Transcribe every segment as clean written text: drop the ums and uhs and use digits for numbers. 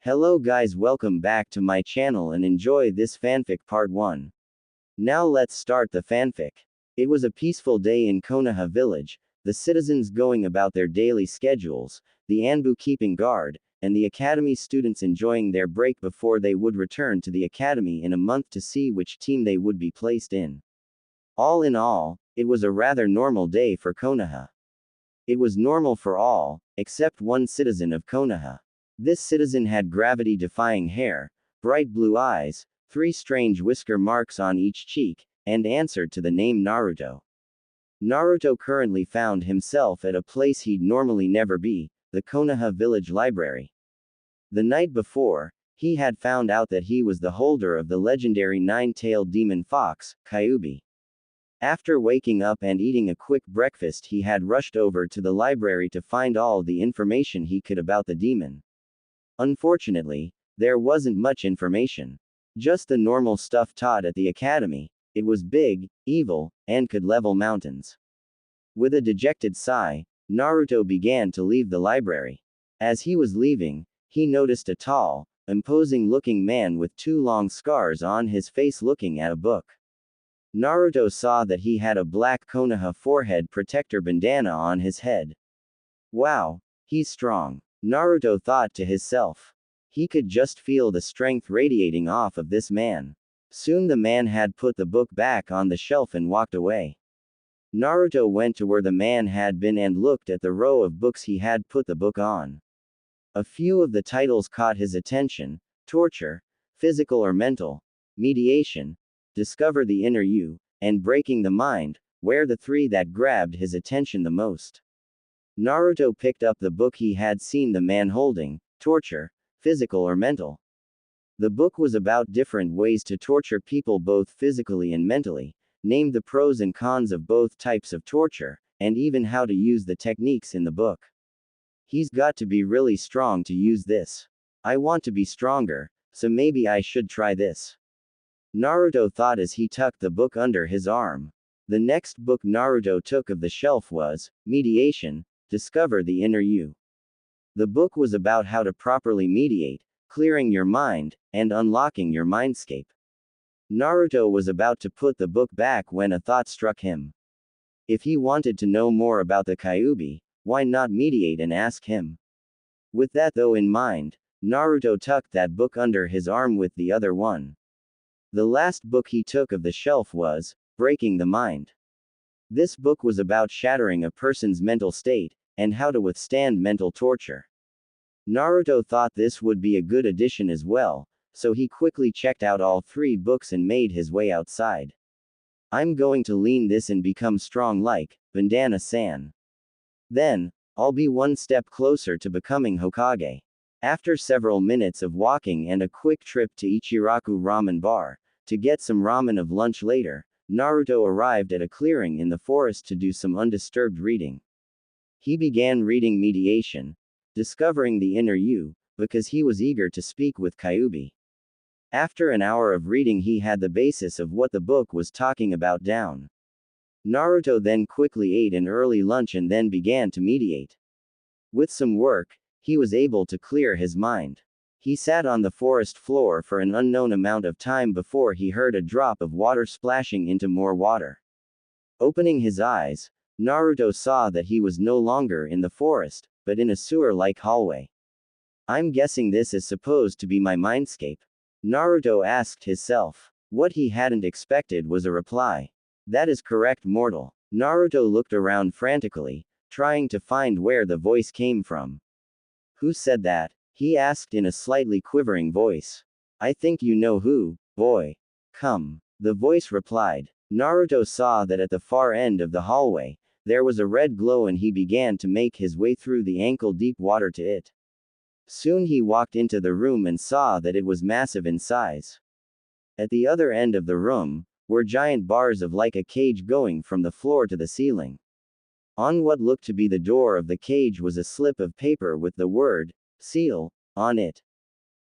Hello guys, welcome back to my channel and enjoy this fanfic part 1. Now let's start the fanfic. It was a peaceful day in Konoha village, the citizens going about their daily schedules, the Anbu keeping guard, and the academy students enjoying their break before they would return to the academy in a month to see which team they would be placed in. All in all, it was a rather normal day for Konoha. It was normal for all, except one citizen of Konoha. This citizen had gravity-defying hair, bright blue eyes, 3 strange whisker marks on each cheek, and answered to the name Naruto. Naruto currently found himself at a place he'd normally never be, the Konoha village library. The night before, he had found out that he was the holder of the legendary 9-tailed demon fox, Kyuubi. After waking up and eating a quick breakfast, he had rushed over to the library to find all the information he could about the demon. Unfortunately, there wasn't much information. Just the normal stuff taught at the academy. It was big, evil, and could level mountains. With a dejected sigh, Naruto began to leave the library. As he was leaving, he noticed a tall, imposing-looking man with 2 long scars on his face looking at a book. Naruto saw that he had a black Konoha forehead protector bandana on his head. Wow, he's strong, Naruto thought to himself. He could just feel the strength radiating off of this man. Soon the man had put the book back on the shelf and walked away. Naruto went to where the man had been and looked at the row of books he had put the book on. A few of the titles caught his attention: Torture, Physical or Mental, Mediation, Discover the Inner You, and Breaking the Mind, were the 3 that grabbed his attention the most. Naruto picked up the book he had seen the man holding, Torture, Physical or Mental. The book was about different ways to torture people both physically and mentally, named the pros and cons of both types of torture, and even how to use the techniques in the book. He's got to be really strong to use this. I want to be stronger, so maybe I should try this. Naruto thought as he tucked the book under his arm. The next book Naruto took of the shelf was Mediation, Discover the Inner You. The book was about how to properly mediate, clearing your mind, and unlocking your mindscape. Naruto was about to put the book back when a thought struck him. If he wanted to know more about the Kyuubi, why not mediate and ask him? With that though in mind, Naruto tucked that book under his arm with the other one. The last book he took of the shelf was Breaking the Mind. This book was about shattering a person's mental state, and how to withstand mental torture. Naruto thought this would be a good addition as well, so he quickly checked out all 3 books and made his way outside. I'm going to lean this and become strong like Bandana-san. Then, I'll be one step closer to becoming Hokage. After several minutes of walking and a quick trip to Ichiraku Ramen Bar, to get some ramen of lunch later, Naruto arrived at a clearing in the forest to do some undisturbed reading. He began reading Mediation, Discovering the Inner You, because he was eager to speak with Kyuubi. After an hour of reading he had the basis of what the book was talking about down. Naruto then quickly ate an early lunch and then began to mediate. With some work, he was able to clear his mind. He sat on the forest floor for an unknown amount of time before he heard a drop of water splashing into more water. Opening his eyes, Naruto saw that he was no longer in the forest, but in a sewer-like hallway. I'm guessing this is supposed to be my mindscape. Naruto asked himself. What he hadn't expected was a reply. That is correct, mortal. Naruto looked around frantically, trying to find where the voice came from. Who said that? He asked in a slightly quivering voice. I think you know who, boy. Come. The voice replied. Naruto saw that at the far end of the hallway, there was a red glow and he began to make his way through the ankle-deep water to it. Soon he walked into the room and saw that it was massive in size. At the other end of the room, were giant bars of like a cage going from the floor to the ceiling. On what looked to be the door of the cage was a slip of paper with the word, Seal, on it.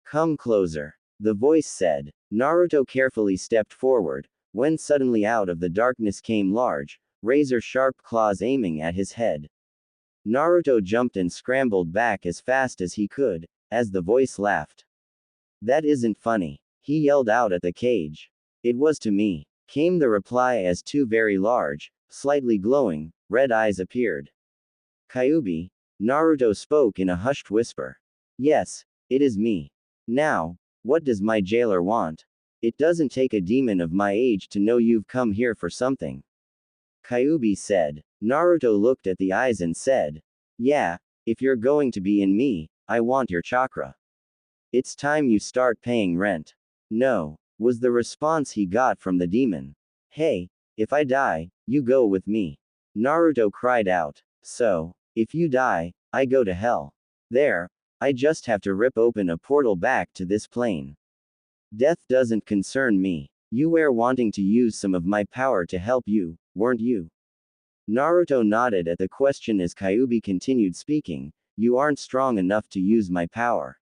Come closer. The voice said. Naruto carefully stepped forward, when suddenly out of the darkness came large, razor-sharp claws aiming at his head. Naruto jumped and scrambled back as fast as he could, as the voice laughed. That isn't funny. He yelled out at the cage. It was to me, came the reply as two very large, slightly glowing, red eyes appeared. Kyuubi, Naruto spoke in a hushed whisper. Yes, it is me. Now, what does my jailer want? It doesn't take a demon of my age to know you've come here for something. Kyuubi said. Naruto looked at the eyes and said, yeah, if you're going to be in me, I want your chakra. It's time you start paying rent. No, was the response he got from the demon. Hey, if I die, you go with me. Naruto cried out. So, if you die, I go to hell. There, I just have to rip open a portal back to this plane. Death doesn't concern me. You were wanting to use some of my power to help you, weren't you? Naruto nodded at the question as Kyuubi continued speaking. You aren't strong enough to use my power.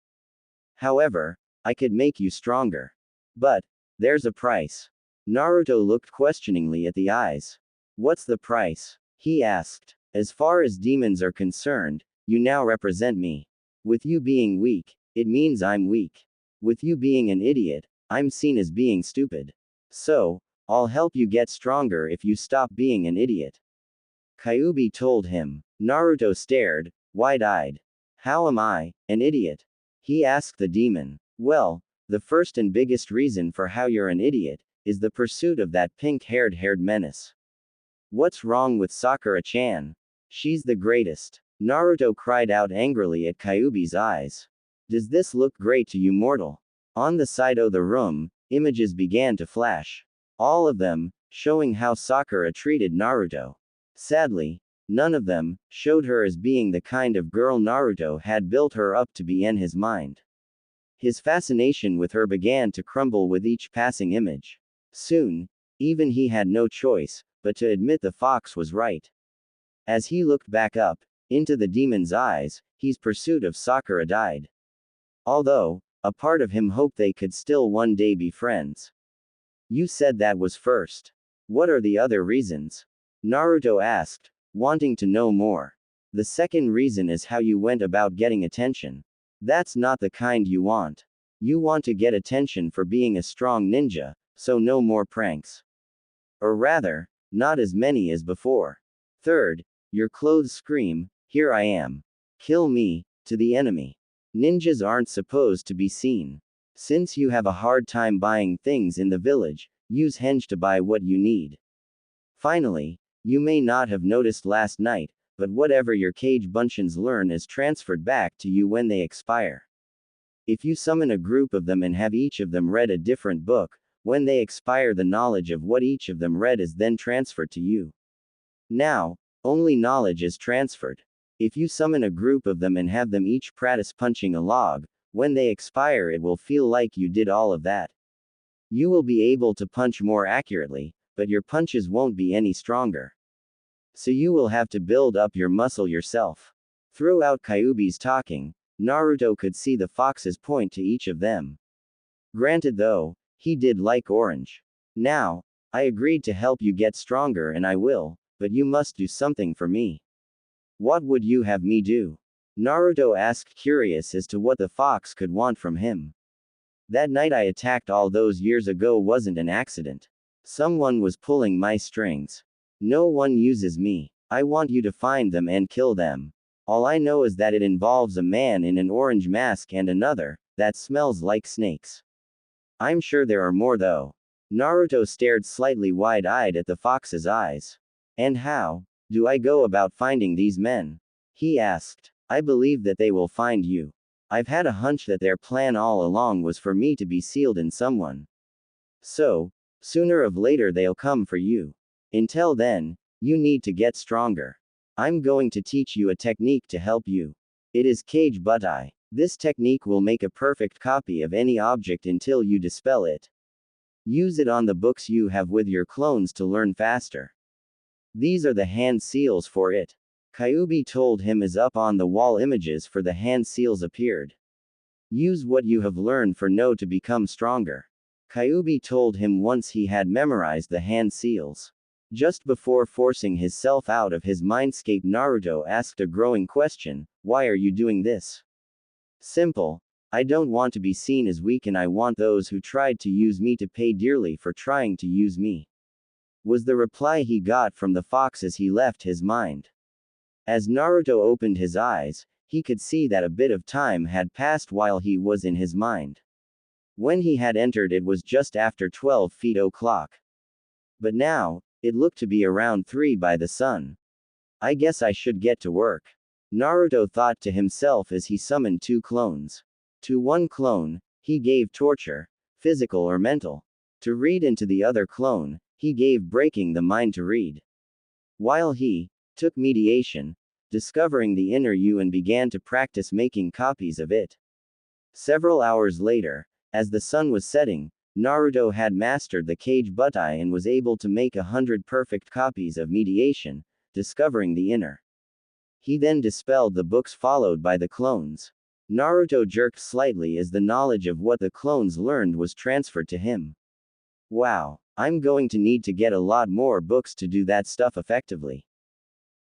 However, I could make you stronger. But, there's a price. Naruto looked questioningly at the eyes. What's the price? He asked. As far as demons are concerned, you now represent me. With you being weak, it means I'm weak. With you being an idiot, I'm seen as being stupid. So, I'll help you get stronger if you stop being an idiot. Kyuubi told him. Naruto stared, wide-eyed. How am I, an idiot? He asked the demon. Well, the first and biggest reason for how you're an idiot, is the pursuit of that pink-haired menace. What's wrong with Sakura-chan? She's the greatest. Naruto cried out angrily at Kyuubi's eyes. Does this look great to you, mortal? On the side of the room, images began to flash. All of them, showing how Sakura treated Naruto. Sadly, none of them showed her as being the kind of girl Naruto had built her up to be in his mind. His fascination with her began to crumble with each passing image. Soon, even he had no choice but to admit the fox was right. As he looked back up into the demon's eyes, his pursuit of Sakura died. Although, a part of him hoped they could still one day be friends. You said that was first. What are the other reasons? Naruto asked, wanting to know more. The second reason is how you went about getting attention. That's not the kind you want. You want to get attention for being a strong ninja, so no more pranks. Or rather, not as many as before. Third, your clothes scream, here I am. Kill me, to the enemy. Ninjas aren't supposed to be seen. Since you have a hard time buying things in the village, use henge to buy what you need. Finally, you may not have noticed last night, but whatever your cage bunchins learn is transferred back to you when they expire. If you summon a group of them and have each of them read a different book, when they expire the knowledge of what each of them read is then transferred to you. Now, only knowledge is transferred. If you summon a group of them and have them each practice punching a log, when they expire it will feel like you did all of that. You will be able to punch more accurately, but your punches won't be any stronger. So you will have to build up your muscle yourself. Throughout Kyuubi's talking, Naruto could see the fox's point to each of them. Granted though, he did like orange. Now, I agreed to help you get stronger and I will, but you must do something for me. What would you have me do? Naruto asked, curious as to what the fox could want from him. That night I attacked all those years ago wasn't an accident. Someone was pulling my strings. No one uses me. I want you to find them and kill them. All I know is that it involves a man in an orange mask and another that smells like snakes. I'm sure there are more though. Naruto stared slightly wide-eyed at the fox's eyes. And how do I go about finding these men? He asked. I believe that they will find you. I've had a hunch that their plan all along was for me to be sealed in someone. So, sooner or later they'll come for you. Until then, you need to get stronger. I'm going to teach you a technique to help you. It is Kage Butai. This technique will make a perfect copy of any object until you dispel it. Use it on the books you have with your clones to learn faster. These are the hand seals for it. Kyuubi told him as up on the wall images for the hand seals appeared. Use what you have learned for No to become stronger. Kyuubi told him once he had memorized the hand seals. Just before forcing himself out of his mindscape, Naruto asked a growing question, why are you doing this? Simple. I don't want to be seen as weak and I want those who tried to use me to pay dearly for trying to use me. Was the reply he got from the fox as he left his mind. As Naruto opened his eyes, he could see that a bit of time had passed while he was in his mind. When he had entered it was just after 12 feet o'clock. But now, it looked to be around 3 by the sun. I guess I should get to work. Naruto thought to himself as he summoned 2 clones. To one clone, he gave torture, physical or mental. To read into the other clone, he gave breaking the mind to read. While he took mediation, discovering the inner you and began to practice making copies of it. Several hours later, as the sun was setting, Naruto had mastered the Kage Butai and was able to make 100 perfect copies of mediation, discovering the inner. He then dispelled the books followed by the clones. Naruto jerked slightly as the knowledge of what the clones learned was transferred to him. Wow, I'm going to need to get a lot more books to do that stuff effectively.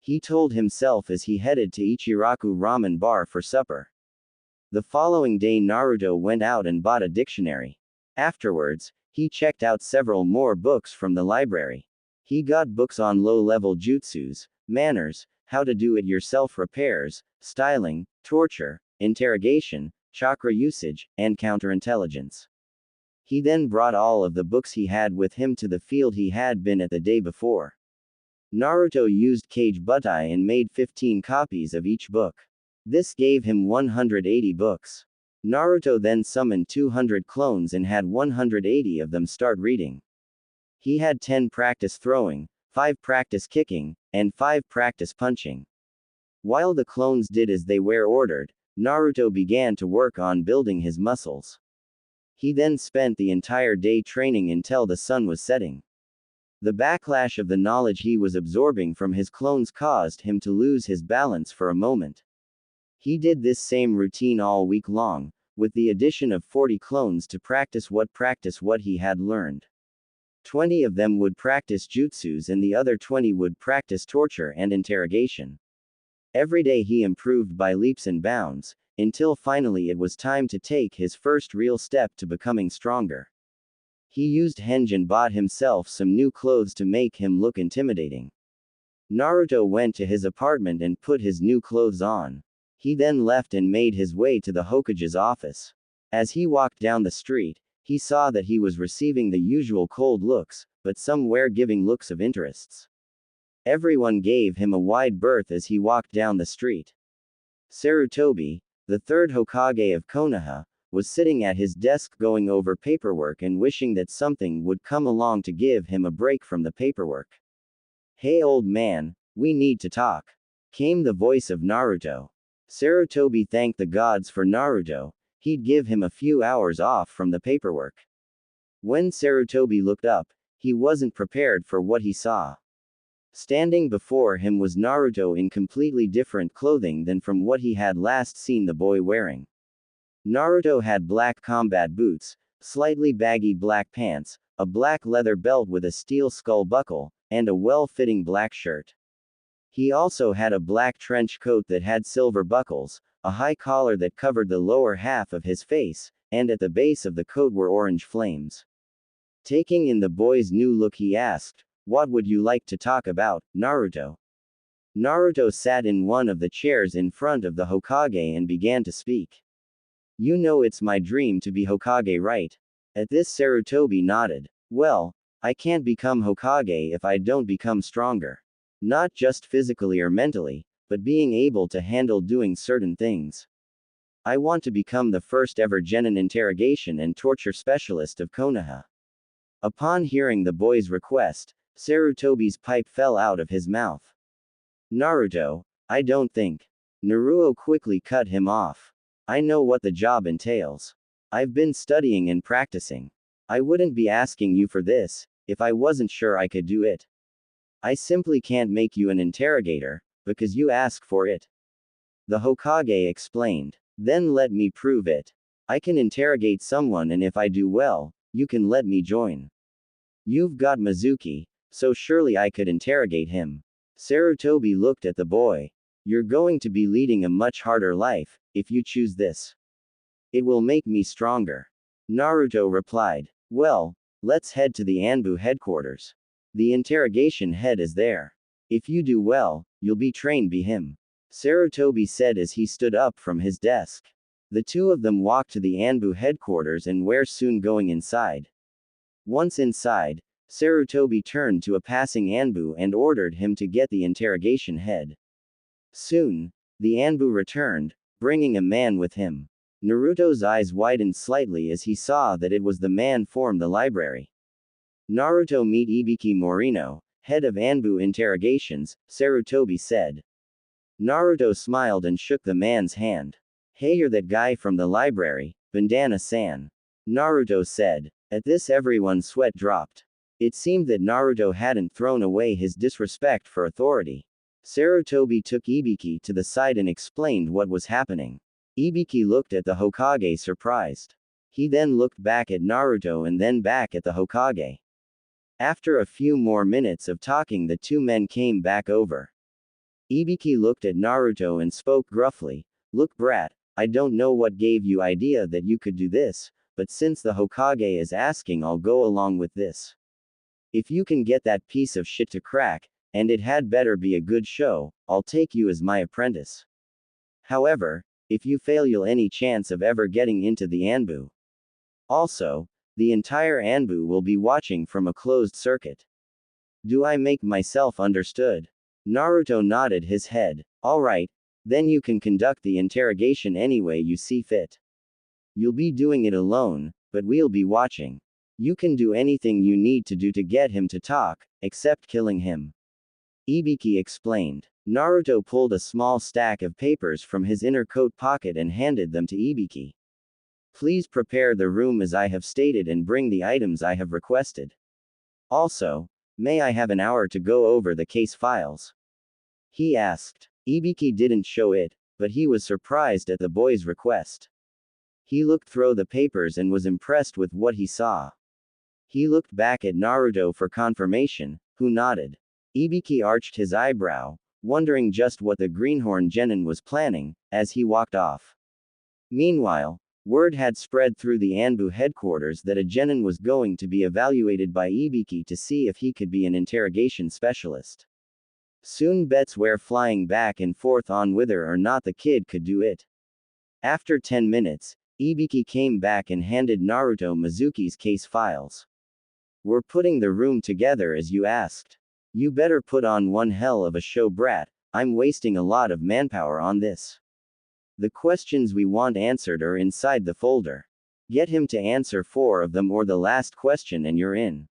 He told himself as he headed to Ichiraku Ramen Bar for supper. The following day Naruto went out and bought a dictionary. Afterwards, he checked out several more books from the library. He got books on low-level jutsus, manners, how to do it yourself repairs, styling, torture, interrogation, chakra usage, and counterintelligence. He then brought all of the books he had with him to the field he had been at the day before. Naruto used Kage Butai and made 15 copies of each book. This gave him 180 books. Naruto then summoned 200 clones and had 180 of them start reading. He had 10 practice throwing, 5 practice kicking, and 5 practice punching. While the clones did as they were ordered, Naruto began to work on building his muscles. He then spent the entire day training until the sun was setting. The backlash of the knowledge he was absorbing from his clones caused him to lose his balance for a moment. He did this same routine all week long, with the addition of 40 clones to practice what he had learned. 20 of them would practice jutsus and the other 20 would practice torture and interrogation. Every day he improved by leaps and bounds, until finally it was time to take his first real step to becoming stronger. He used henge and bought himself some new clothes to make him look intimidating. Naruto went to his apartment and put his new clothes on. He then left and made his way to the Hokage's office. As he walked down the street, he saw that he was receiving the usual cold looks, but some were giving looks of interests. Everyone gave him a wide berth as he walked down the street. Sarutobi, the third Hokage of Konoha, was sitting at his desk going over paperwork and wishing that something would come along to give him a break from the paperwork. Hey old man, we need to talk. Came the voice of Naruto. Sarutobi thanked the gods for Naruto, he'd give him a few hours off from the paperwork. When Sarutobi looked up, he wasn't prepared for what he saw. Standing before him was Naruto in completely different clothing than from what he had last seen the boy wearing. Naruto had black combat boots, slightly baggy black pants, a black leather belt with a steel skull buckle, and a well-fitting black shirt. He also had a black trench coat that had silver buckles, a high collar that covered the lower half of his face, and at the base of the coat were orange flames. Taking in the boy's new look he asked, "What would you like to talk about, Naruto?" Naruto sat in one of the chairs in front of the Hokage and began to speak. You know it's my dream to be Hokage, right? At this Sarutobi nodded. Well, I can't become Hokage if I don't become stronger. Not just physically or mentally, but being able to handle doing certain things. I want to become the first ever genin interrogation and torture specialist of Konoha. Upon hearing the boy's request, Sarutobi's pipe fell out of his mouth. Naruto, I don't think. Naruto quickly cut him off. I know what the job entails. I've been studying and practicing. I wouldn't be asking you for this, if I wasn't sure I could do it. I simply can't make you an interrogator, because you ask for it. The Hokage explained. Then let me prove it. I can interrogate someone and if I do well, you can let me join. You've got Mizuki, so surely I could interrogate him. Sarutobi looked at the boy. You're going to be leading a much harder life, if you choose this. It will make me stronger. Naruto replied. Well, let's head to the Anbu headquarters. The interrogation head is there. If you do well, you'll be trained by him. Sarutobi said as he stood up from his desk. The two of them walked to the Anbu headquarters and were soon going inside. Once inside, Sarutobi turned to a passing Anbu and ordered him to get the interrogation head. Soon, the Anbu returned, bringing a man with him. Naruto's eyes widened slightly as he saw that it was the man from the library. Naruto, meet Ibiki Morino, head of Anbu interrogations, Sarutobi said. Naruto smiled and shook the man's hand. Hey, you're that guy from the library, Bandana-san. Naruto said. At this, everyone's sweat dropped. It seemed that Naruto hadn't thrown away his disrespect for authority. Sarutobi took Ibiki to the side and explained what was happening. Ibiki looked at the Hokage surprised. He then looked back at Naruto and then back at the Hokage. After a few more minutes of talking, the two men came back over. Ibiki looked at Naruto and spoke gruffly. Look, brat, I don't know what gave you idea that you could do this, but since the Hokage is asking, I'll go along with this. If you can get that piece of shit to crack, and it had better be a good show, I'll take you as my apprentice. However, if you fail, you'll any chance of ever getting into the Anbu. Also, the entire Anbu will be watching from a closed circuit. Do I make myself understood? Naruto nodded his head. Alright, then you can conduct the interrogation any way you see fit. You'll be doing it alone, but we'll be watching. You can do anything you need to do to get him to talk, except killing him. Ibiki explained. Naruto pulled a small stack of papers from his inner coat pocket and handed them to Ibiki. Please prepare the room as I have stated and bring the items I have requested. Also, may I have an hour to go over the case files? He asked. Ibiki didn't show it, but he was surprised at the boy's request. He looked through the papers and was impressed with what he saw. He looked back at Naruto for confirmation, who nodded. Ibiki arched his eyebrow, wondering just what the Greenhorn Genin was planning, as he walked off. Meanwhile, word had spread through the Anbu headquarters that a Genin was going to be evaluated by Ibiki to see if he could be an interrogation specialist. Soon bets were flying back and forth on whether or not the kid could do it. After 10 minutes, Ibiki came back and handed Naruto Mizuki's case files. We're putting the room together as you asked. You better put on one hell of a show, brat. I'm wasting a lot of manpower on this. The questions we want answered are inside the folder. Get him to answer 4 of them or the last question and you're in.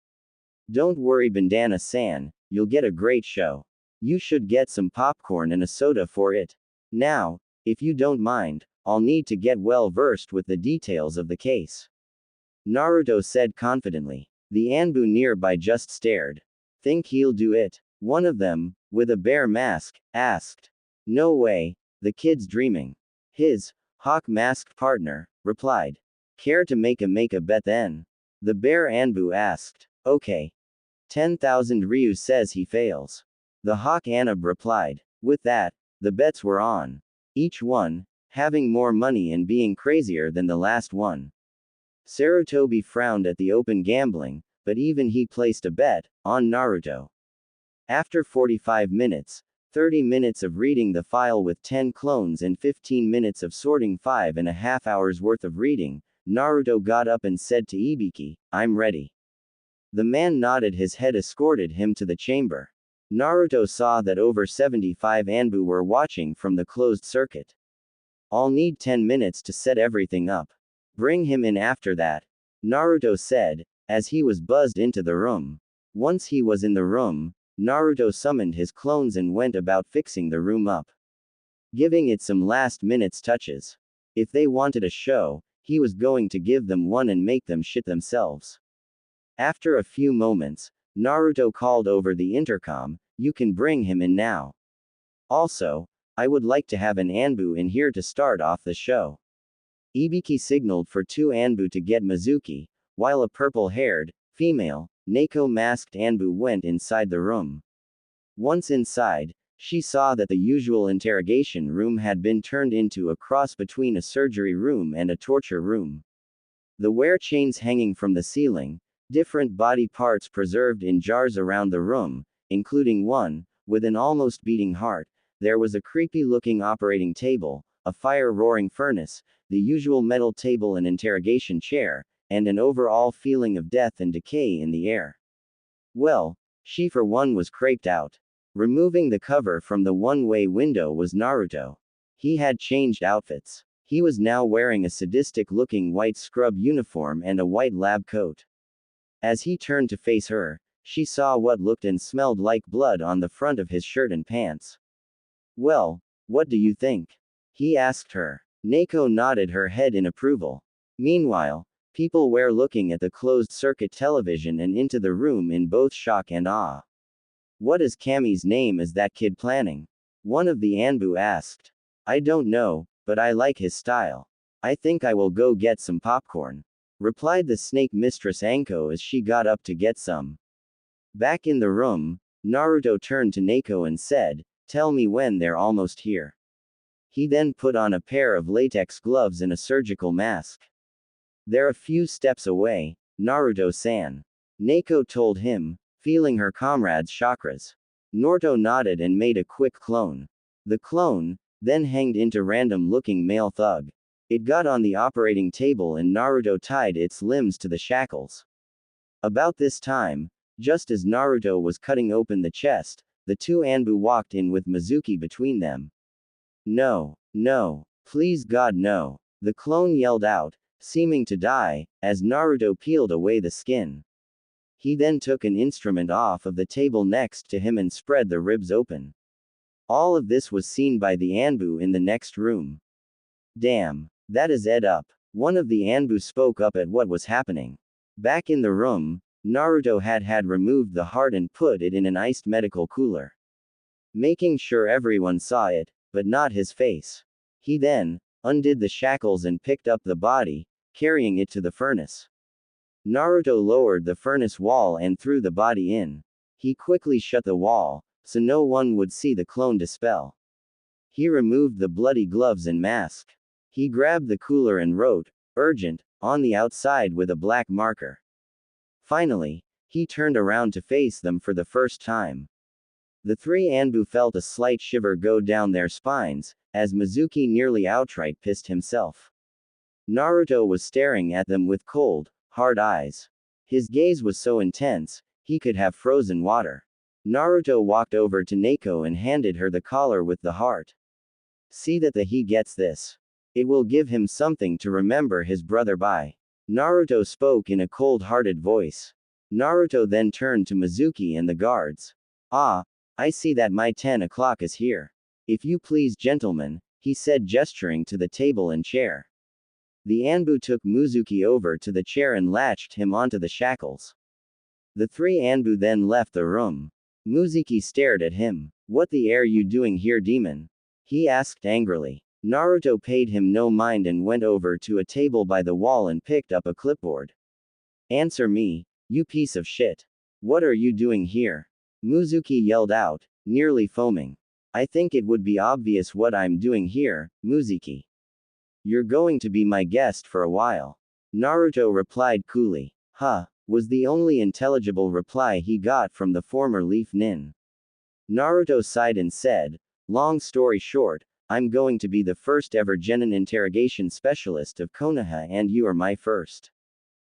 Don't worry, Bandana-san, you'll get a great show. You should get some popcorn and a soda for it. Now, if you don't mind, I'll need to get well versed with the details of the case. Naruto said confidently. The Anbu nearby just stared. Think he'll do it? One of them, with a bear mask, asked. No way, the kid's dreaming. His hawk-masked partner replied. Care to make a bet then? The bear Anbu asked. Okay. 10,000 Ryu says he fails. The hawk Anub replied. With that, the bets were on. Each one, having more money and being crazier than the last one. Sarutobi frowned at the open gambling, but even he placed a bet on Naruto. After 45 minutes, 30 minutes of reading the file with 10 clones and 15 minutes of sorting 5.5 hours worth of reading, Naruto got up and said to Ibiki, I'm ready. The man nodded his head, escorted him to the chamber. Naruto saw that over 75 Anbu were watching from the closed circuit. I'll need 10 minutes to set everything up. Bring him in after that, Naruto said, as he was buzzed into the room. Once he was in the room, Naruto summoned his clones and went about fixing the room up. Giving it some last-minute touches. If they wanted a show, he was going to give them one and make them shit themselves. After a few moments, Naruto called over the intercom, you can bring him in now. Also, I would like to have an Anbu in here to start off the show. Ibiki signaled for 2 Anbu to get Mizuki, while a purple-haired, female, Neko-masked Anbu went inside the room. Once inside, She saw that the usual interrogation room had been turned into a cross between a surgery room and a torture room. The wear chains hanging from the ceiling, different body parts preserved in jars around the room, including one, with an almost beating heart. There was a creepy-looking operating table, a fire-roaring furnace, the usual metal table and interrogation chair, and an overall feeling of death and decay in the air. Well, she for one was creeped out. Removing the cover from the one-way window was Naruto. He had changed outfits. He was now wearing a sadistic-looking white scrub uniform and a white lab coat. As he turned to face her, she saw what looked and smelled like blood on the front of his shirt and pants. Well, what do you think? He asked her. Neko nodded her head in approval. Meanwhile, people were looking at the closed-circuit television and into the room in both shock and awe. What is Kami's name is that kid planning? One of the Anbu asked. I don't know, but I like his style. I think I will go get some popcorn, replied the snake mistress Anko as she got up to get some. Back in the room, Naruto turned to Neko and said, tell me when they're almost here. He then put on a pair of latex gloves and a surgical mask. They're a few steps away, Naruto-san. Neko told him, feeling her comrade's chakras. Naruto nodded and made a quick clone. The clone, then hanged into random-looking male thug. It got on the operating table and Naruto tied its limbs to the shackles. About this time, just as Naruto was cutting open the chest, the two Anbu walked in with Mizuki between them. No, no, please God no, the clone yelled out, seeming to die, as Naruto peeled away the skin. He then took an instrument off of the table next to him and spread the ribs open. All of this was seen by the Anbu in the next room. Damn, that is Ed up. One of the Anbu spoke up at what was happening. Back in the room, Naruto had removed the heart and put it in an iced medical cooler. Making sure everyone saw it, but not his face. He then undid the shackles and picked up the body, carrying it to the furnace. Naruto lowered the furnace wall and threw the body in. He quickly shut the wall, so no one would see the clone dispel. He removed the bloody gloves and mask. He grabbed the cooler and wrote, urgent, on the outside with a black marker. Finally, he turned around to face them for the first time. The three Anbu felt a slight shiver go down their spines, as Mizuki nearly outright pissed himself. Naruto was staring at them with cold, hard eyes. His gaze was so intense, he could have frozen water. Naruto walked over to Neko and handed her the collar with the heart. See that he gets this. It will give him something to remember his brother by. Naruto spoke in a cold-hearted voice. Naruto then turned to Mizuki and the guards. Ah, I see that my 10 o'clock is here. If you please gentlemen, he said gesturing to the table and chair. The Anbu took Mizuki over to the chair and latched him onto the shackles. The three Anbu then left the room. Mizuki stared at him. What the air you doing here, demon? He asked angrily. Naruto paid him no mind and went over to a table by the wall and picked up a clipboard. Answer me, you piece of shit. What are you doing here? Mizuki yelled out, nearly foaming. I think it would be obvious what I'm doing here, Mizuki. You're going to be my guest for a while. Naruto replied coolly. Huh, was the only intelligible reply he got from the former Leaf Nin. Naruto sighed and said, long story short, I'm going to be the first ever genin interrogation specialist of Konoha and you are my first.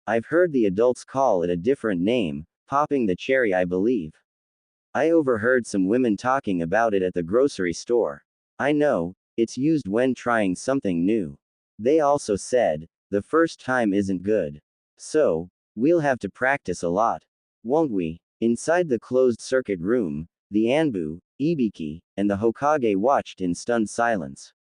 I've heard the adults call it a different name, popping the cherry I believe. I overheard some women talking about it at the grocery store. I know, it's used when trying something new. They also said, the first time isn't good. So, we'll have to practice a lot. Won't we? Inside the closed-circuit room, the Anbu, Ibiki, and the Hokage watched in stunned silence.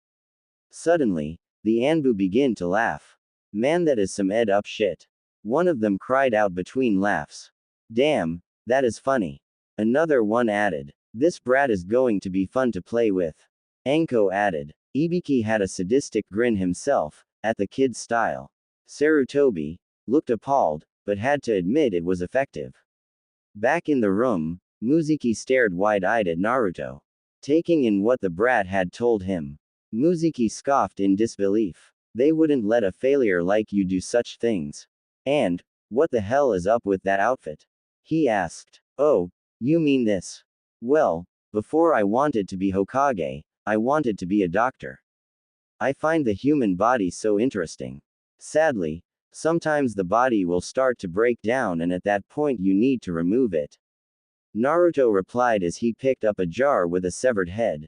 Suddenly, the Anbu began to laugh. Man, that is some ed up shit. One of them cried out between laughs. Damn, that is funny. Another one added. This brat is going to be fun to play with. Anko added. Ibiki had a sadistic grin himself, at the kid's style. Sarutobi looked appalled, but had to admit it was effective. Back in the room, Mizuki stared wide-eyed at Naruto. taking in what the brat had told him. Muzuki scoffed in disbelief. They wouldn't let a failure like you do such things. And, what the hell is up with that outfit? He asked. Oh, you mean this? Well, before I wanted to be Hokage, I wanted to be a doctor. I find the human body so interesting. Sadly, sometimes the body will start to break down and at that point you need to remove it. Naruto replied as he picked up a jar with a severed head.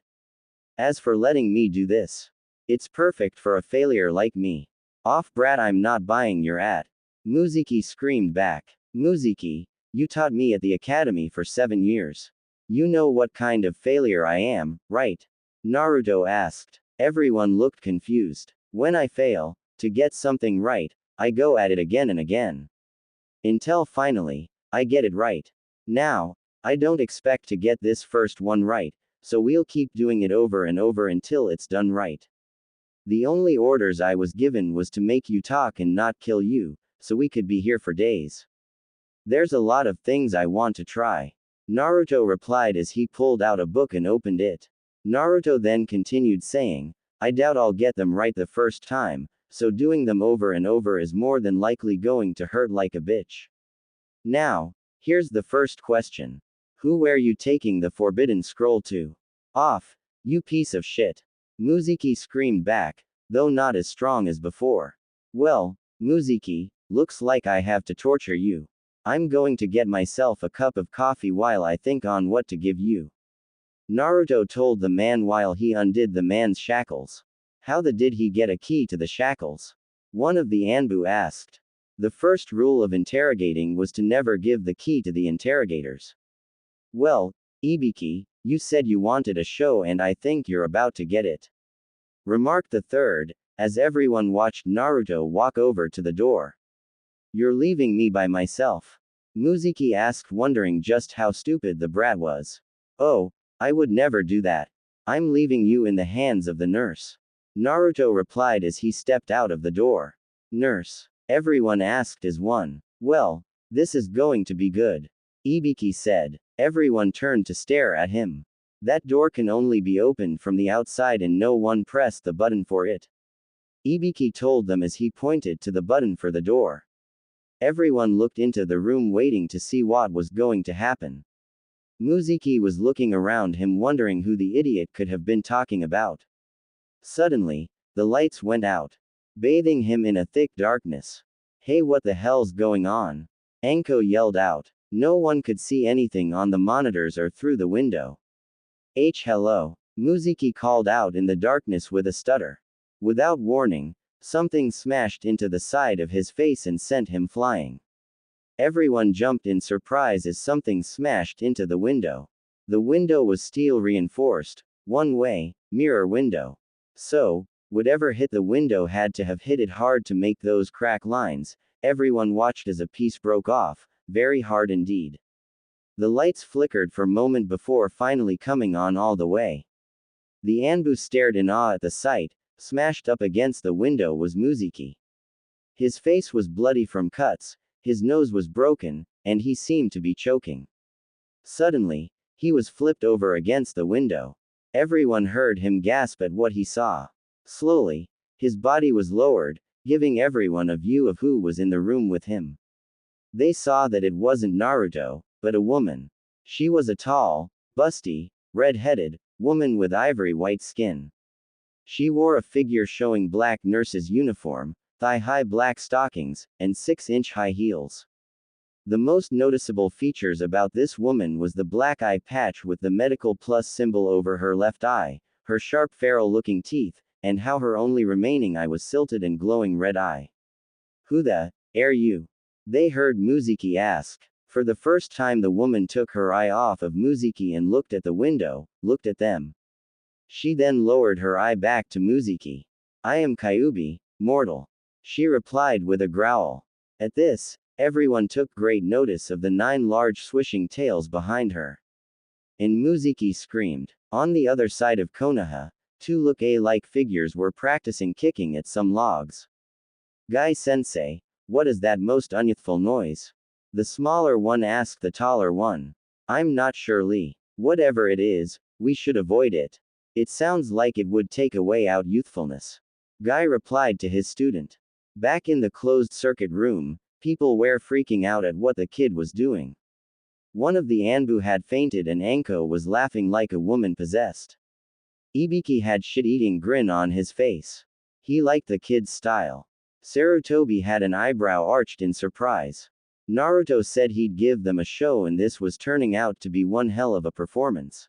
As for letting me do this, it's perfect for a failure like me. Off brat, I'm not buying your ad. Muzuki screamed back. Muzuki, you taught me at the academy for 7 years. You know what kind of failure I am, right? Naruto asked. Everyone looked confused. When I fail, to get something right, I go at it again and again. Until finally, I get it right. Now, I don't expect to get this first one right, so we'll keep doing it over and over until it's done right. The only orders I was given was to make you talk and not kill you, so we could be here for days. There's a lot of things I want to try. Naruto replied as he pulled out a book and opened it. Naruto then continued saying, I doubt I'll get them right the first time, so doing them over and over is more than likely going to hurt like a bitch. Now, here's the first question. Who were you taking the forbidden scroll to? Off, you piece of shit. Muzuki screamed back, though not as strong as before. Well, Muzuki, looks like I have to torture you. I'm going to get myself a cup of coffee while I think on what to give you. Naruto told the man while he undid the man's shackles. How did he get a key to the shackles? One of the Anbu asked. The first rule of interrogating was to never give the key to the interrogators. Well, Ibiki, you said you wanted a show and I think you're about to get it. Remarked the third, as everyone watched Naruto walk over to the door. You're leaving me by myself? Muzuki asked, wondering just how stupid the brat was. Oh, I would never do that. I'm leaving you in the hands of the nurse. Naruto replied as he stepped out of the door. Nurse? Everyone asked as one. Well, this is going to be good. Ibiki said. Everyone turned to stare at him. That door can only be opened from the outside and no one pressed the button for it. Ibiki told them as he pointed to the button for the door. Everyone looked into the room waiting to see what was going to happen. Muzuki was looking around him wondering who the idiot could have been talking about. Suddenly, the lights went out, bathing him in a thick darkness. Hey, what the hell's going on? Anko yelled out. No one could see anything on the monitors or through the window. Hello. Muzuki called out in the darkness with a stutter. Without warning, something smashed into the side of his face and sent him flying. Everyone jumped in surprise as something smashed into the window. The window was steel reinforced, one-way, mirror window. So, whatever hit the window had to have hit it hard to make those crack lines. Everyone watched as a piece broke off, very hard indeed. The lights flickered for a moment before finally coming on all the way. The Anbu stared in awe at the sight. Smashed up against the window was Muzuki. His face was bloody from cuts, his nose was broken, and he seemed to be choking. Suddenly, he was flipped over against the window. Everyone heard him gasp at what he saw. Slowly, his body was lowered, giving everyone a view of who was in the room with him. They saw that it wasn't Naruto, but a woman. She was a tall, busty, red-headed woman with ivory white skin. She wore a figure showing black nurse's uniform, thigh-high black stockings, and 6-inch high heels. The most noticeable features about this woman was the black eye patch with the medical plus symbol over her left eye, her sharp feral-looking teeth, and how her only remaining eye was silted and glowing red eye. Who the are you? They heard Muzuki ask. For the first time the woman took her eye off of Muzuki and looked at the window, looked at them. She then lowered her eye back to Muzuki. I am Kyubi, mortal. She replied with a growl. At this, everyone took great notice of the 9 large swishing tails behind her. And Muzuki screamed. On the other side of Konoha, 2 look-alike figures were practicing kicking at some logs. Guy-sensei, what is that most unyouthful noise? The smaller one asked the taller one. I'm not sure, Lee. Whatever it is, We should avoid it. It sounds like it would take away out youthfulness. Guy replied to his student. Back in the closed circuit room, people were freaking out at what the kid was doing. One of the Anbu had fainted and Anko was laughing like a woman possessed. Ibiki had shit-eating grin on his face. He liked the kid's style. Sarutobi had an eyebrow arched in surprise. Naruto said he'd give them a show and this was turning out to be one hell of a performance.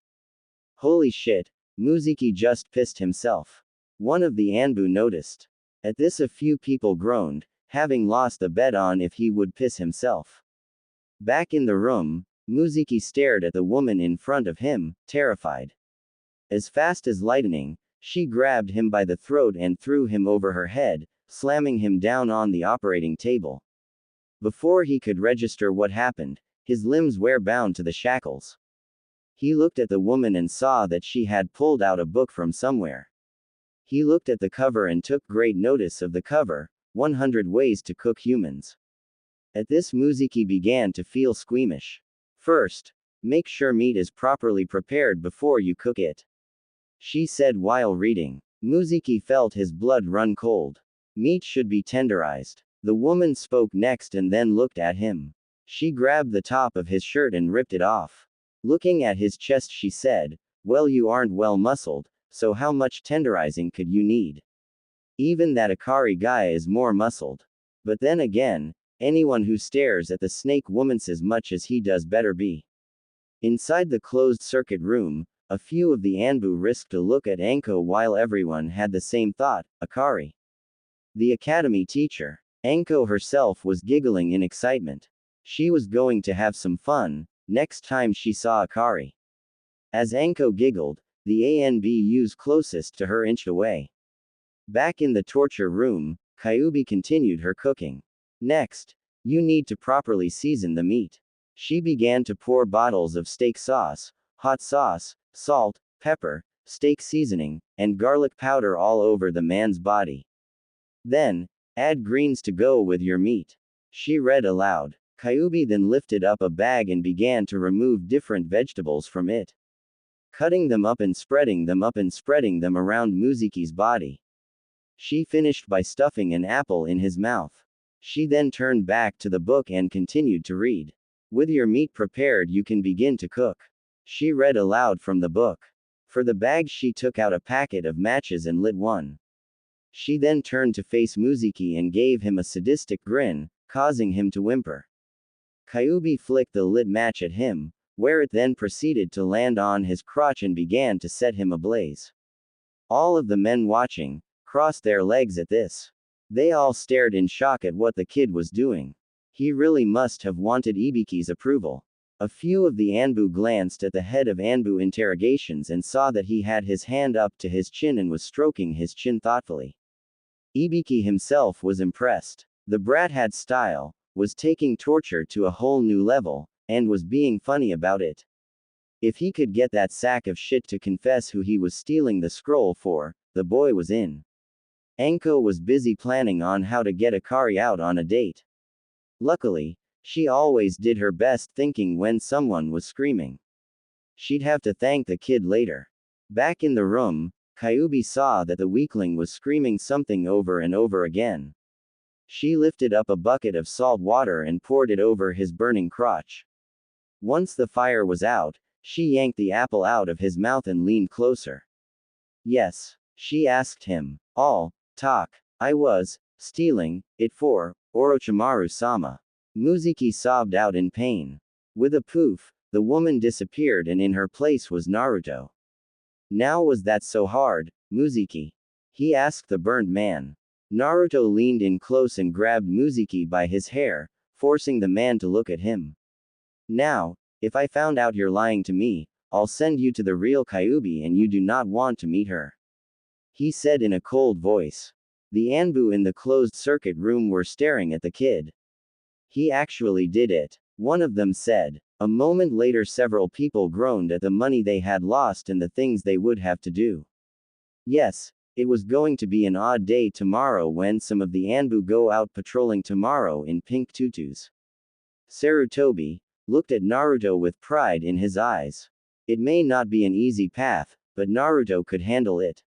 Holy shit, Muziki just pissed himself. One of the Anbu noticed. At this a few people groaned, having lost the bet on if he would piss himself. Back in the room, Muziki stared at the woman in front of him, terrified. As fast as lightning, she grabbed him by the throat and threw him over her head, slamming him down on the operating table. Before he could register what happened, his limbs were bound to the shackles. He looked at the woman and saw that she had pulled out a book from somewhere. He looked at the cover and took great notice of the cover, 100 Ways to Cook Humans. At this Muziki began to feel squeamish. First, make sure meat is properly prepared before you cook it, she said while reading. Muziki felt his blood run cold. Meat should be tenderized. The woman spoke next and then looked at him. She grabbed the top of his shirt and ripped it off. Looking at his chest she said, well, you aren't well muscled, so how much tenderizing could you need? Even that Akari guy is more muscled. But then again, anyone who stares at the snake woman's as much as he does better be. Inside the closed circuit room, a few of the Anbu risked a look at Anko while everyone had the same thought, Akari. The academy teacher. Anko herself was giggling in excitement. She was going to have some fun, next time she saw Akari. As Anko giggled, the ANBUs closest to her inched away. Back in the torture room, Kyubi continued her cooking. Next, you need to properly season the meat. She began to pour bottles of steak sauce, hot sauce, salt, pepper, steak seasoning, and garlic powder all over the man's body. Then, add greens to go with your meat. She read aloud. Kyubi then lifted up a bag and began to remove different vegetables from it, cutting them up and spreading them around Muziki's body. She finished by stuffing an apple in his mouth. She then turned back to the book and continued to read. With your meat prepared you can begin to cook. She read aloud from the book. For the bag she took out a packet of matches and lit one. She then turned to face Muziki and gave him a sadistic grin, causing him to whimper. Kyubi flicked the lit match at him, where it then proceeded to land on his crotch and began to set him ablaze. All of the men watching crossed their legs at this. They all stared in shock at what the kid was doing. He really must have wanted Ibiki's approval. A few of the Anbu glanced at the head of Anbu interrogations and saw that he had his hand up to his chin and was stroking his chin thoughtfully. Ibiki himself was impressed. The brat had style, was taking torture to a whole new level, and was being funny about it. If he could get that sack of shit to confess who he was stealing the scroll for, the boy was in. Anko was busy planning on how to get Akari out on a date. Luckily, she always did her best thinking when someone was screaming. She'd have to thank the kid later. Back in the room, Kyubi saw that the weakling was screaming something over and over again. She lifted up a bucket of salt water and poured it over his burning crotch. Once the fire was out, she yanked the apple out of his mouth and leaned closer. Yes, she asked him. All talk. I was stealing it for Orochimaru-sama. Muziki sobbed out in pain. With a poof, the woman disappeared and in her place was Naruto. Now was that so hard, Muziki? He asked the burned man. Naruto leaned in close and grabbed Muziki by his hair, forcing the man to look at him. Now, if I found out you're lying to me, I'll send you to the real Kyubi and you do not want to meet her. He said in a cold voice. The Anbu in the closed circuit room were staring at the kid. He actually did it, one of them said. A moment later several people groaned at the money they had lost and the things they would have to do. Yes, it was going to be an odd day tomorrow when some of the Anbu go out patrolling tomorrow in pink tutus. Sarutobi looked at Naruto with pride in his eyes. It may not be an easy path, but Naruto could handle it.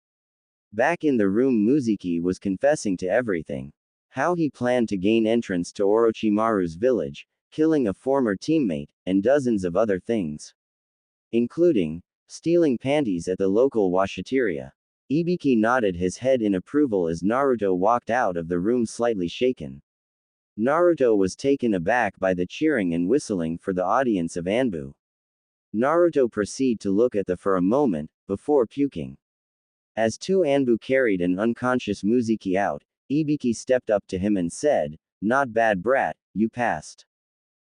Back in the room, Muziki was confessing to everything. How he planned to gain entrance to Orochimaru's village, killing a former teammate, and dozens of other things. Including stealing panties at the local washateria. Ibiki nodded his head in approval as Naruto walked out of the room slightly shaken. Naruto was taken aback by the cheering and whistling for the audience of Anbu. Naruto proceeded to look at the for a moment, before puking. As two Anbu carried an unconscious Muziki out, Ibiki stepped up to him and said, "Not bad, brat, you passed.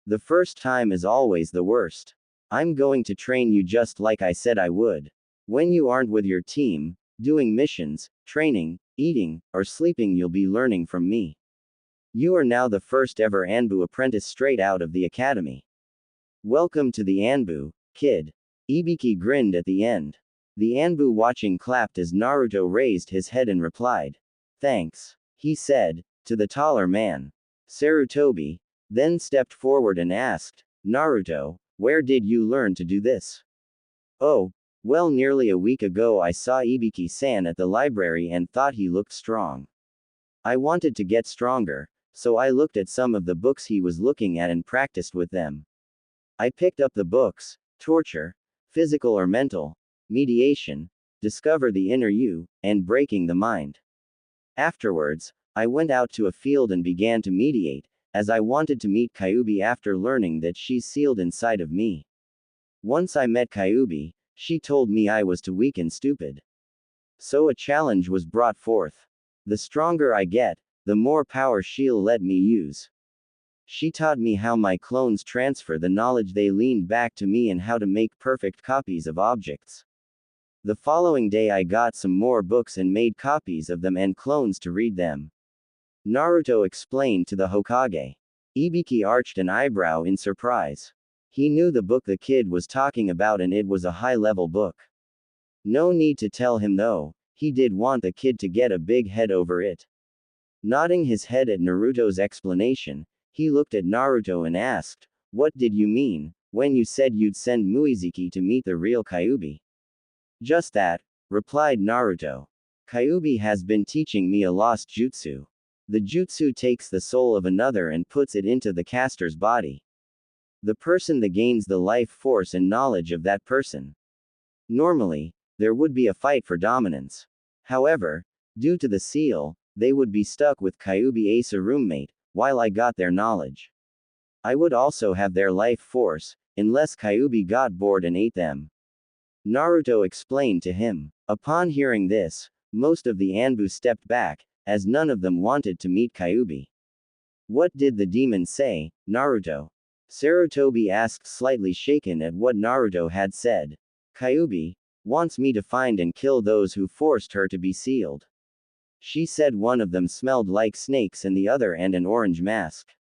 The first time is always the worst. I'm going to train you just like I said I would. When you aren't with your team, doing missions, training, eating, or sleeping, you'll be learning from me. You are now the first ever Anbu apprentice straight out of the academy. Welcome to the Anbu, kid." Ibiki grinned at the end. The Anbu watching clapped as Naruto raised his head and replied, "Thanks," he said, to the taller man. Sarutobi then stepped forward and asked, "Naruto, where did you learn to do this?" "Oh, well, nearly a week ago I saw Ibiki-san at the library and thought he looked strong. I wanted to get stronger, so I looked at some of the books he was looking at and practiced with them. I picked up the books, Torture, Physical or Mental, Mediation, Discover the Inner You, and Breaking the Mind. Afterwards, I went out to a field and began to mediate, as I wanted to meet Kyuubi after learning that she's sealed inside of me. Once I met Kyuubi, she told me I was too weak and stupid. So a challenge was brought forth. The stronger I get, the more power she'll let me use. She taught me how my clones transfer the knowledge they leaned back to me and how to make perfect copies of objects. The following day I got some more books and made copies of them and clones to read them." Naruto explained to the Hokage. Ibiki arched an eyebrow in surprise. He knew the book the kid was talking about and it was a high-level book. No need to tell him though, he did want the kid to get a big head over it. Nodding his head at Naruto's explanation, he looked at Naruto and asked, "What did you mean, when you said you'd send Muziki to meet the real Kyuubi?" "Just that," replied Naruto. "Kyuubi has been teaching me a lost jutsu. The jutsu takes the soul of another and puts it into the caster's body. The person that gains the life force and knowledge of that person. Normally, there would be a fight for dominance. However, due to the seal, they would be stuck with Kyuubi as a roommate, while I got their knowledge. I would also have their life force, unless Kyuubi got bored and ate them." Naruto explained to him. Upon hearing this, most of the Anbu stepped back, as none of them wanted to meet Kyuubi. "What did the demon say, Naruto?" Sarutobi asked, slightly shaken at what Naruto had said. "Kyuubi wants me to find and kill those who forced her to be sealed. She said one of them smelled like snakes and the other and an orange mask."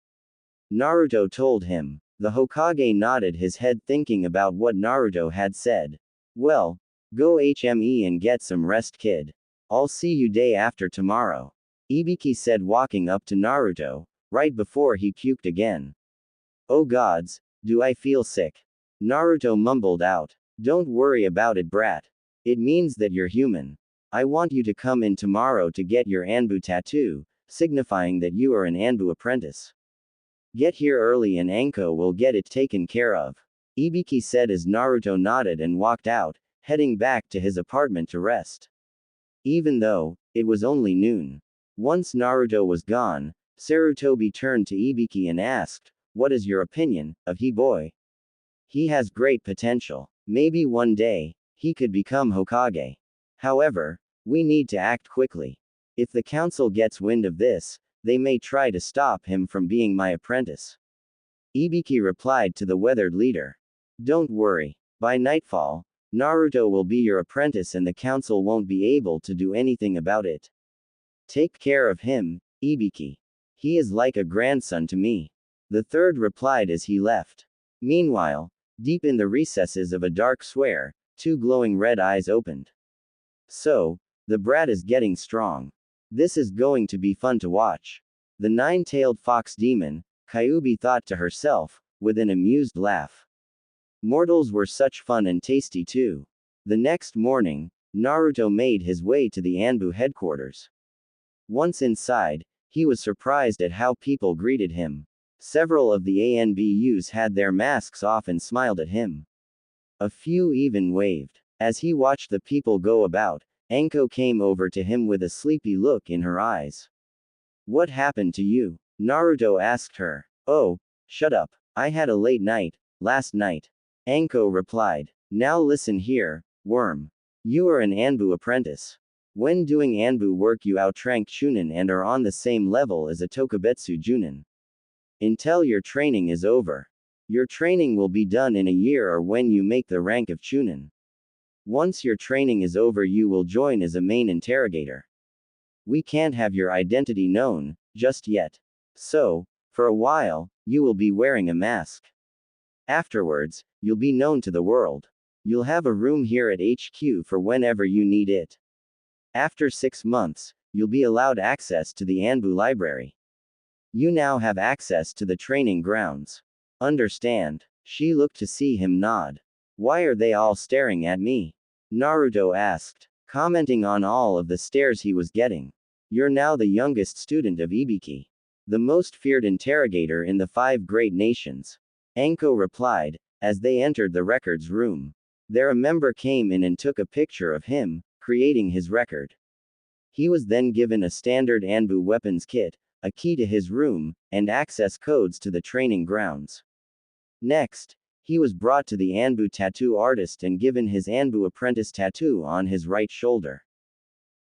Naruto told him. The Hokage nodded his head thinking about what Naruto had said. "Well, go HME and get some rest, kid. I'll see you day after tomorrow," Ibiki said, walking up to Naruto, right before he puked again. "Oh gods, do I feel sick." Naruto mumbled out. "Don't worry about it, brat. It means that you're human. I want you to come in tomorrow to get your Anbu tattoo, signifying that you are an Anbu apprentice. Get here early and Anko will get it taken care of," Ibiki said as Naruto nodded and walked out, heading back to his apartment to rest. Even though it was only noon. Once Naruto was gone, Sarutobi turned to Ibiki and asked, "What is your opinion of he boy? He has great potential. Maybe one day, he could become Hokage. However, we need to act quickly. If the council gets wind of this, they may try to stop him from being my apprentice." Ibiki replied to the weathered leader. "Don't worry. By nightfall, Naruto will be your apprentice and the council won't be able to do anything about it. Take care of him, Ibiki. He is like a grandson to me." The third replied as he left. Meanwhile, deep in the recesses of a dark square, two glowing red eyes opened. "So, the brat is getting strong. This is going to be fun to watch." The nine-tailed fox demon, Kyuubi thought to herself, with an amused laugh. Mortals were such fun and tasty too. The next morning, Naruto made his way to the Anbu headquarters. Once inside, he was surprised at how people greeted him. Several of the ANBUs had their masks off and smiled at him. A few even waved. As he watched the people go about, Anko came over to him with a sleepy look in her eyes. "What happened to you?" Naruto asked her. "Oh, shut up. I had a late night, last night." Anko replied. "Now listen here, worm. You are an Anbu apprentice. When doing Anbu work you outrank Chunin and are on the same level as a Tokubetsu Junin. Until your training is over. Your training will be done in a year or when you make the rank of Chunin. Once your training is over you will join as a main interrogator. We can't have your identity known, just yet. So, for a while, you will be wearing a mask. Afterwards, you'll be known to the world. You'll have a room here at HQ for whenever you need it. After 6 months, you'll be allowed access to the Anbu library. You now have access to the training grounds. Understand?" She looked to see him nod. "Why are they all staring at me?" Naruto asked, commenting on all of the stares he was getting. "You're now the youngest student of Ibiki. The most feared interrogator in the 5 great nations." Anko replied, as they entered the records room. There a member came in and took a picture of him, creating his record. He was then given a standard Anbu weapons kit, a key to his room, and access codes to the training grounds. Next, he was brought to the Anbu tattoo artist and given his Anbu apprentice tattoo on his right shoulder.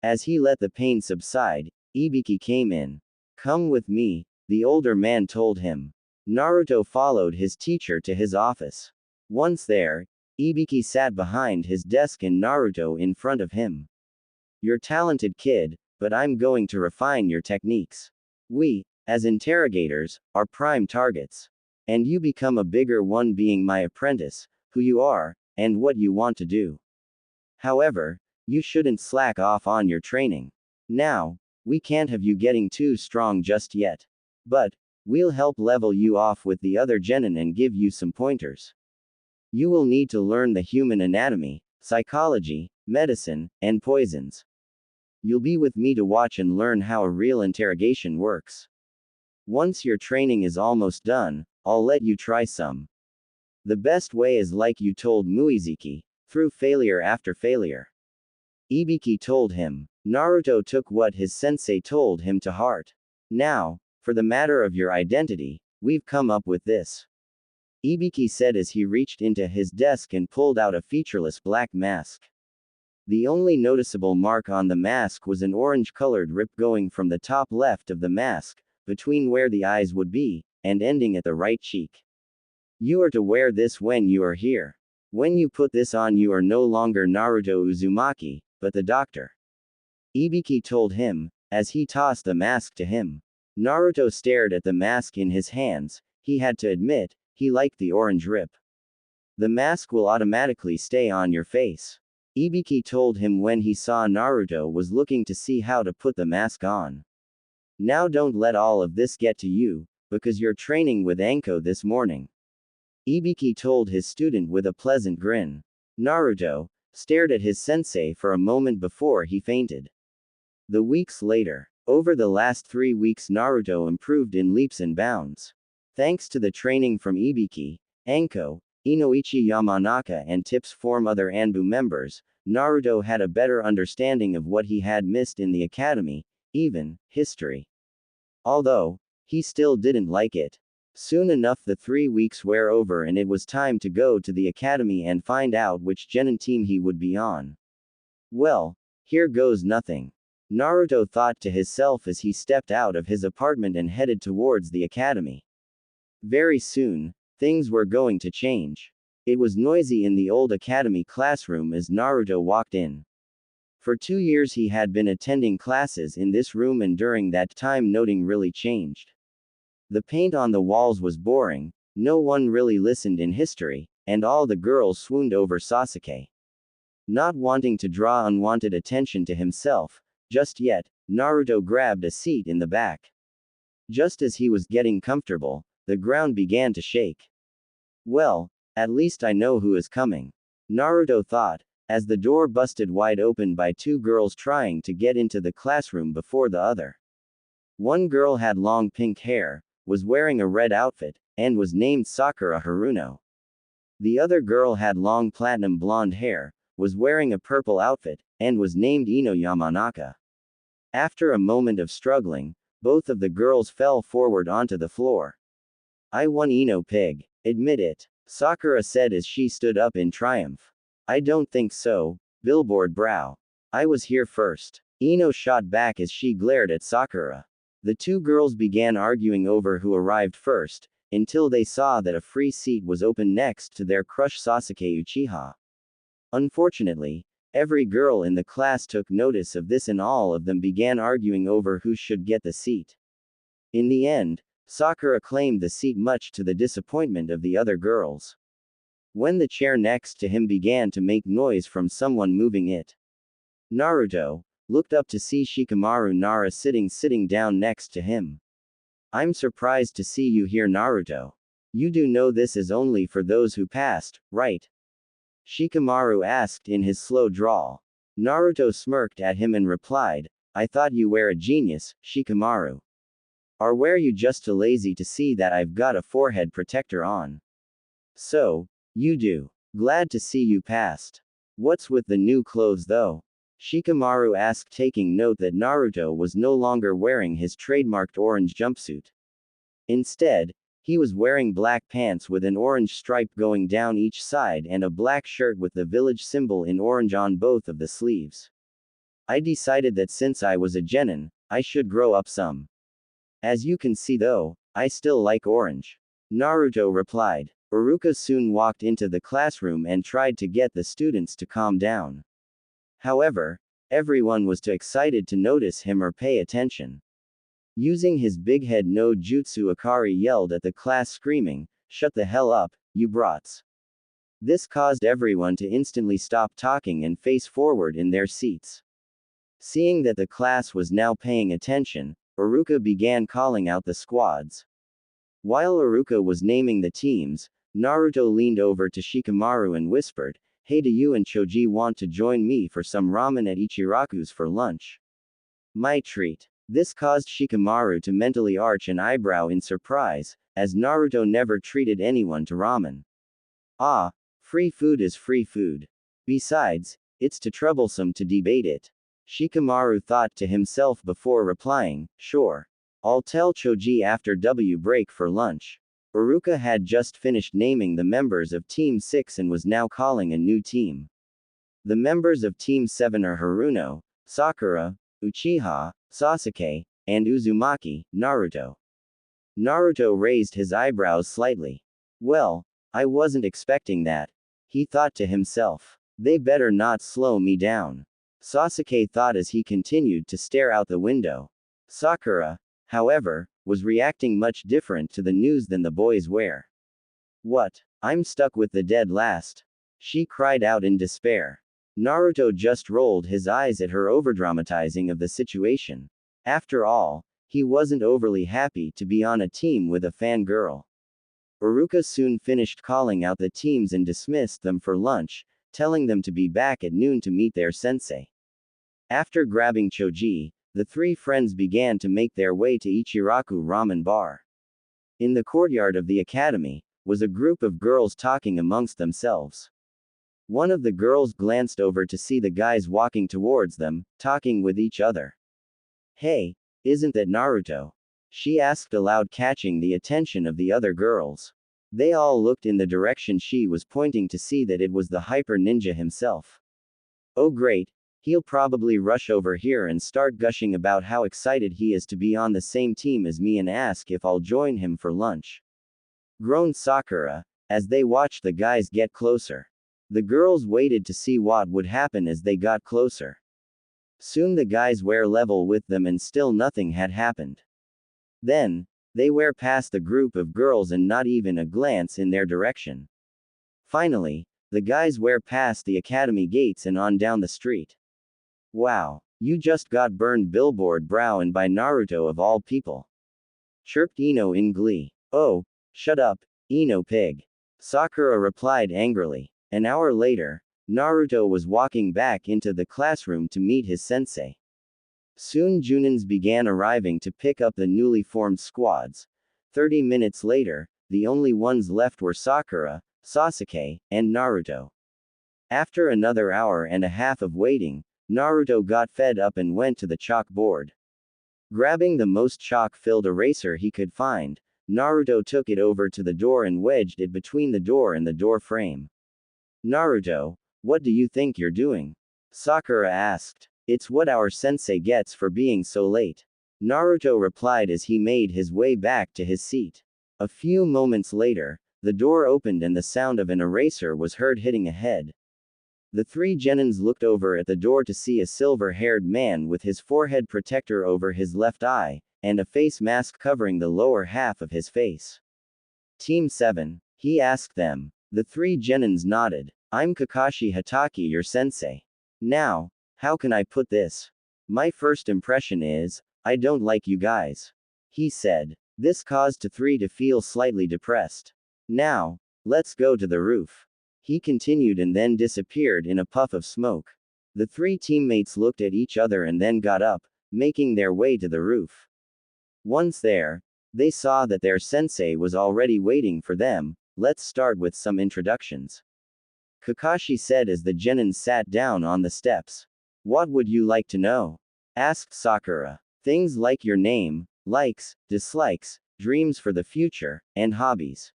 As he let the pain subside, Ibiki came in. "Come with me," the older man told him. Naruto followed his teacher to his office. Once there, Ibiki sat behind his desk and Naruto in front of him. "You're talented kid, but I'm going to refine your techniques. We, as interrogators, are prime targets. And you become a bigger one being my apprentice, who you are, and what you want to do. However, you shouldn't slack off on your training. Now, we can't have you getting too strong just yet. But, we'll help level you off with the other genin and give you some pointers. You will need to learn the human anatomy, psychology, medicine, and poisons. You'll be with me to watch and learn how a real interrogation works. Once your training is almost done, I'll let you try some. The best way is like you told Muiziki, through failure after failure." Ibiki told him. Naruto took what his sensei told him to heart. "Now, for the matter of your identity, we've come up with this," Ibiki said as he reached into his desk and pulled out a featureless black mask. The only noticeable mark on the mask was an orange-colored rip going from the top left of the mask, between where the eyes would be, and ending at the right cheek. "You are to wear this when you are here. When you put this on you are no longer Naruto Uzumaki, but the doctor," Ibiki told him, as he tossed the mask to him. Naruto stared at the mask in his hands. He had to admit, he liked the orange rip. "The mask will automatically stay on your face," Ibiki told him when he saw Naruto was looking to see how to put the mask on. "Now don't let all of this get to you, because you're training with Anko this morning," Ibiki told his student with a pleasant grin. Naruto stared at his sensei for a moment before he fainted. The weeks later. Over the last 3 weeks Naruto improved in leaps and bounds. Thanks to the training from Ibiki, Anko, Inoichi Yamanaka and Tips form other Anbu members, Naruto had a better understanding of what he had missed in the academy, even history. Although, he still didn't like it. Soon enough the 3 weeks were over and it was time to go to the academy and find out which genin team he would be on. Well, here goes nothing, Naruto thought to himself as he stepped out of his apartment and headed towards the academy. Very soon, things were going to change. It was noisy in the old academy classroom as Naruto walked in. For 2 years he had been attending classes in this room and during that time nothing really changed. The paint on the walls was boring, no one really listened in history, and all the girls swooned over Sasuke. Not wanting to draw unwanted attention to himself, just yet, Naruto grabbed a seat in the back. Just as he was getting comfortable, the ground began to shake. Well, At least I know who is coming. Naruto thought, as the door busted wide open by two girls trying to get into the classroom before the other. One girl had long pink hair, was wearing a red outfit, and was named Sakura Haruno. The other girl had long platinum blonde hair, was wearing a purple outfit, and was named Ino Yamanaka. After a moment of struggling, both of the girls fell forward onto the floor. I won, Ino pig. Admit it, Sakura said as she stood up in triumph. I don't think so, billboard brow. I was here first. Ino shot back as she glared at Sakura. The two girls began arguing over who arrived first, until they saw that a free seat was open next to their crush Sasuke Uchiha. Unfortunately, every girl in the class took notice of this and all of them began arguing over who should get the seat. In the end, Sakura claimed the seat much to the disappointment of the other girls. When the chair next to him began to make noise from someone moving it, Naruto looked up to see Shikamaru Nara sitting down next to him. I'm surprised to see you here, Naruto. You do know this is only for those who passed, right? Shikamaru asked in his slow drawl. Naruto smirked at him and replied, I thought you were a genius, Shikamaru. Or were you just too lazy to see that I've got a forehead protector on? So, you do. Glad to see you passed. What's with the new clothes though? Shikamaru asked, taking note that Naruto was no longer wearing his trademarked orange jumpsuit. Instead, he was wearing black pants with an orange stripe going down each side and a black shirt with the village symbol in orange on both of the sleeves. I decided that since I was a genin, I should grow up some. As you can see though, I still like orange. Naruto replied. Iruka soon walked into the classroom and tried to get the students to calm down. However, everyone was too excited to notice him or pay attention. Using his big head no jutsu, Akari yelled at the class screaming, shut the hell up, you brats. This caused everyone to instantly stop talking and face forward in their seats. Seeing that the class was now paying attention, Iruka began calling out the squads. While Iruka was naming the teams, Naruto leaned over to Shikamaru and whispered, hey, do you and Choji want to join me for some ramen at Ichiraku's for lunch? My treat. This caused Shikamaru to mentally arch an eyebrow in surprise, as Naruto never treated anyone to ramen. Ah, free food is free food. Besides, it's too troublesome to debate it. Shikamaru thought to himself before replying, sure. I'll tell Choji after W break for lunch. Iruka had just finished naming the members of Team 6 and was now calling a new team. The members of Team 7 are Haruno, Sakura, Uchiha, Sasuke, and Uzumaki, Naruto. Naruto raised his eyebrows slightly. Well, I wasn't expecting that. He thought to himself. They better not slow me down. Sasuke thought as he continued to stare out the window. Sakura, however, was reacting much different to the news than the boys were. What? I'm stuck with the dead last. She cried out in despair. Naruto just rolled his eyes at her overdramatizing of the situation. After all, he wasn't overly happy to be on a team with a fangirl. Iruka soon finished calling out the teams and dismissed them for lunch, telling them to be back at noon to meet their sensei. After grabbing Choji, the three friends began to make their way to Ichiraku Ramen Bar. In the courtyard of the academy, was a group of girls talking amongst themselves. One of the girls glanced over to see the guys walking towards them, talking with each other. Hey, isn't that Naruto? She asked aloud, catching the attention of the other girls. They all looked in the direction she was pointing to see that it was the hyper ninja himself. Oh great, he'll probably rush over here and start gushing about how excited he is to be on the same team as me and ask if I'll join him for lunch. Groaned Sakura, as they watched the guys get closer. The girls waited to see what would happen as they got closer. Soon the guys were level with them and still nothing had happened. Then, they were past the group of girls and not even a glance in their direction. Finally, the guys were past the academy gates and on down the street. Wow, you just got burned, billboard brow, and by Naruto of all people. Chirped Ino in glee. Oh, shut up, Ino pig. Sakura replied angrily. An hour later, Naruto was walking back into the classroom to meet his sensei. Soon Junins began arriving to pick up the newly formed squads. 30 minutes later, the only ones left were Sakura, Sasuke, and Naruto. After another hour and a half of waiting, Naruto got fed up and went to the chalkboard. Grabbing the most chalk-filled eraser he could find, Naruto took it over to the door and wedged it between the door and the door frame. Naruto, what do you think you're doing? Sakura asked. It's what our sensei gets for being so late. Naruto replied as he made his way back to his seat. A few moments later, the door opened and the sound of an eraser was heard hitting ahead. The three genins looked over at the door to see a silver-haired man with his forehead protector over his left eye, and a face mask covering the lower half of his face. Team 7, he asked them. The three genins nodded. I'm Kakashi Hatake, your sensei. Now, how can I put this? My first impression is, I don't like you guys. He said. This caused the three to feel slightly depressed. Now, let's go to the roof. He continued and then disappeared in a puff of smoke. The three teammates looked at each other and then got up, making their way to the roof. Once there, they saw that their sensei was already waiting for them. Let's start with some introductions. Kakashi said as the genins sat down on the steps. What would you like to know? Asked Sakura. Things like your name, likes, dislikes, dreams for the future, and hobbies.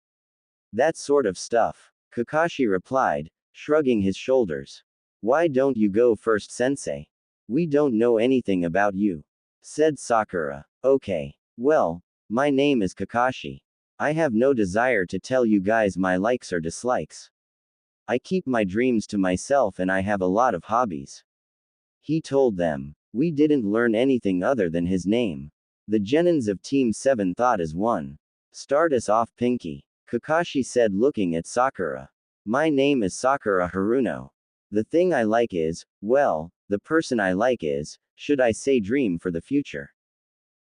That sort of stuff. Kakashi replied, shrugging his shoulders. Why don't you go first, sensei? We don't know anything about you. Said Sakura. Okay. Well, my name is Kakashi. I have no desire to tell you guys my likes or dislikes. I keep my dreams to myself and I have a lot of hobbies. He told them. We didn't learn anything other than his name. The genins of Team 7 thought as one. Start us off, Pinky. Kakashi said looking at Sakura. My name is Sakura Haruno. The thing I like is, well, the person I like is, should I say dream for the future.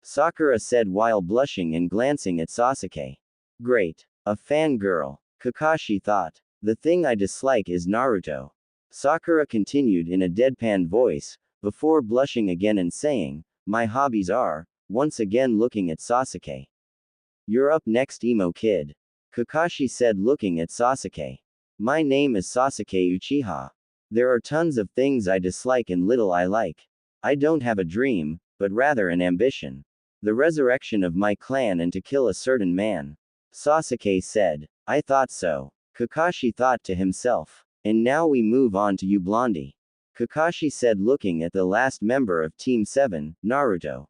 Sakura said while blushing and glancing at Sasuke. Great. A fangirl. Kakashi thought. The thing I dislike is Naruto. Sakura continued in a deadpan voice, before blushing again and saying, my hobbies are, once again looking at Sasuke. You're up next, emo kid. Kakashi said looking at Sasuke. My name is Sasuke Uchiha. There are tons of things I dislike and little I like. I don't have a dream, but rather an ambition. The resurrection of my clan and to kill a certain man. Sasuke said. I thought so. Kakashi thought to himself. And now we move on to you, Blondie. Kakashi said looking at the last member of Team 7, Naruto.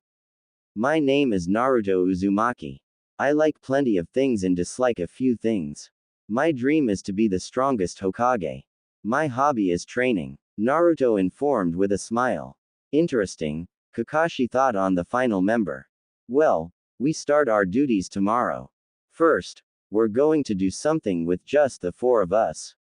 My name is Naruto Uzumaki. I like plenty of things and dislike a few things. My dream is to be the strongest Hokage. My hobby is training. Naruto informed with a smile. Interesting, Kakashi thought on the final member. Well, we start our duties tomorrow. First, we're going to do something with just the four of us.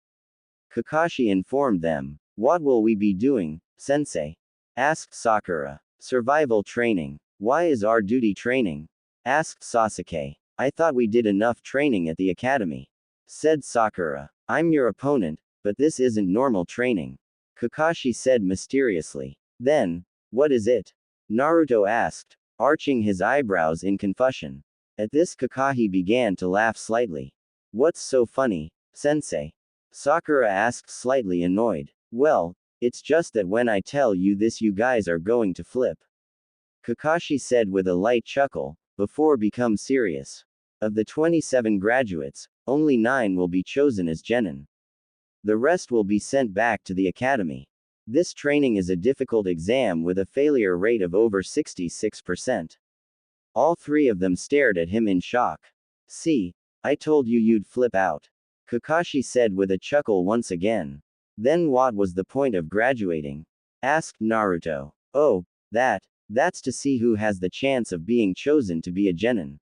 Kakashi informed them. What will we be doing, sensei? Asked Sakura. Survival training. Why is our duty training? Asked Sasuke. I thought we did enough training at the academy. Said Sakura. I'm your opponent, but this isn't normal training. Kakashi said mysteriously. Then, what is it? Naruto asked, arching his eyebrows in confusion. At this Kakashi began to laugh slightly. What's so funny, sensei? Sakura asked slightly annoyed. Well, it's just that when I tell you this you guys are going to flip. Kakashi said with a light chuckle, before become serious. Of the 27 graduates, only 9 will be chosen as genin. The rest will be sent back to the academy. This training is a difficult exam with a failure rate of over 66%. All three of them stared at him in shock. See, I told you you'd flip out. Kakashi said with a chuckle once again. Then what was the point of graduating? Asked Naruto. Oh, that's to see who has the chance of being chosen to be a genin.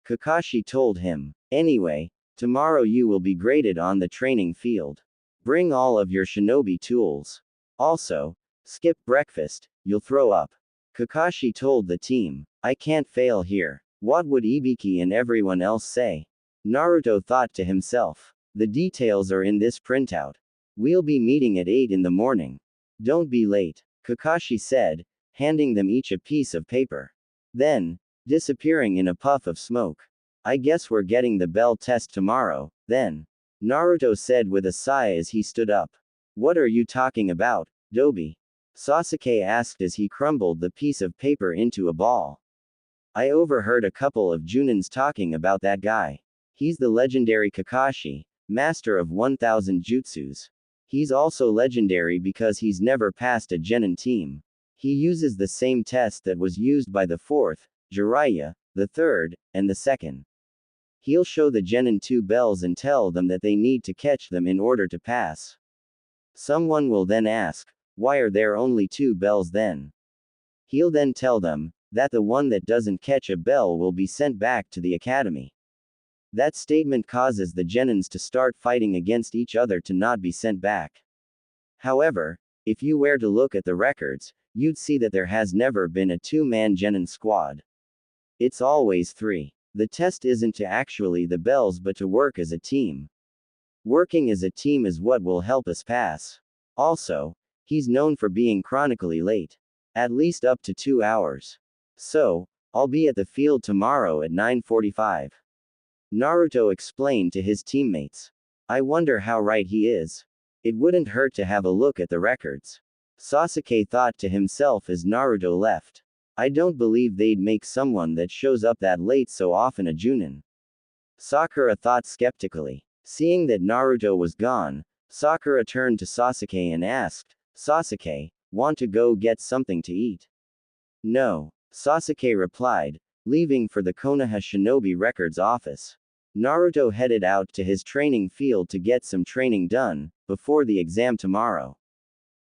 Kakashi told him. Anyway, tomorrow you will be graded on the training field. Bring all of your shinobi tools. Also, skip breakfast, you'll throw up. Kakashi told the team. I can't fail here. What would Ibiki and everyone else say? Naruto thought to himself. The details are in this printout. We'll be meeting at 8 in the morning. Don't be late, Kakashi said, handing them each a piece of paper. Then, disappearing in a puff of smoke. I guess we're getting the bell test tomorrow, then. Naruto said with a sigh as he stood up. What are you talking about, Dobi? Sasuke asked as he crumbled the piece of paper into a ball. I overheard a couple of Junins talking about that guy. He's the legendary Kakashi, master of 1000 jutsus. He's also legendary because he's never passed a genin team. He uses the same test that was used by the 4th, Jiraiya, the 3rd, and the 2nd. He'll show the genin 2 bells and tell them that they need to catch them in order to pass. Someone will then ask, why are there only 2 bells then? He'll then tell them that the one that doesn't catch a bell will be sent back to the academy. That statement causes the genins to start fighting against each other to not be sent back. However, if you were to look at the records, you'd see that there has never been a 2-man genin squad. It's always 3. The test isn't to actually the bells but to work as a team. Working as a team is what will help us pass. Also, he's known for being chronically late. At least up to 2 hours. So, I'll be at the field tomorrow at 9:45. Naruto explained to his teammates. I wonder how right he is. It wouldn't hurt to have a look at the records. Sasuke thought to himself as Naruto left. I don't believe they'd make someone that shows up that late so often a Junin. Sakura thought skeptically. Seeing that Naruto was gone, Sakura turned to Sasuke and asked, Sasuke, want to go get something to eat? No, Sasuke replied, leaving for the Konoha Shinobi Records office. Naruto headed out to his training field to get some training done, before the exam tomorrow.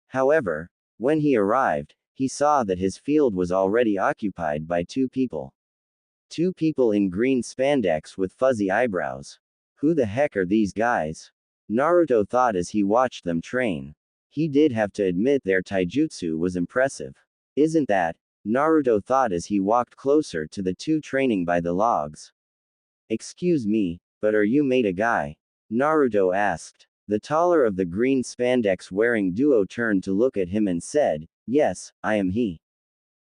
However, when he arrived, he saw that his field was already occupied by 2 people. 2 people in green spandex with fuzzy eyebrows. Who the heck are these guys? Naruto thought as he watched them train. He did have to admit their taijutsu was impressive. Isn't that? Naruto thought as he walked closer to the 2 training by the logs. Excuse me, but are you made a guy? Naruto asked. The taller of the green spandex wearing duo turned to look at him and said, yes, I am he.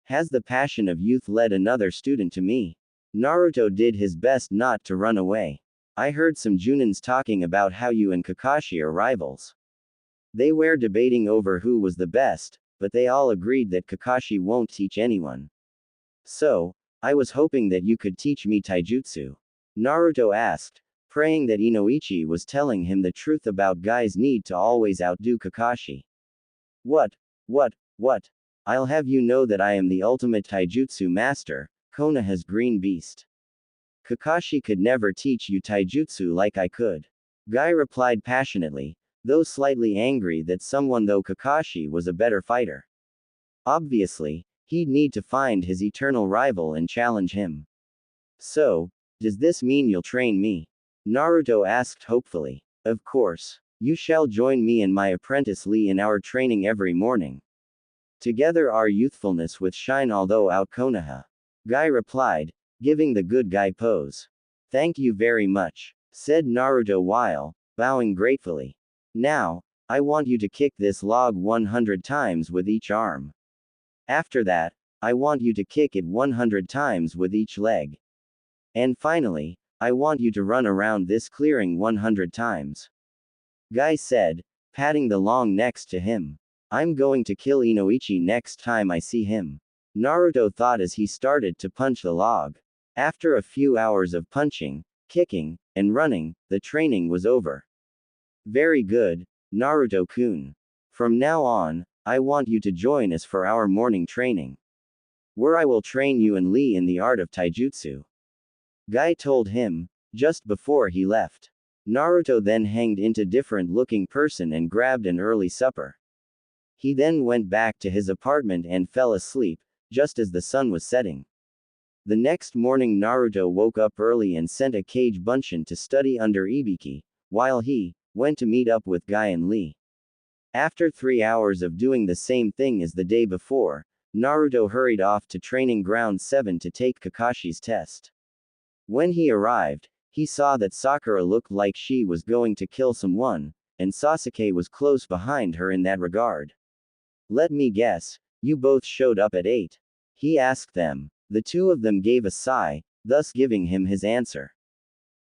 Has the passion of youth led another student to me? Naruto did his best not to run away. I heard some Junins talking about how you and Kakashi are rivals. They were debating over who was the best, but they all agreed that Kakashi won't teach anyone. So, I was hoping that you could teach me taijutsu. Naruto asked, praying that Inoichi was telling him the truth about guys need to always outdo Kakashi. What? I'll have you know that I am the ultimate taijutsu master, Konoha's green beast. Kakashi could never teach you taijutsu like I could. Guy replied passionately, though slightly angry that someone though Kakashi was a better fighter. Obviously, he'd need to find his eternal rival and challenge him. So, does this mean you'll train me? Naruto asked hopefully. Of course. You shall join me and my apprentice Lee in our training every morning. Together our youthfulness with shine although out Konoha. Guy replied, giving the good guy pose. Thank you very much, said Naruto while bowing gratefully. Now, I want you to kick this log 100 times with each arm. After that, I want you to kick it 100 times with each leg. And finally, I want you to run around this clearing 100 times. Guy said, patting the long next to him. I'm going to kill Inoichi next time I see him. Naruto thought as he started to punch the log. After a few hours of punching, kicking, and running, the training was over. Very good, Naruto-kun. From now on, I want you to join us for our morning training. Where I will train you and Lee in the art of taijutsu. Guy told him, just before he left. Naruto then hanged into different-looking person and grabbed an early supper. He then went back to his apartment and fell asleep, just as the sun was setting. The next morning Naruto woke up early and sent a Kage Bunshin to study under Ibiki, while he went to meet up with Guy and Lee. After 3 hours of doing the same thing as the day before, Naruto hurried off to Training Ground 7 to take Kakashi's test. When he arrived, He saw that Sakura looked like she was going to kill someone, and Sasuke was close behind her in that regard. Let me guess, you both showed up at 8. He asked them. The two of them gave a sigh, thus giving him his answer.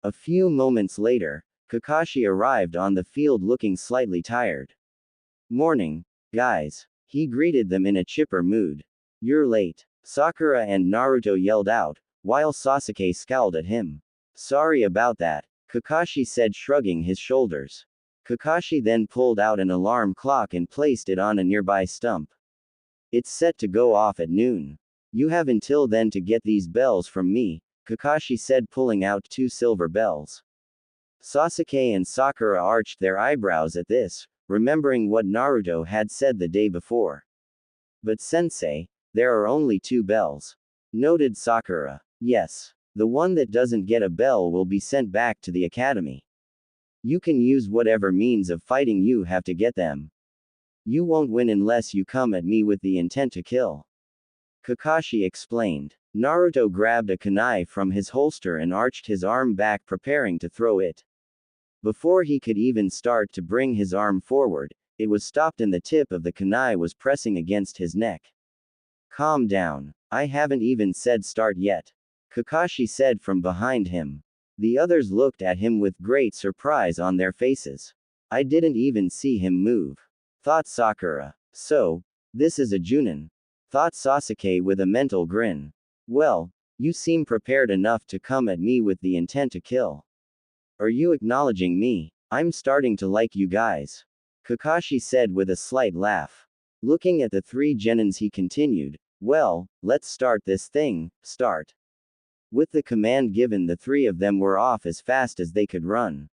A few moments later, Kakashi arrived on the field looking slightly tired. Morning, guys. He greeted them in a chipper mood. You're late, Sakura and Naruto yelled out, while Sasuke scowled at him. Sorry about that, Kakashi said, shrugging his shoulders. Kakashi then pulled out an alarm clock and placed it on a nearby stump. It's set to go off at noon. You have until then to get these bells from me, Kakashi said, pulling out 2 silver bells. Sasuke and Sakura arched their eyebrows at this, remembering what Naruto had said the day before. But sensei, there are only 2 bells. Noted Sakura. Yes. The one that doesn't get a bell will be sent back to the academy. You can use whatever means of fighting you have to get them. You won't win unless you come at me with the intent to kill. Kakashi explained. Naruto grabbed a kunai from his holster and arched his arm back, preparing to throw it. Before he could even start to bring his arm forward, it was stopped and the tip of the kunai was pressing against his neck. Calm down. I haven't even said start yet, Kakashi said from behind him. The others looked at him with great surprise on their faces. I didn't even see him move, thought Sakura. So, this is a Junin, thought Sasuke with a mental grin. Well, you seem prepared enough to come at me with the intent to kill. Are you acknowledging me? I'm starting to like you guys, Kakashi said with a slight laugh. Looking at the 3 genins he continued, well, let's start this thing, start. With the command given, the 3 of them were off as fast as they could run.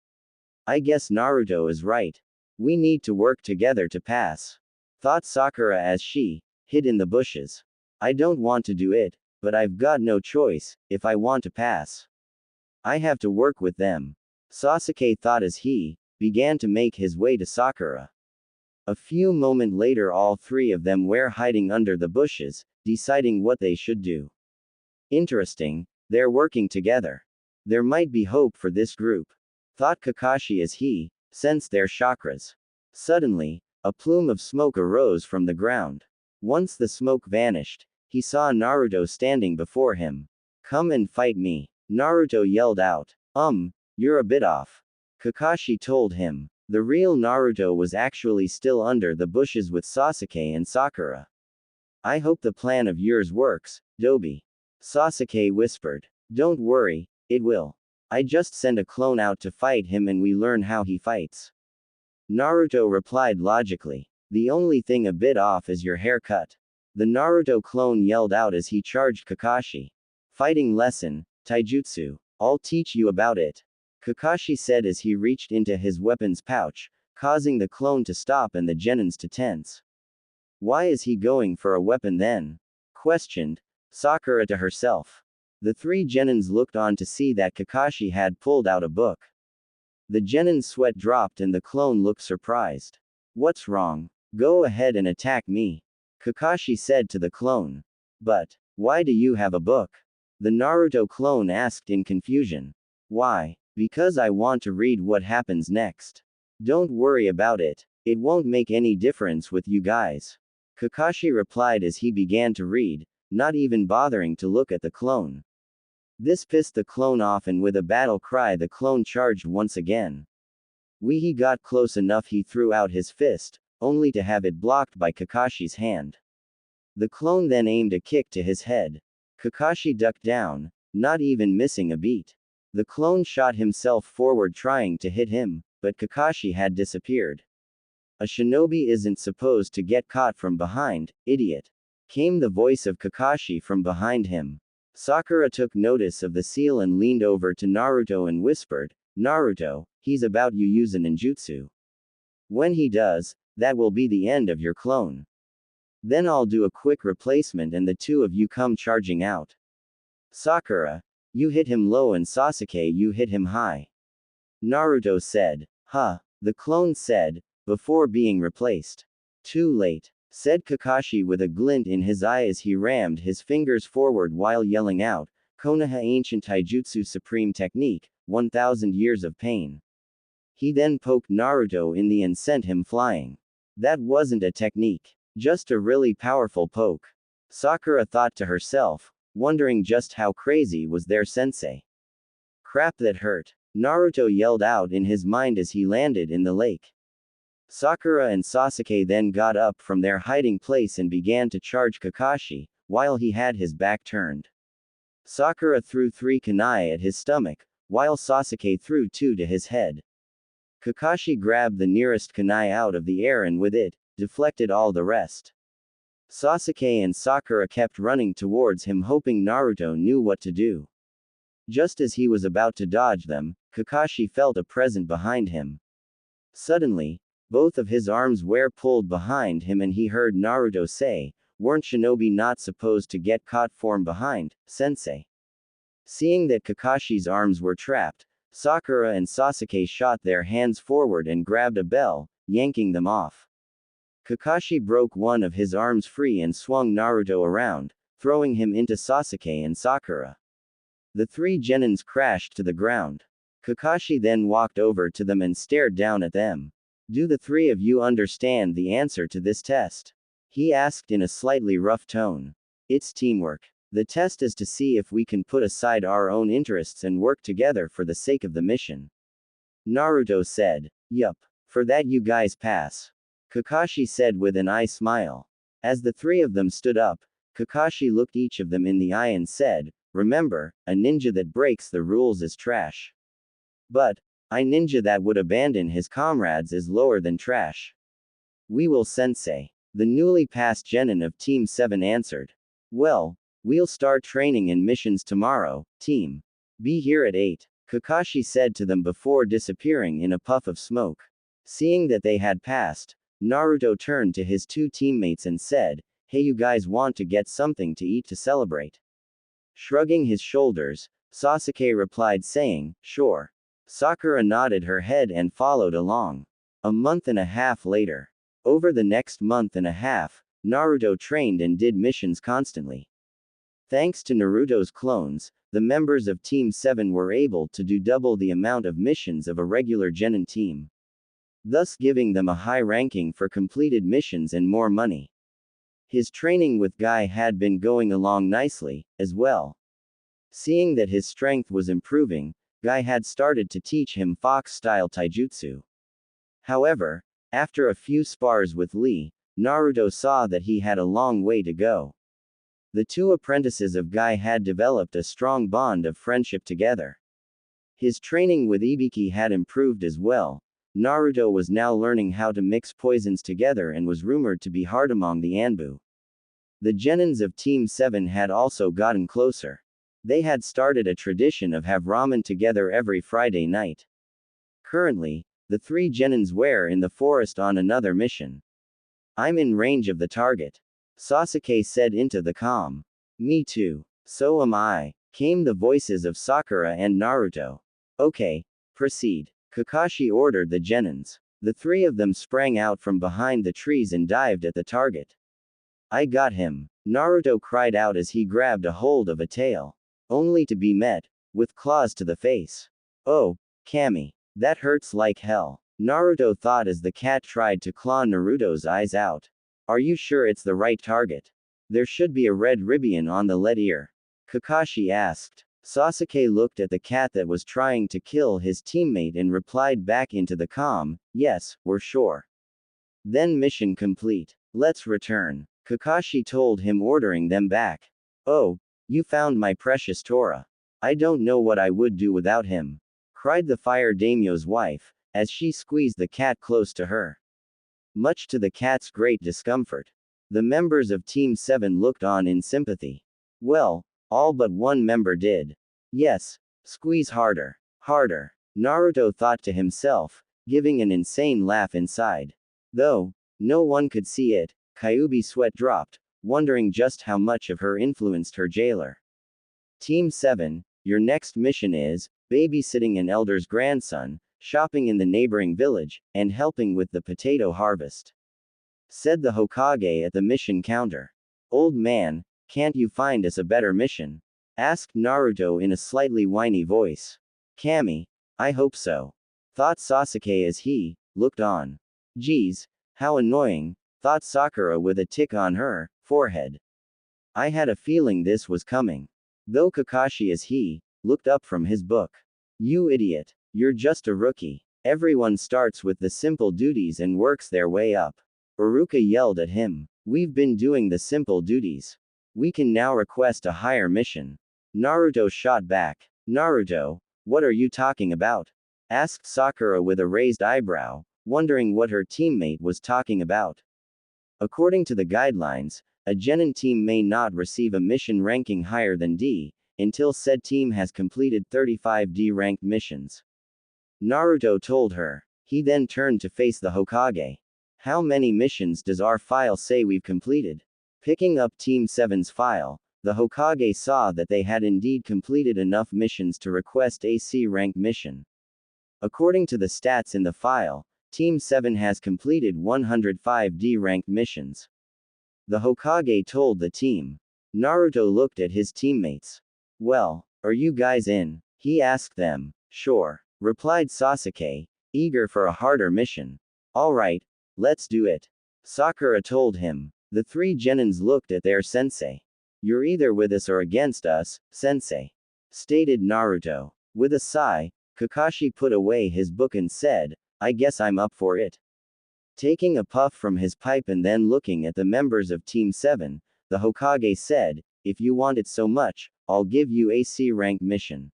I guess Naruto is right. We need to work together to pass, thought Sakura as she hid in the bushes. I don't want to do it, but I've got no choice if I want to pass. I have to work with them, Sasuke thought as he began to make his way to Sakura. A few moments later, all 3 of them were hiding under the bushes, deciding what they should do. Interesting, they're working together. There might be hope for this group, thought Kakashi as he sensed their chakras. Suddenly, a plume of smoke arose from the ground. Once the smoke vanished, he saw Naruto standing before him. Come and fight me, Naruto yelled out. You're a bit off, Kakashi told him. The real Naruto was actually still under the bushes with Sasuke and Sakura. I hope the plan of yours works, Dobi, Sasuke whispered. Don't worry, it will. I just send a clone out to fight him and we learn how he fights, Naruto replied logically. The only thing a bit off is your haircut, the Naruto clone yelled out as he charged Kakashi. Fighting lesson, taijutsu. I'll teach you about it, Kakashi said as he reached into his weapons pouch, causing the clone to stop and the genins to tense. Why is he going for a weapon then? Questioned Sakura to herself. The 3 genins looked on to see that Kakashi had pulled out a book. The genin's sweat dropped and the clone looked surprised. What's wrong? Go ahead and attack me, Kakashi said to the clone. But, why do you have a book? The Naruto clone asked in confusion. Why? Because I want to read what happens next. Don't worry about it. It won't make any difference with you guys, Kakashi replied as he began to read, not even bothering to look at the clone. This pissed the clone off and with a battle cry the clone charged once again. He got close enough, he threw out his fist, only to have it blocked by Kakashi's hand. The clone then aimed a kick to his head. Kakashi ducked down, not even missing a beat. The clone shot himself forward trying to hit him, but Kakashi had disappeared. A shinobi isn't supposed to get caught from behind, idiot, came the voice of Kakashi from behind him. Sakura took notice of the seal and leaned over to Naruto and whispered, Naruto, he's about to use a ninjutsu. When he does, that will be the end of your clone. Then I'll do a quick replacement and the 2 of you come charging out. Sakura, you hit him low and Sasuke, you hit him high, Naruto said. Huh, the clone said, before being replaced. Too late, said Kakashi with a glint in his eye as he rammed his fingers forward while yelling out, Konoha Ancient Taijutsu Supreme Technique, 1,000 years of pain. He then poked Naruto in the and sent him flying. That wasn't a technique. Just a really powerful poke. Sakura thought to herself, wondering just how crazy was their sensei. Crap, that hurt. Naruto yelled out in his mind as he landed in the lake. Sakura and Sasuke then got up from their hiding place and began to charge Kakashi, while he had his back turned. Sakura threw 3 kunai at his stomach, while Sasuke threw 2 to his head. Kakashi grabbed the nearest kunai out of the air and with it, deflected all the rest. Sasuke and Sakura kept running towards him, hoping Naruto knew what to do. Just as he was about to dodge them, Kakashi felt a presence behind him. Suddenly, both of his arms were pulled behind him and he heard Naruto say, "Weren't shinobi not supposed to get caught from behind, sensei?" Seeing that Kakashi's arms were trapped, Sakura and Sasuke shot their hands forward and grabbed a bell, yanking them off. Kakashi broke one of his arms free and swung Naruto around, throwing him into Sasuke and Sakura. The 3 genins crashed to the ground. Kakashi then walked over to them and stared down at them. "Do the 3 of you understand the answer to this test?" he asked in a slightly rough tone. "It's teamwork. The test is to see if we can put aside our own interests and work together for the sake of the mission." Naruto said. "Yup. For that you guys pass." Kakashi said with an eye smile. As the 3 of them stood up, Kakashi looked each of them in the eye and said, "Remember, a ninja that breaks the rules is trash. But, a ninja that would abandon his comrades is lower than trash." "We will, sensei." The newly passed genin of Team 7 answered. "Well, we'll start training and missions tomorrow, team. Be here at 8, Kakashi said to them before disappearing in a puff of smoke. Seeing that they had passed, Naruto turned to his 2 teammates and said, "Hey, you guys want to get something to eat to celebrate?" Shrugging his shoulders, Sasuke replied saying, "Sure." Sakura nodded her head and followed along. A month and a half later. Over the next month and a half, Naruto trained and did missions constantly. Thanks to Naruto's clones, the members of Team 7 were able to do double the amount of missions of a regular genin team, thus giving them a high ranking for completed missions and more money. His training with Guy had been going along nicely, as well. Seeing that his strength was improving, Guy had started to teach him fox-style taijutsu. However, after a few spars with Lee, Naruto saw that he had a long way to go. The 2 apprentices of Guy had developed a strong bond of friendship together. His training with Ibiki had improved as well. Naruto was now learning how to mix poisons together and was rumored to be hard among the Anbu. The genins of Team 7 had also gotten closer. They had started a tradition of have ramen together every Friday night. Currently, the 3 genins were in the forest on another mission. "I'm in range of the target," Sasuke said into the calm. "Me too. So am I," came the voices of Sakura and Naruto. "Okay, proceed," Kakashi ordered the genins. The 3 of them sprang out from behind the trees and dived at the target. "I got him," Naruto cried out as he grabbed a hold of a tail, only to be met with claws to the face. "Oh, Kami, that hurts like hell," Naruto thought as the cat tried to claw Naruto's eyes out. "Are you sure it's the right target? There should be a red ribbon on the lead ear," Kakashi asked. Sasuke looked at the cat that was trying to kill his teammate and replied back into the calm, "Yes, we're sure." "Then mission complete. Let's return," Kakashi told him, ordering them back. "Oh, you found my precious Tora. I don't know what I would do without him," cried the fire daimyo's wife, as she squeezed the cat close to her. Much to the cat's great discomfort, the members of Team 7 looked on in sympathy. Well, all but one member did. "Yes, squeeze harder, harder," Naruto thought to himself, giving an insane laugh inside. Though no one could see it, Kyuubi's sweat dropped, wondering just how much of her influenced her jailer. "Team 7, your next mission is babysitting an elder's grandson, shopping in the neighboring village, and helping with the potato harvest," said the Hokage at the mission counter. "Old man, can't you find us a better mission?" asked Naruto in a slightly whiny voice. Kami, I hope so. Thought Sasuke as he looked on. Geez, how annoying, thought Sakura with a tick on her forehead. I had a feeling this was coming. Though Kakashi as he looked up from his book. You idiot. You're just a rookie. Everyone starts with the simple duties and works their way up. Uruka yelled at him. We've been doing the simple duties. We can now request a higher mission. Naruto shot back. Naruto, what are you talking about? Asked Sakura with a raised eyebrow, wondering what her teammate was talking about. According to the guidelines, a Genin team may not receive a mission ranking higher than D, until said team has completed 35 D-ranked missions. Naruto told her. He then turned to face the Hokage. How many missions does our file say we've completed? Picking up Team 7's file, the Hokage saw that they had indeed completed enough missions to request a C-rank mission. According to the stats in the file, Team 7 has completed 105 D-ranked missions. The Hokage told the team. Naruto looked at his teammates. Well, are you guys in? He asked them. Sure, replied Sasuke, eager for a harder mission. Alright, let's do it. Sakura told him. The three Genins looked at their sensei. You're either with us or against us, sensei. Stated Naruto. With a sigh, Kakashi put away his book and said, I guess I'm up for it. Taking a puff from his pipe and then looking at the members of Team 7, the Hokage said, if you want it so much, I'll give you a C-rank mission.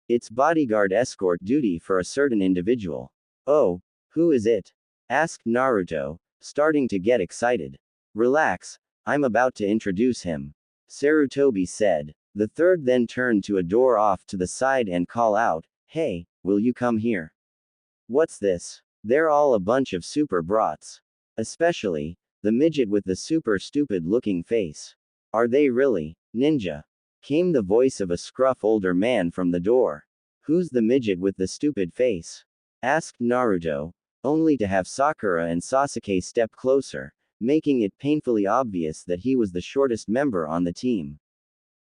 It's bodyguard escort duty for a certain individual. Oh, who is it? Asked Naruto, starting to get excited. Relax, I'm about to introduce him. Sarutobi said. The third then turned to a door off to the side and call out, hey, will you come here? What's this? They're all a bunch of super brats. Especially, the midget with the super stupid looking face. Are they really? Ninja. Came the voice of a scruff older man from the door. Who's the midget with the stupid face? Asked Naruto, only to have Sakura and Sasuke step closer, making it painfully obvious that he was the shortest member on the team.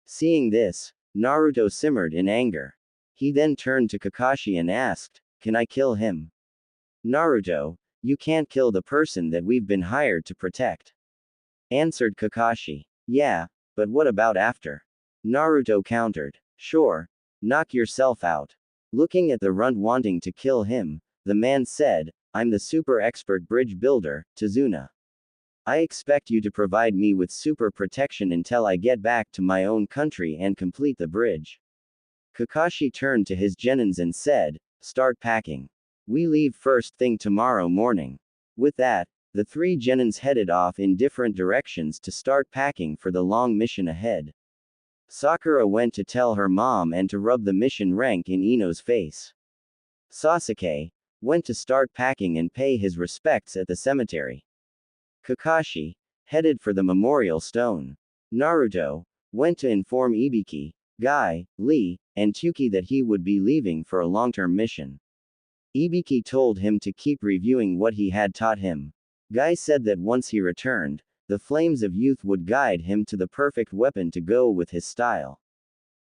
Seeing this, Naruto simmered in anger. He then turned to Kakashi and asked, can I kill him? Naruto, you can't kill the person that we've been hired to protect. Answered Kakashi. Yeah, but what about after? Naruto countered. Sure. Knock yourself out. Looking at the runt wanting to kill him, the man said, I'm the super expert bridge builder, Tazuna. I expect you to provide me with super protection until I get back to my own country and complete the bridge. Kakashi turned to his genins and said, start packing. We leave first thing tomorrow morning. With that, the three genins headed off in different directions to start packing for the long mission ahead. Sakura went to tell her mom and to rub the mission rank in Ino's face. Sasuke went to start packing and pay his respects at the cemetery. Kakashi headed for the memorial stone. Naruto went to inform Ibiki, Guy, Lee, and Tuki that he would be leaving for a long-term mission. Ibiki told him to keep reviewing what he had taught him. Guy said that once he returned, the flames of youth would guide him to the perfect weapon to go with his style.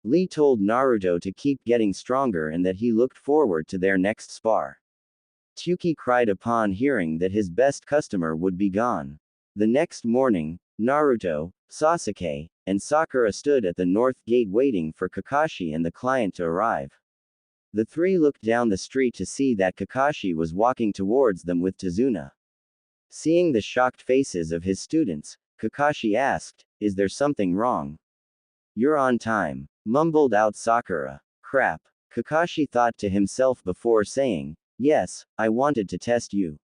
Lee told Naruto to keep getting stronger and that he looked forward to their next spar. Tuki cried upon hearing that his best customer would be gone. The next morning, Naruto, Sasuke, and Sakura stood at the north gate waiting for Kakashi and the client to arrive. The three looked down the street to see that Kakashi was walking towards them with Tazuna. Seeing the shocked faces of his students, Kakashi asked, is there something wrong? You're on time, mumbled out Sakura. Crap. Kakashi thought to himself before saying, yes, I wanted to test you.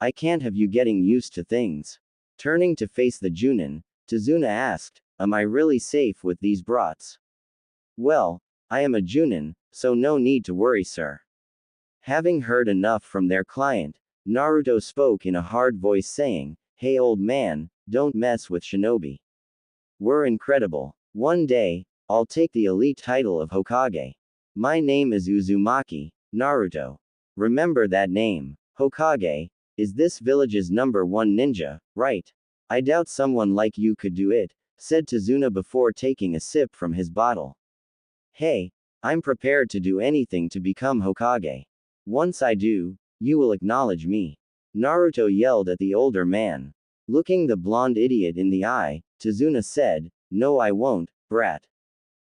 I can't have you getting used to things. Turning to face the Junin, Tazuna asked, am I really safe with these brats? Well, I am a Junin, so no need to worry, sir. Having heard enough from their client, Naruto spoke in a hard voice saying, hey old man, don't mess with shinobi. We're incredible. One day, I'll take the elite title of Hokage. My name is Uzumaki, Naruto. Remember that name. Hokage is this village's #1 ninja, right? I doubt someone like you could do it, said Tazuna before taking a sip from his bottle. Hey, I'm prepared to do anything to become Hokage. Once I do, you will acknowledge me. Naruto yelled at the older man. Looking the blonde idiot in the eye, Tazuna said, "No, I won't, brat.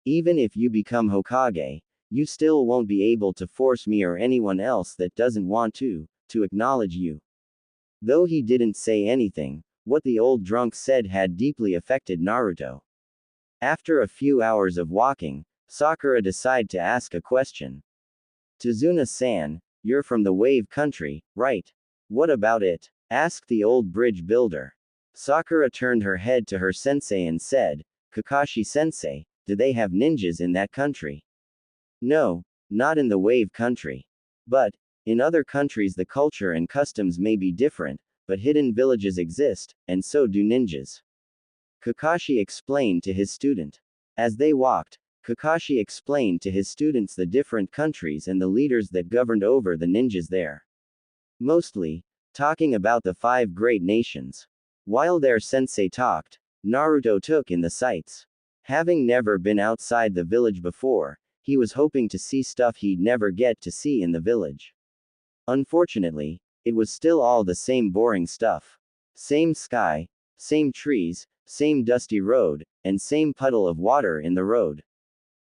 Even if you become Hokage, you still won't be able to force me or anyone else that doesn't want to acknowledge you." Though he didn't say anything, what the old drunk said had deeply affected Naruto. After a few hours of walking, Sakura decided to ask a question. Tazuna-san, you're from the Wave Country, right? What about it? Asked the old bridge builder. Sakura turned her head to her sensei and said, Kakashi-sensei, do they have ninjas in that country? No, not in the Wave Country. But, in other countries the culture and customs may be different, but hidden villages exist, and so do ninjas. Kakashi explained to his student. As they walked, Kakashi explained to his students the different countries and the leaders that governed over the ninjas there. Mostly, talking about the 5 great nations. While their sensei talked, Naruto took in the sights. Having never been outside the village before, he was hoping to see stuff he'd never get to see in the village. Unfortunately, it was still all the same boring stuff. Same sky, same trees, same dusty road, and same puddle of water in the road.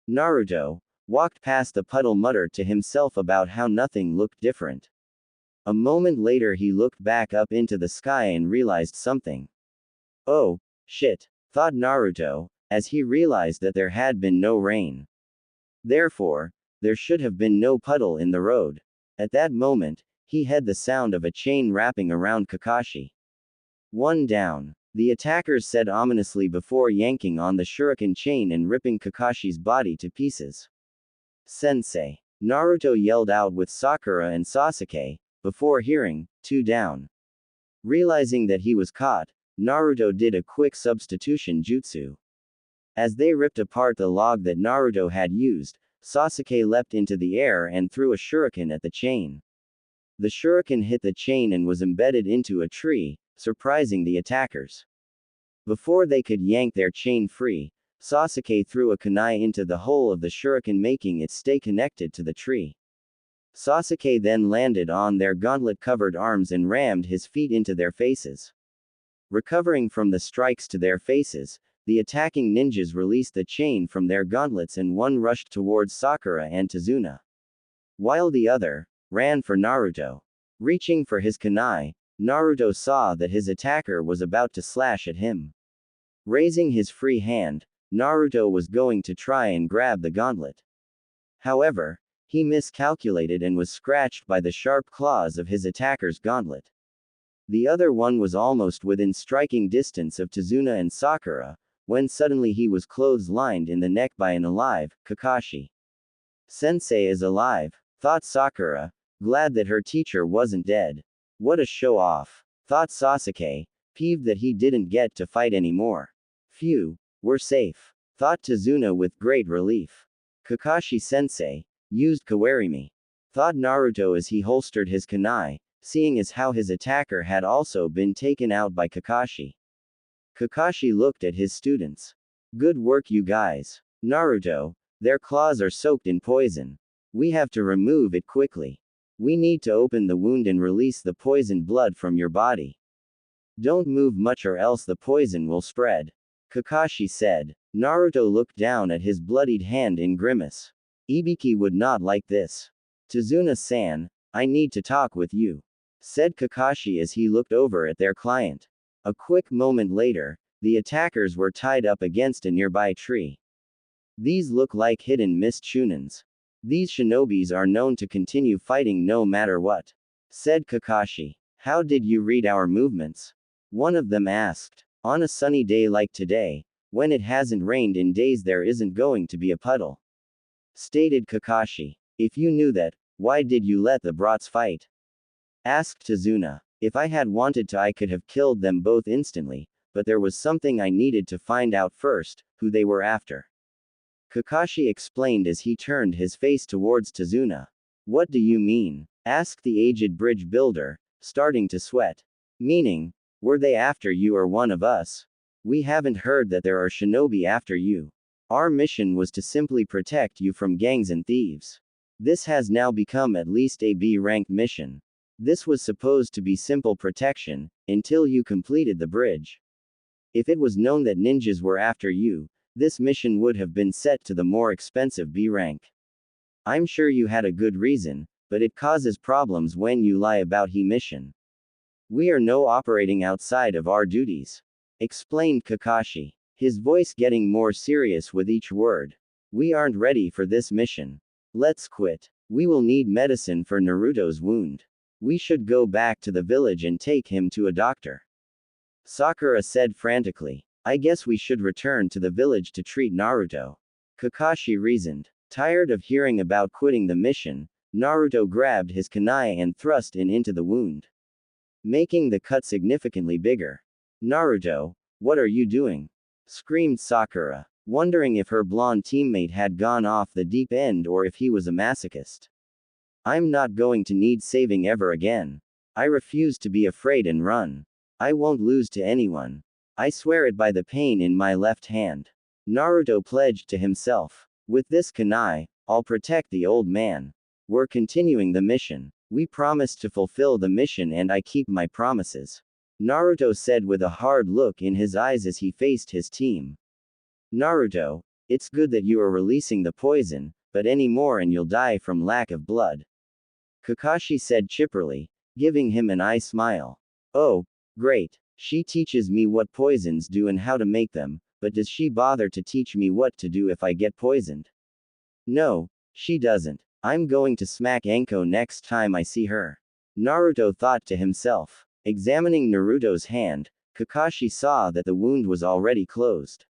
Naruto walked past the puddle, muttered to himself about how nothing looked different. A moment later he looked back up into the sky and realized something. Oh, shit, thought Naruto, as he realized that there had been no rain. Therefore, there should have been no puddle in the road. At that moment, he had the sound of a chain wrapping around Kakashi. One down. The attackers said ominously before yanking on the shuriken chain and ripping Kakashi's body to pieces. Sensei. Naruto yelled out with Sakura and Sasuke, before hearing, 2 down. Realizing that he was caught, Naruto did a quick substitution jutsu. As they ripped apart the log that Naruto had used, Sasuke leapt into the air and threw a shuriken at the chain. The shuriken hit the chain and was embedded into a tree, surprising the attackers. Before they could yank their chain free, Sasuke threw a kunai into the hole of the shuriken, making it stay connected to the tree. Sasuke then landed on their gauntlet-covered arms and rammed his feet into their faces. Recovering from the strikes to their faces, the attacking ninjas released the chain from their gauntlets and one rushed towards Sakura and Tazuna, while the other ran for Naruto. Reaching for his kunai, Naruto saw that his attacker was about to slash at him. Raising his free hand, Naruto was going to try and grab the gauntlet. However, he miscalculated and was scratched by the sharp claws of his attacker's gauntlet. The other one was almost within striking distance of Tazuna and Sakura, when suddenly he was clotheslined in the neck by an alive Kakashi. Sensei is alive, thought Sakura, glad that her teacher wasn't dead. What a show-off, thought Sasuke, peeved that he didn't get to fight anymore. Phew, we're safe, thought Tazuna with great relief. Kakashi-sensei used Kawarimi, thought Naruto as he holstered his kunai, seeing as how his attacker had also been taken out by Kakashi. Kakashi looked at his students. Good work, you guys. Naruto, their claws are soaked in poison. We have to remove it quickly. We need to open the wound and release the poisoned blood from your body. Don't move much or else the poison will spread, Kakashi said. Naruto looked down at his bloodied hand in grimace. Ibiki would not like this. Tazuna-san, I need to talk with you, said Kakashi as he looked over at their client. A quick moment later, the attackers were tied up against a nearby tree. These look like hidden mist shunins. These shinobis are known to continue fighting no matter what, said Kakashi. How did you read our movements? One of them asked. On a sunny day like today, when it hasn't rained in days, there isn't going to be a puddle, stated Kakashi. If you knew that, why did you let the brats fight? Asked Tazuna. If I had wanted to, I could have killed them both instantly, but there was something I needed to find out first, who they were after. Kakashi explained as he turned his face towards Tazuna. What do you mean? Asked the aged bridge builder, starting to sweat. Meaning, were they after you or one of us? We haven't heard that there are shinobi after you. Our mission was to simply protect you from gangs and thieves. This has now become at least a B-ranked mission. This was supposed to be simple protection, until you completed the bridge. If it was known that ninjas were after you, this mission would have been set to the more expensive B rank. I'm sure you had a good reason, but it causes problems when you lie about he mission. We are no operating outside of our duties, explained Kakashi, his voice getting more serious with each word. We aren't ready for this mission. Let's quit. We will need medicine for Naruto's wound. We should go back to the village and take him to a doctor. Sakura said frantically. I guess we should return to the village to treat Naruto. Kakashi reasoned. Tired of hearing about quitting the mission, Naruto grabbed his kunai and thrust it into the wound, making the cut significantly bigger. Naruto, what are you doing? Screamed Sakura, wondering if her blonde teammate had gone off the deep end or if he was a masochist. I'm not going to need saving ever again. I refuse to be afraid and run. I won't lose to anyone. I swear it by the pain in my left hand. Naruto pledged to himself. With this kunai, I'll protect the old man. We're continuing the mission. We promised to fulfill the mission and I keep my promises. Naruto said with a hard look in his eyes as he faced his team. Naruto, it's good that you are releasing the poison, but any more and you'll die from lack of blood. Kakashi said chipperly, giving him an eye smile. Oh, great. She teaches me what poisons do and how to make them, but does she bother to teach me what to do if I get poisoned? No, she doesn't. I'm going to smack Anko next time I see her. Naruto thought to himself. Examining Naruto's hand, Kakashi saw that the wound was already closed.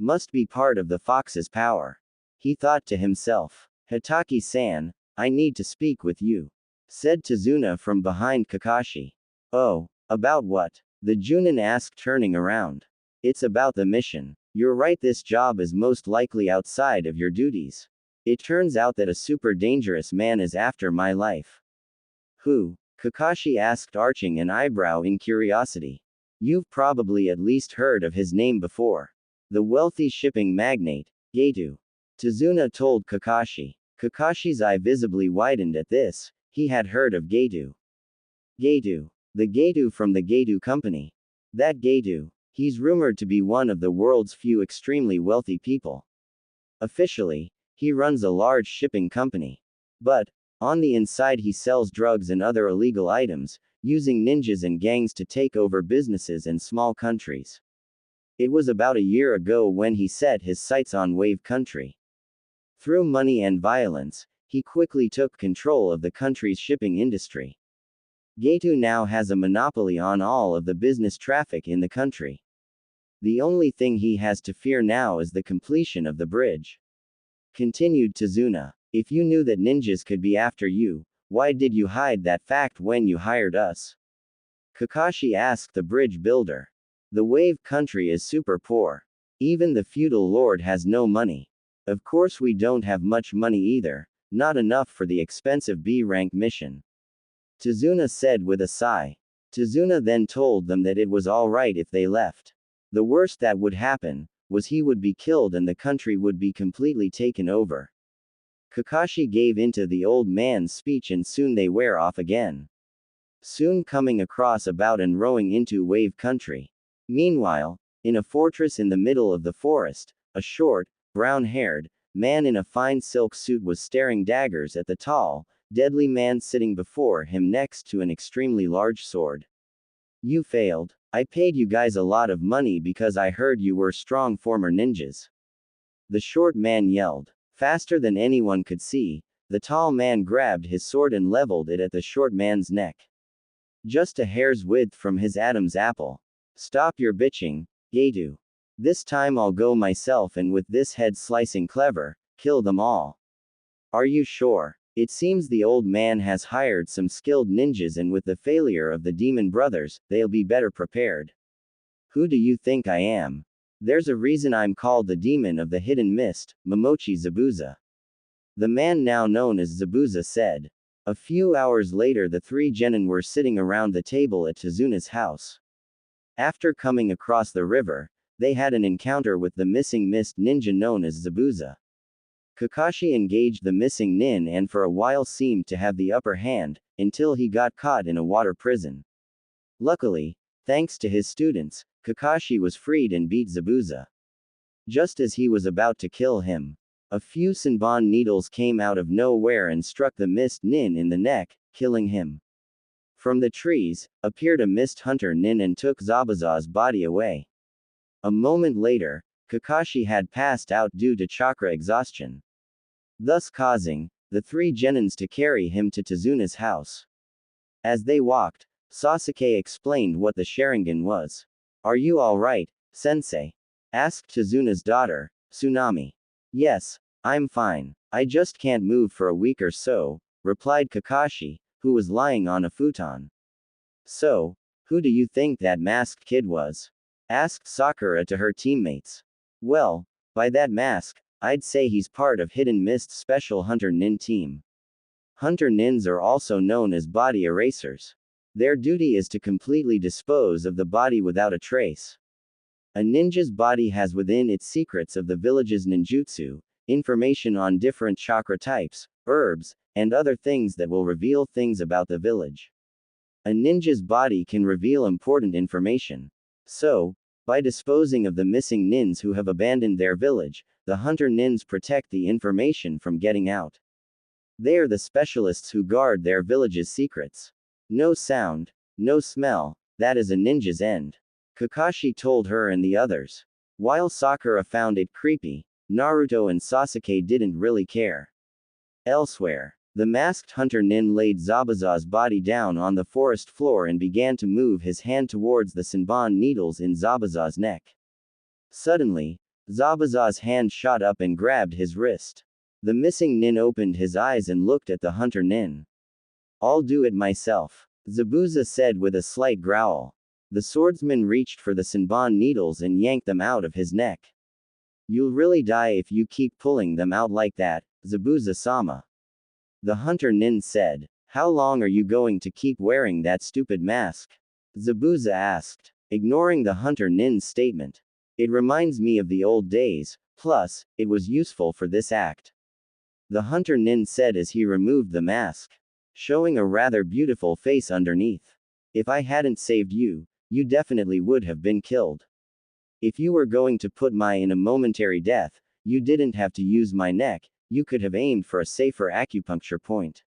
Must be part of the fox's power. He thought to himself. Hatake-san, I need to speak with you, said Tazuna from behind Kakashi. Oh, about what? The Junin asked turning around. It's about the mission. You're right, this job is most likely outside of your duties. It turns out that a super dangerous man is after my life. Who? Kakashi asked, arching an eyebrow in curiosity. You've probably at least heard of his name before. The wealthy shipping magnate, Getu. Tazuna told Kakashi. Kakashi's eye visibly widened at this. He had heard of Getu. Getu. The Getu from the Getu company. That Getu. He's rumored to be one of the world's few extremely wealthy people. Officially, he runs a large shipping company. But, on the inside he sells drugs and other illegal items, using ninjas and gangs to take over businesses and small countries. It was about a year ago when he set his sights on Wave Country. Through money and violence, he quickly took control of the country's shipping industry. Getu now has a monopoly on all of the business traffic in the country. The only thing he has to fear now is the completion of the bridge. Continued Tazuna. If you knew that ninjas could be after you, why did you hide that fact when you hired us? Kakashi asked the bridge builder. The Wave Country is super poor. Even the feudal lord has no money. Of course we don't have much money either, not enough for the expensive B-rank mission. Tazuna said with a sigh. Tazuna then told them that it was alright if they left. The worst that would happen, was he would be killed and the country would be completely taken over. Kakashi gave into the old man's speech and soon they were off again. Soon coming across about and rowing into Wave Country. Meanwhile, in a fortress in the middle of the forest, a short, brown-haired man in a fine silk suit was staring daggers at the tall, deadly man sitting before him next to an extremely large sword. You failed. I paid you guys a lot of money because I heard you were strong former ninjas. The short man yelled. Faster than anyone could see, the tall man grabbed his sword and leveled it at the short man's neck. Just a hair's width from his Adam's apple. Stop your bitching, Getu. This time I'll go myself and with this head slicing clever, kill them all. Are you sure? It seems the old man has hired some skilled ninjas and with the failure of the demon brothers, they'll be better prepared. Who do you think I am? There's a reason I'm called the demon of the hidden mist, Momochi Zabuza. The man now known as Zabuza said. A few hours later the three genin were sitting around the table at Tazuna's house. After coming across the river, they had an encounter with the missing mist ninja known as Zabuza. Kakashi engaged the missing nin and for a while seemed to have the upper hand, until he got caught in a water prison. Luckily, thanks to his students, Kakashi was freed and beat Zabuza. Just as he was about to kill him, a few Senbon needles came out of nowhere and struck the mist nin in the neck, killing him. From the trees, appeared a mist hunter nin and took Zabuza's body away. A moment later, Kakashi had passed out due to chakra exhaustion, thus causing the three genins to carry him to Tazuna's house. As they walked, Sasuke explained what the Sharingan was. "Are you alright, sensei?" asked Tazuna's daughter, Tsunami. "Yes, I'm fine. I just can't move for a week or so," replied Kakashi, who was lying on a futon. "So, who do you think that masked kid was?" asked Sakura to her teammates. "Well, by that mask, I'd say he's part of Hidden Mist's special Hunter Nin team. Hunter Nins are also known as body erasers. Their duty is to completely dispose of the body without a trace. A ninja's body has within its secrets of the village's ninjutsu, information on different chakra types, herbs, and other things that will reveal things about the village. A ninja's body can reveal important information. So, by disposing of the missing nins who have abandoned their village, the hunter nins protect the information from getting out. They are the specialists who guard their village's secrets. No sound, no smell, that is a ninja's end," Kakashi told her and the others. While Sakura found it creepy, Naruto and Sasuke didn't really care. Elsewhere, the masked hunter nin laid Zabuza's body down on the forest floor and began to move his hand towards the Senbon needles in Zabuza's neck. Suddenly, Zabuza's hand shot up and grabbed his wrist. The missing nin opened his eyes and looked at the hunter nin. "I'll do it myself," Zabuza said with a slight growl. The swordsman reached for the Senbon needles and yanked them out of his neck. "You'll really die if you keep pulling them out like that, Zabuza-sama," the hunter nin said. "How long are you going to keep wearing that stupid mask?" Zabuza asked, ignoring the hunter nin's statement. "It reminds me of the old days, plus, it was useful for this act," the hunter nin said as he removed the mask, showing a rather beautiful face underneath. "If I hadn't saved you, you definitely would have been killed. If you were going to put me in a momentary death, you didn't have to use my neck, you could have aimed for a safer acupuncture point.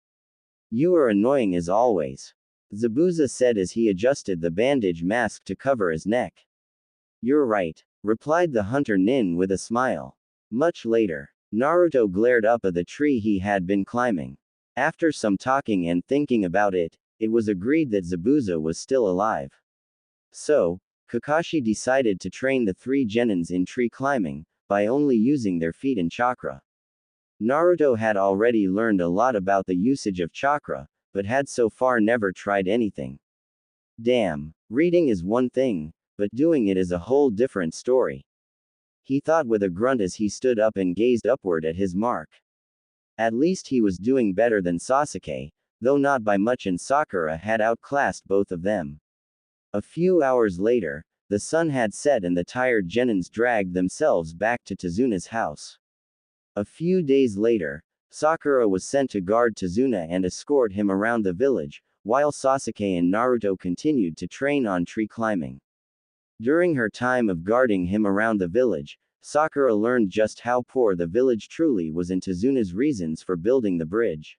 You are annoying as always," Zabuza said as he adjusted the bandage mask to cover his neck. "You're right," replied the hunter nin with a smile. Much later, Naruto glared up at the tree he had been climbing. After some talking and thinking about it, it was agreed that Zabuza was still alive. So, Kakashi decided to train the three genins in tree climbing, by only using their feet and chakra. Naruto had already learned a lot about the usage of chakra, but had so far never tried anything. Damn, reading is one thing, but doing it is a whole different story, he thought with a grunt as he stood up and gazed upward at his mark. At least he was doing better than Sasuke, though not by much, and Sakura had outclassed both of them. A few hours later, the sun had set and the tired genins dragged themselves back to Tazuna's house. A few days later, Sakura was sent to guard Tazuna and escort him around the village, while Sasuke and Naruto continued to train on tree climbing. During her time of guarding him around the village, Sakura learned just how poor the village truly was and Tazuna's reasons for building the bridge.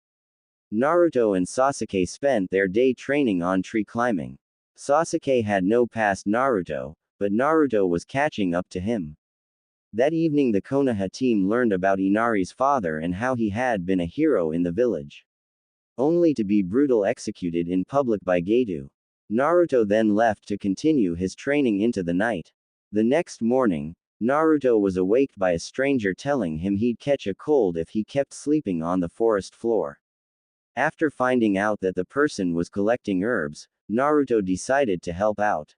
Naruto and Sasuke spent their day training on tree climbing. Sasuke had no past Naruto, but Naruto was catching up to him. That evening the Konoha team learned about Inari's father and how he had been a hero in the village, only to be brutally executed in public by Geto. Naruto then left to continue his training into the night. The next morning, Naruto was awaked by a stranger telling him he'd catch a cold if he kept sleeping on the forest floor. After finding out that the person was collecting herbs, Naruto decided to help out.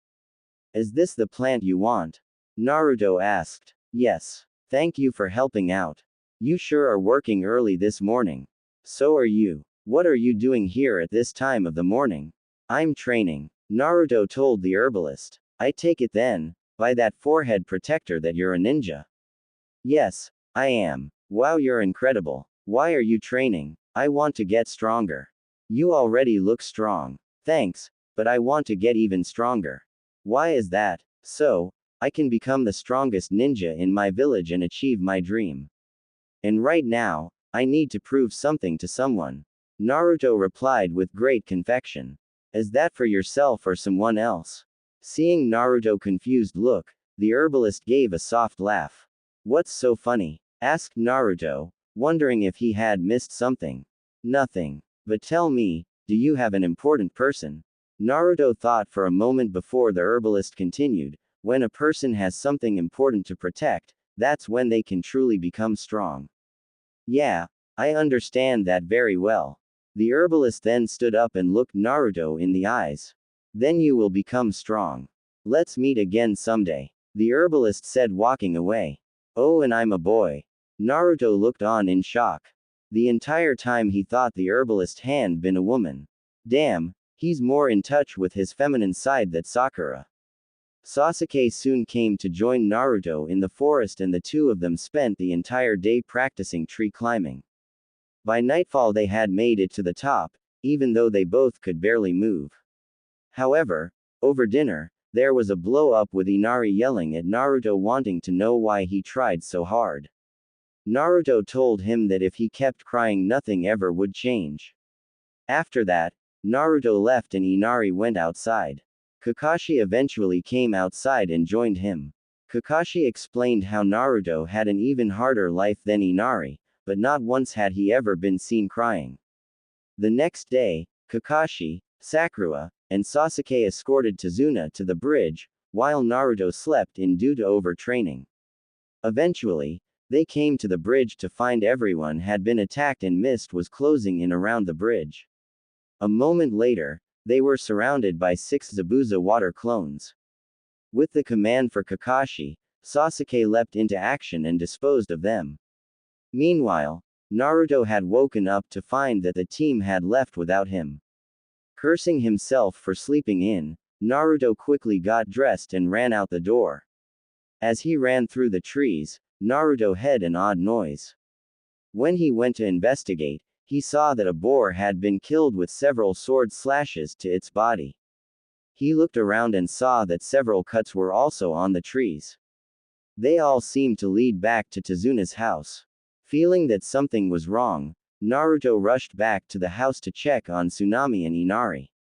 "Is this the plant you want?" Naruto asked. "Yes. Thank you for helping out. You sure are working early this morning." "So are you. What are you doing here at this time of the morning?" "I'm training," Naruto told the herbalist. "I take it then, By that forehead protector that you're a ninja. Yes, I am. Wow, you're incredible. Why are you training? I want to get stronger. You already look strong. Thanks, but I want to get even stronger. Why is that? So, I can become the strongest ninja in my village and achieve my dream. And right now, I need to prove something to someone. Naruto replied with great conviction. Is that for yourself or someone else? Seeing Naruto's confused look, the herbalist gave a soft laugh. What's so funny? Asked Naruto, wondering if he had missed something. Nothing. But tell me, do you have an important person? Naruto thought for a moment before the herbalist continued. When a person has something important to protect, that's when they can truly become strong. Yeah, I understand that very well. The herbalist then stood up and looked Naruto in the eyes. Then you will become strong. Let's meet again someday. The herbalist said, walking away. Oh, and I'm a boy. Naruto looked on in shock. The entire time he thought the herbalist had been a woman. Damn, he's more in touch with his feminine side than Sakura. Sasuke soon came to join Naruto in the forest and the two of them spent the entire day practicing tree climbing. By nightfall they had made it to the top, even though they both could barely move. However, over dinner, there was a blow-up with Inari yelling at Naruto wanting to know why he tried so hard. Naruto told him that if he kept crying nothing ever would change. After that, Naruto left and Inari went outside. Kakashi eventually came outside and joined him. Kakashi explained how Naruto had an even harder life than Inari, but not once had he ever been seen crying. The next day, Kakashi, Sakura, and Sasuke escorted Tazuna to the bridge, while Naruto slept in due to overtraining. Eventually, they came to the bridge to find everyone had been attacked and mist was closing in around the bridge. A moment later, they were surrounded by 6 Zabuza water clones. With the command for Kakashi, Sasuke leapt into action and disposed of them. Meanwhile, Naruto had woken up to find that the team had left without him. Cursing himself for sleeping in, Naruto quickly got dressed and ran out the door. As he ran through the trees, Naruto heard an odd noise. When he went to investigate, he saw that a boar had been killed with several sword slashes to its body. He looked around and saw that several cuts were also on the trees. They all seemed to lead back to Tazuna's house. Feeling that something was wrong, Naruto rushed back to the house to check on Tsunami and Inari.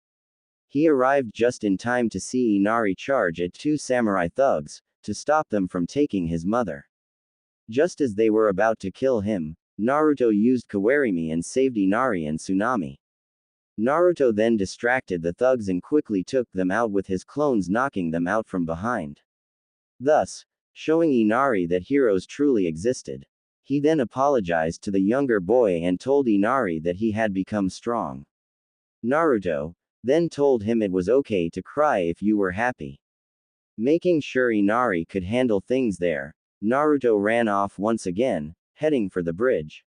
He arrived just in time to see Inari charge at 2 samurai thugs, to stop them from taking his mother. Just as they were about to kill him, Naruto used Kawarimi and saved Inari and Tsunami. Naruto then distracted the thugs and quickly took them out with his clones, knocking them out from behind. Thus, showing Inari that heroes truly existed. He then apologized to the younger boy and told Inari that he had become strong. Naruto then told him it was okay to cry if you were happy. Making sure Inari could handle things there, Naruto ran off once again, heading for the bridge.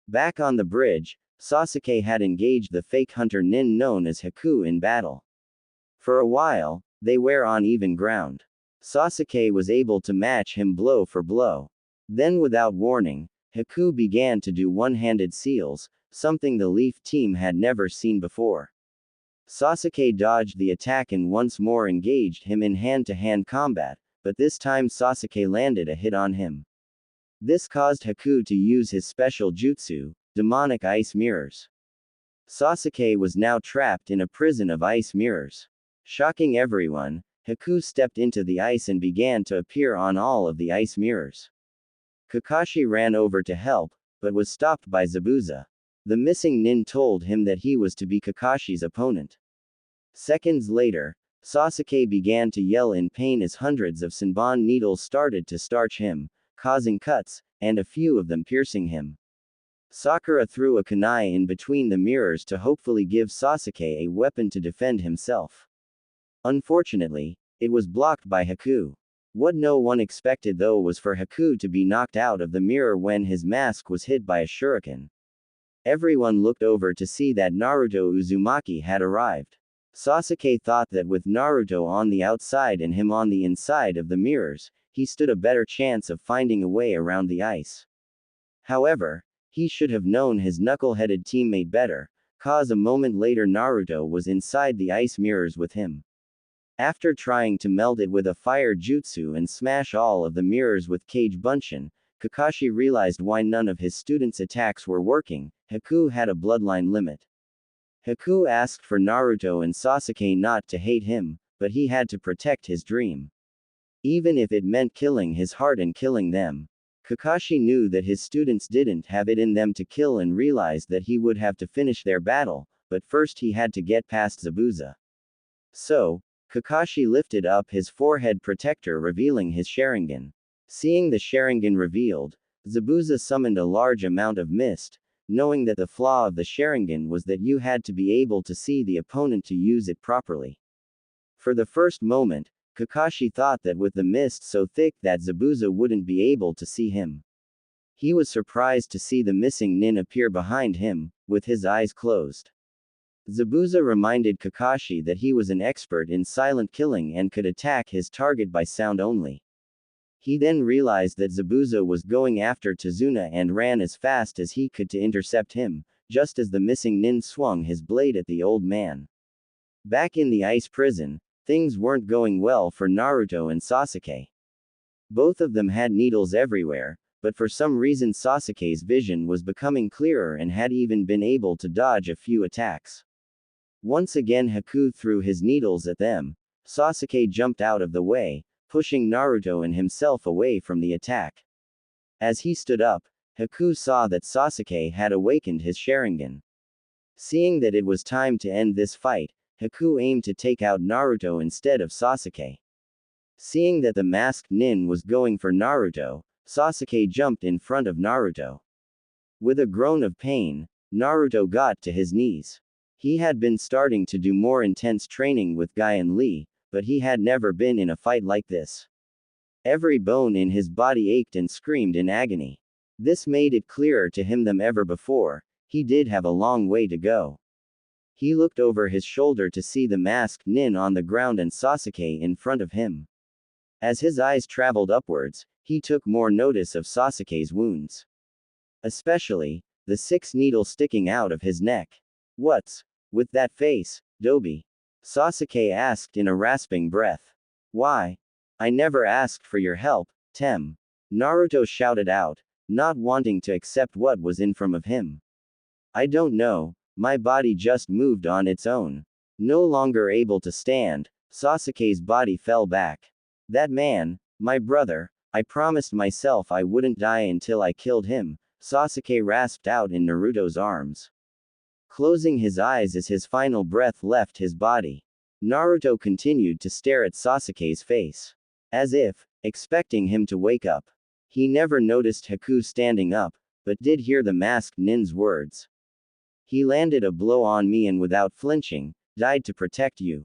Back on the bridge, Sasuke had engaged the fake hunter nin known as Haku in battle. For a while, they were on even ground. Sasuke was able to match him blow for blow. Then without warning, Haku began to do one-handed seals, something the Leaf team had never seen before. Sasuke dodged the attack and once more engaged him in hand-to-hand combat, but this time Sasuke landed a hit on him. This caused Haku to use his special jutsu, demonic ice mirrors. Sasuke was now trapped in a prison of ice mirrors. Shocking everyone, Haku stepped into the ice and began to appear on all of the ice mirrors. Kakashi ran over to help, but was stopped by Zabuza. The missing nin told him that he was to be Kakashi's opponent. Seconds later, Sasuke began to yell in pain as hundreds of Senbon needles started to starch him, causing cuts, and a few of them piercing him. Sakura threw a kunai in between the mirrors to hopefully give Sasuke a weapon to defend himself. Unfortunately, it was blocked by Haku. What no one expected though was for Haku to be knocked out of the mirror when his mask was hit by a shuriken. Everyone looked over to see that Naruto Uzumaki had arrived. Sasuke thought that with Naruto on the outside and him on the inside of the mirrors, he stood a better chance of finding a way around the ice. However, he should have known his knuckle-headed teammate better, cause a moment later Naruto was inside the ice mirrors with him. After trying to melt it with a fire jutsu and smash all of the mirrors with Kage Bunshin, Kakashi realized why none of his students' attacks were working. Haku had a bloodline limit. Haku asked for Naruto and Sasuke not to hate him, but he had to protect his dream. Even if it meant killing his heart and killing them. Kakashi knew that his students didn't have it in them to kill and realized that he would have to finish their battle, but first he had to get past Zabuza. So, Kakashi lifted up his forehead protector revealing his Sharingan. Seeing the Sharingan revealed, Zabuza summoned a large amount of mist, knowing that the flaw of the Sharingan was that you had to be able to see the opponent to use it properly. For the first moment, Kakashi thought that with the mist so thick that Zabuza wouldn't be able to see him. He was surprised to see the missing Nin appear behind him, with his eyes closed. Zabuza reminded Kakashi that he was an expert in silent killing and could attack his target by sound only. He then realized that Zabuza was going after Tazuna and ran as fast as he could to intercept him, just as the missing Nin swung his blade at the old man. Back in the ice prison, things weren't going well for Naruto and Sasuke. Both of them had needles everywhere, but for some reason Sasuke's vision was becoming clearer and had even been able to dodge a few attacks. Once again Haku threw his needles at them. Sasuke jumped out of the way, pushing Naruto and himself away from the attack. As he stood up, Haku saw that Sasuke had awakened his Sharingan. Seeing that it was time to end this fight, Haku aimed to take out Naruto instead of Sasuke. Seeing that the masked Nin was going for Naruto, Sasuke jumped in front of Naruto. With a groan of pain, Naruto got to his knees. He had been starting to do more intense training with Guy and Lee, but he had never been in a fight like this. Every bone in his body ached and screamed in agony. This made it clearer to him than ever before, he did have a long way to go. He looked over his shoulder to see the masked Nin on the ground and Sasuke in front of him. As his eyes traveled upwards, he took more notice of Sasuke's wounds. Especially, the 6 needles sticking out of his neck. What's with that face, Dobi? Sasuke asked in a rasping breath. Why? I never asked for your help, Tem. Naruto shouted out, not wanting to accept what was in front of him. I don't know, my body just moved on its own. No longer able to stand, Sasuke's body fell back. That man, my brother, I promised myself I wouldn't die until I killed him, Sasuke rasped out in Naruto's arms. Closing his eyes as his final breath left his body. Naruto continued to stare at Sasuke's face. As if, expecting him to wake up. He never noticed Haku standing up, but did hear the masked Nin's words. He landed a blow on me and without flinching, died to protect you.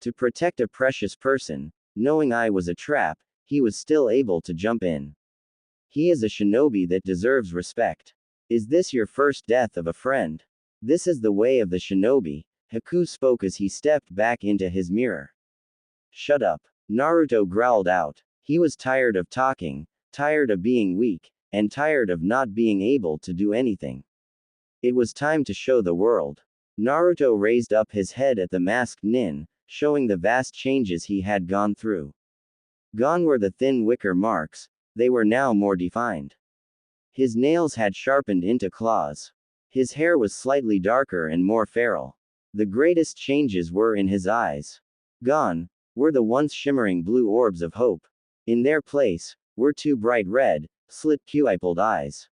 To protect a precious person, knowing I was a trap, he was still able to jump in. He is a shinobi that deserves respect. Is this your first death of a friend? This is the way of the shinobi, Haku spoke as he stepped back into his mirror. Shut up. Naruto growled out. He was tired of talking, tired of being weak, and tired of not being able to do anything. It was time to show the world. Naruto raised up his head at the masked Nin, showing the vast changes he had gone through. Gone were the thin wicker marks, they were now more defined. His nails had sharpened into claws. His hair was slightly darker and more feral. The greatest changes were in his eyes. Gone were the once shimmering blue orbs of hope. In their place were 2 bright red, slit pupilled eyes.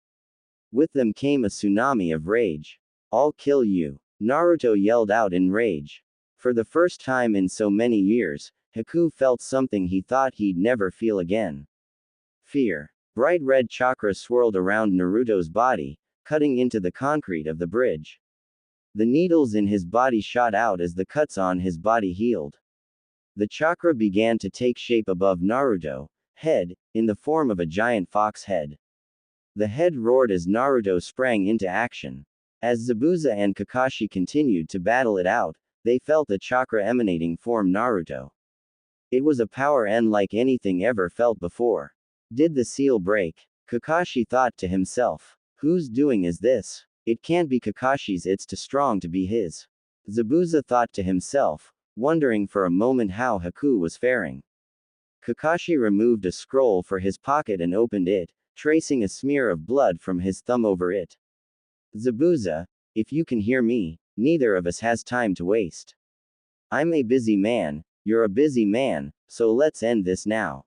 With them came a tsunami of rage. I'll kill you. Naruto yelled out in rage. For the first time in so many years, Haku felt something he thought he'd never feel again. Fear. Bright red chakra swirled around Naruto's body, cutting into the concrete of the bridge. The needles in his body shot out as the cuts on his body healed. The chakra began to take shape above Naruto's head, in the form of a giant fox head. The head roared as Naruto sprang into action. As Zabuza and Kakashi continued to battle it out, They felt the chakra emanating from Naruto. It was a power unlike anything ever felt before. Did the seal break? Kakashi thought to himself. Whose doing is this? It can't be Kakashi's, it's too strong to be his. Zabuza thought to himself, wondering for a moment how Haku was faring. Kakashi removed a scroll from his pocket and opened it, tracing a smear of blood from his thumb over it. Zabuza, if you can hear me, neither of us has time to waste. I'm a busy man, you're a busy man, so let's end this now.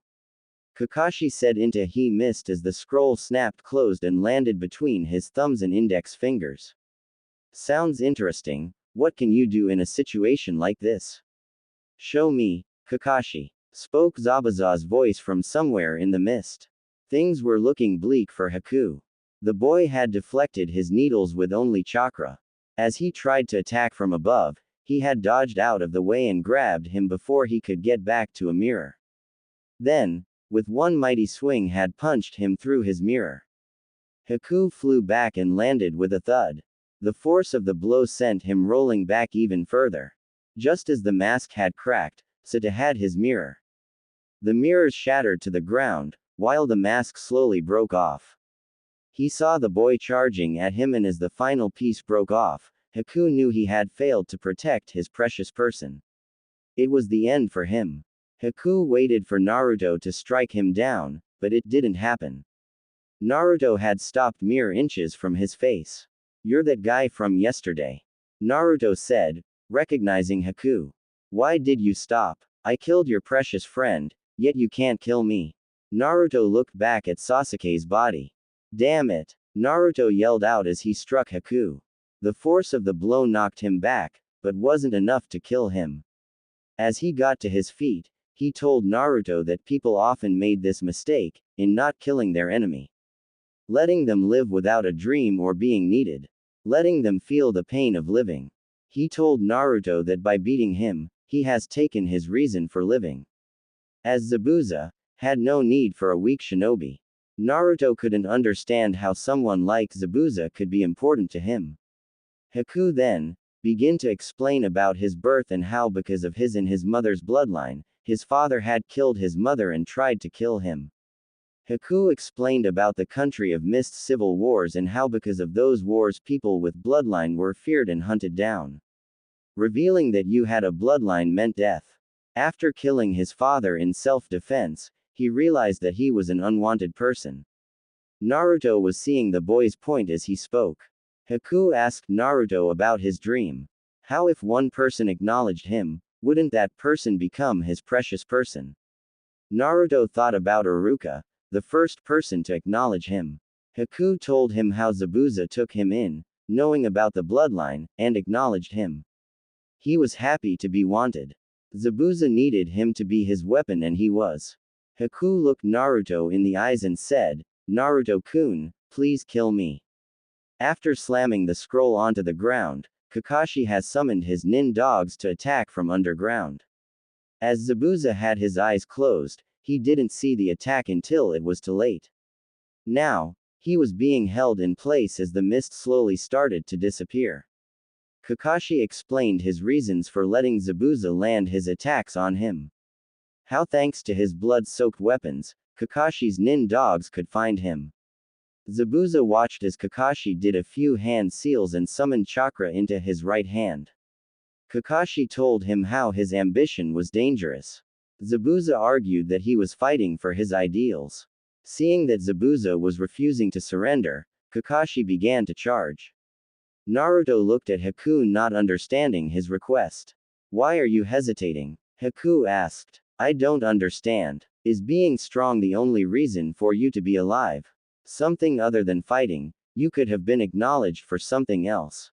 Kakashi said into he missed as the scroll snapped closed and landed between his thumbs and index fingers. Sounds interesting. What can you do in a situation like this? Show me, Kakashi, spoke Zabuza's voice from somewhere in the mist. Things were looking bleak for Haku. The boy had deflected his needles with only chakra. As he tried to attack from above, he had dodged out of the way and grabbed him before he could get back to a mirror. Then, with one mighty swing had punched him through his mirror. Haku flew back and landed with a thud. The force of the blow sent him rolling back even further. Just as the mask had cracked, so had his mirror. The mirrors shattered to the ground, while the mask slowly broke off. He saw the boy charging at him, and as the final piece broke off, Haku knew he had failed to protect his precious person. It was the end for him. Haku waited for Naruto to strike him down, but it didn't happen. Naruto had stopped mere inches from his face. You're that guy from yesterday. Naruto said, recognizing Haku. Why did you stop? I killed your precious friend, yet you can't kill me. Naruto looked back at Sasuke's body. Damn it! Naruto yelled out as he struck Haku. The force of the blow knocked him back, but wasn't enough to kill him. As he got to his feet, he told Naruto that people often made this mistake, in not killing their enemy. Letting them live without a dream or being needed. Letting them feel the pain of living. He told Naruto that by beating him, he has taken his reason for living. As Zabuza had no need for a weak shinobi. Naruto couldn't understand how someone like Zabuza could be important to him. Haku then began to explain about his birth and how because of his and his mother's bloodline, his father had killed his mother and tried to kill him. Haku explained about the country of Mist's civil wars and how because of those wars people with bloodline were feared and hunted down. Revealing that you had a bloodline meant death. After killing his father in self-defense, he realized that he was an unwanted person. Naruto was seeing the boy's point as he spoke. Haku asked Naruto about his dream. How if one person acknowledged him, wouldn't that person become his precious person? Naruto thought about Iruka, the first person to acknowledge him. Haku told him how Zabuza took him in, knowing about the bloodline, and acknowledged him. He was happy to be wanted. Zabuza needed him to be his weapon and he was. Haku looked Naruto in the eyes and said, Naruto-kun, please kill me. After slamming the scroll onto the ground, Kakashi has summoned his nin dogs to attack from underground. As Zabuza had his eyes closed, he didn't see the attack until it was too late. Now, he was being held in place as the mist slowly started to disappear. Kakashi explained his reasons for letting Zabuza land his attacks on him. How thanks to his blood-soaked weapons, Kakashi's nin dogs could find him. Zabuza watched as Kakashi did a few hand seals and summoned chakra into his right hand. Kakashi told him how his ambition was dangerous. Zabuza argued that he was fighting for his ideals. Seeing that Zabuza was refusing to surrender, Kakashi began to charge. Naruto looked at Haku, not understanding his request. Why are you hesitating? Haku asked. I don't understand. Is being strong the only reason for you to be alive? Something other than fighting, you could have been acknowledged for something else.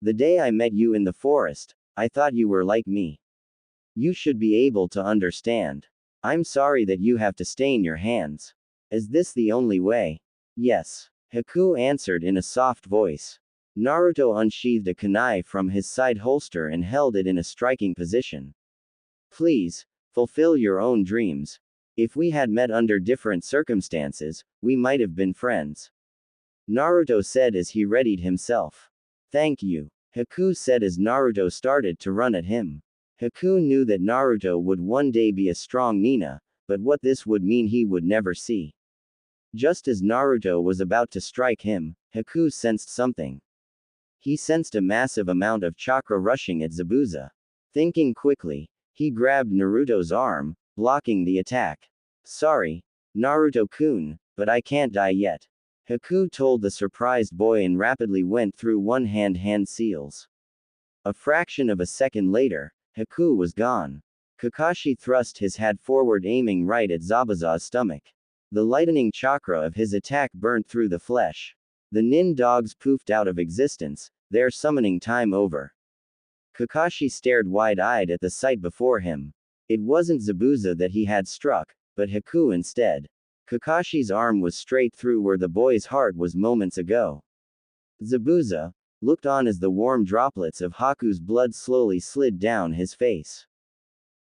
The day I met you in the forest, I thought you were like me. You should be able to understand. I'm sorry that you have to stain your hands. Is this the only way? Yes. Haku answered in a soft voice. Naruto unsheathed a kunai from his side holster and held it in a striking position. Please, fulfill your own dreams. If we had met under different circumstances, we might have been friends. Naruto said as he readied himself. Thank you. Haku said as Naruto started to run at him. Haku knew that Naruto would one day be a strong ninja, but what this would mean he would never see. Just as Naruto was about to strike him, Haku sensed something. He sensed a massive amount of chakra rushing at Zabuza. Thinking quickly, he grabbed Naruto's arm, blocking the attack. Sorry, Naruto-kun, but I can't die yet. Haku told the surprised boy and rapidly went through hand seals. A fraction of a second later, Haku was gone. Kakashi thrust his hat forward aiming right at Zabuza's stomach. The lightning chakra of his attack burnt through the flesh. The nin dogs poofed out of existence, their summoning time over. Kakashi stared wide-eyed at the sight before him. It wasn't Zabuza that he had struck, but Haku instead. Kakashi's arm was straight through where the boy's heart was moments ago. Zabuza looked on as the warm droplets of Haku's blood slowly slid down his face.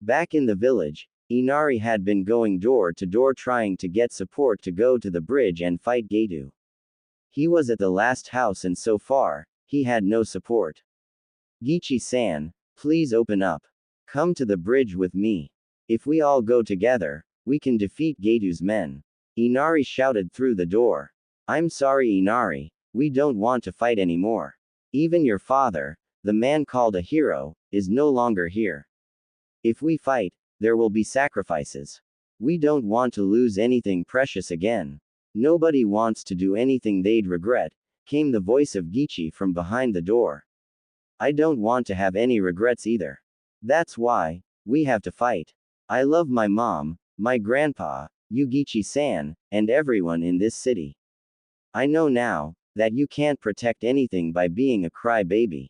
Back in the village, Inari had been going door to door trying to get support to go to the bridge and fight Gato. He was at the last house and so far, he had no support. Gichi-san, please open up. Come to the bridge with me. If we all go together, we can defeat Gato's men. Inari shouted through the door. I'm sorry Inari, we don't want to fight anymore. Even your father, the man called a hero, is no longer here. If we fight, there will be sacrifices. We don't want to lose anything precious again. Nobody wants to do anything they'd regret, came the voice of Gichi from behind the door. I don't want to have any regrets either. That's why, we have to fight. I love my mom, my grandpa, you Gichi-san, and everyone in this city. I know now, that you can't protect anything by being a crybaby.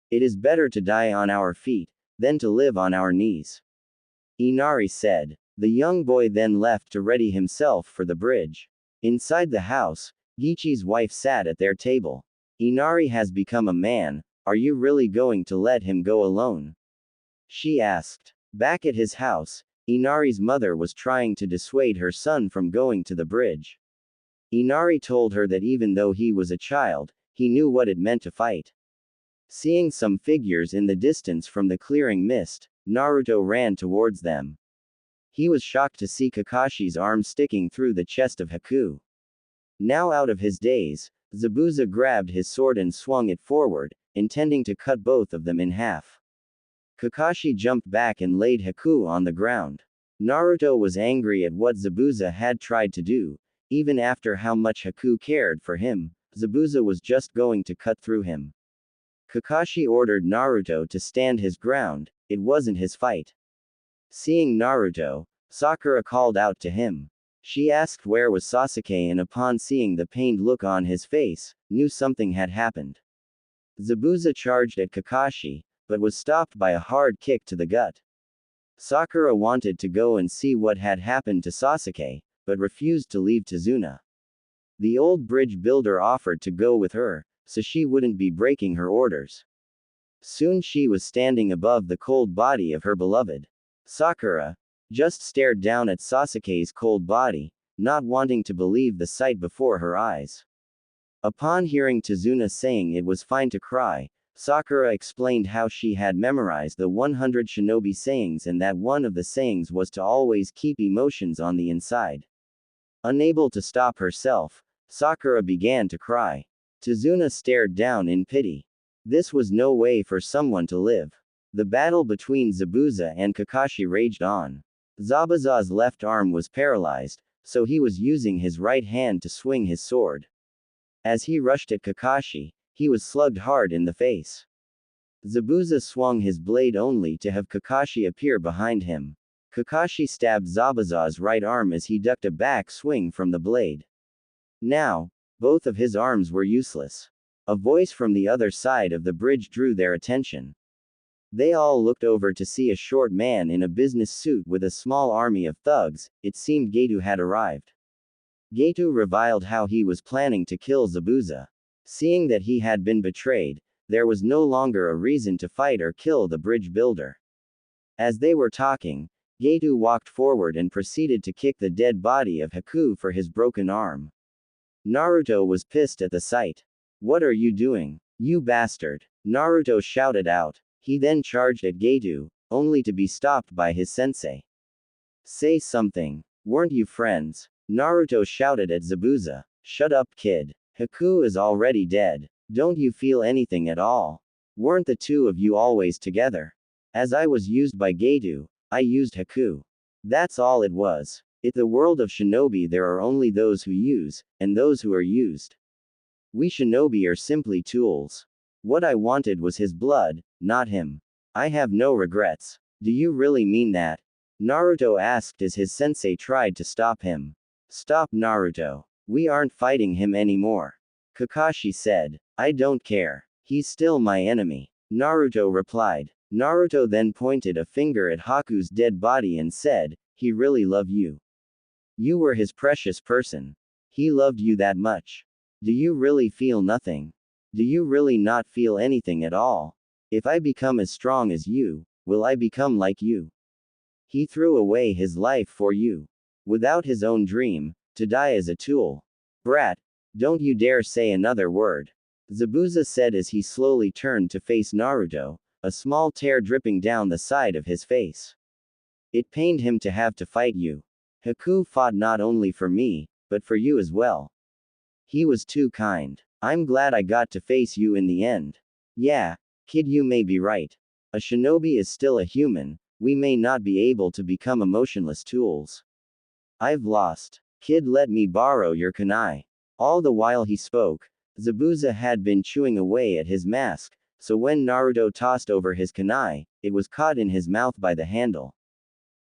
It is better to die on our feet, than to live on our knees. Inari said. The young boy then left to ready himself for the bridge. Inside the house, Gichi's wife sat at their table. Inari has become a man, are you really going to let him go alone? She asked. Back at his house, Inari's mother was trying to dissuade her son from going to the bridge. Inari told her that even though he was a child, he knew what it meant to fight. Seeing some figures in the distance from the clearing mist, Naruto ran towards them. He was shocked to see Kakashi's arm sticking through the chest of Haku. Now out of his daze, Zabuza grabbed his sword and swung it forward, intending to cut both of them in half. Kakashi jumped back and laid Haku on the ground. Naruto was angry at what Zabuza had tried to do. Even after how much Haku cared for him, Zabuza was just going to cut through him. Kakashi ordered Naruto to stand his ground, it wasn't his fight. Seeing Naruto, Sakura called out to him. She asked where was Sasuke and upon seeing the pained look on his face, knew something had happened. Zabuza charged at Kakashi, but was stopped by a hard kick to the gut. Sakura wanted to go and see what had happened to Sasuke, but refused to leave Tazuna. The old bridge builder offered to go with her, so she wouldn't be breaking her orders. Soon she was standing above the cold body of her beloved. Sakura just stared down at Sasuke's cold body, not wanting to believe the sight before her eyes. Upon hearing Tazuna saying it was fine to cry, Sakura explained how she had memorized the 100 shinobi sayings and that one of the sayings was to always keep emotions on the inside. Unable to stop herself, Sakura began to cry. Tazuna stared down in pity. This was no way for someone to live. The battle between Zabuza and Kakashi raged on. Zabuza's left arm was paralyzed, so he was using his right hand to swing his sword. As he rushed at Kakashi, he was slugged hard in the face. Zabuza swung his blade only to have Kakashi appear behind him. Kakashi stabbed Zabuza's right arm as he ducked a back swing from the blade. Now, both of his arms were useless. A voice from the other side of the bridge drew their attention. They all looked over to see a short man in a business suit with a small army of thugs. It seemed Gato had arrived. Gato reviled how he was planning to kill Zabuza. Seeing that he had been betrayed, there was no longer a reason to fight or kill the bridge builder. As they were talking, Gato walked forward and proceeded to kick the dead body of Haku for his broken arm. Naruto was pissed at the sight. What are you doing, you bastard? Naruto shouted out. He then charged at Gato, only to be stopped by his sensei. Say something. Weren't you friends? Naruto shouted at Zabuza. Shut up, kid. Haku is already dead. Don't you feel anything at all? Weren't the two of you always together? As I was used by Gato, I used Haku. That's all it was. In the world of shinobi there are only those who use, and those who are used. We shinobi are simply tools. What I wanted was his blood, not him. I have no regrets. Do you really mean that? Naruto asked as his sensei tried to stop him. Stop, Naruto. We aren't fighting him anymore. Kakashi said. I don't care. He's still my enemy. Naruto replied. Naruto then pointed a finger at Haku's dead body and said, he really loved you. You were his precious person. He loved you that much. Do you really feel nothing? Do you really not feel anything at all? If I become as strong as you, will I become like you? He threw away his life for you. Without his own dream, to die as a tool. Brat, don't you dare say another word. Zabuza said as he slowly turned to face Naruto, a small tear dripping down the side of his face. It pained him to have to fight you. Haku fought not only for me, but for you as well. He was too kind. I'm glad I got to face you in the end. Yeah, kid, you may be right. A shinobi is still a human, we may not be able to become emotionless tools. I've lost. Kid, let me borrow your kunai. All the while he spoke, Zabuza had been chewing away at his mask, so when Naruto tossed over his kunai, it was caught in his mouth by the handle.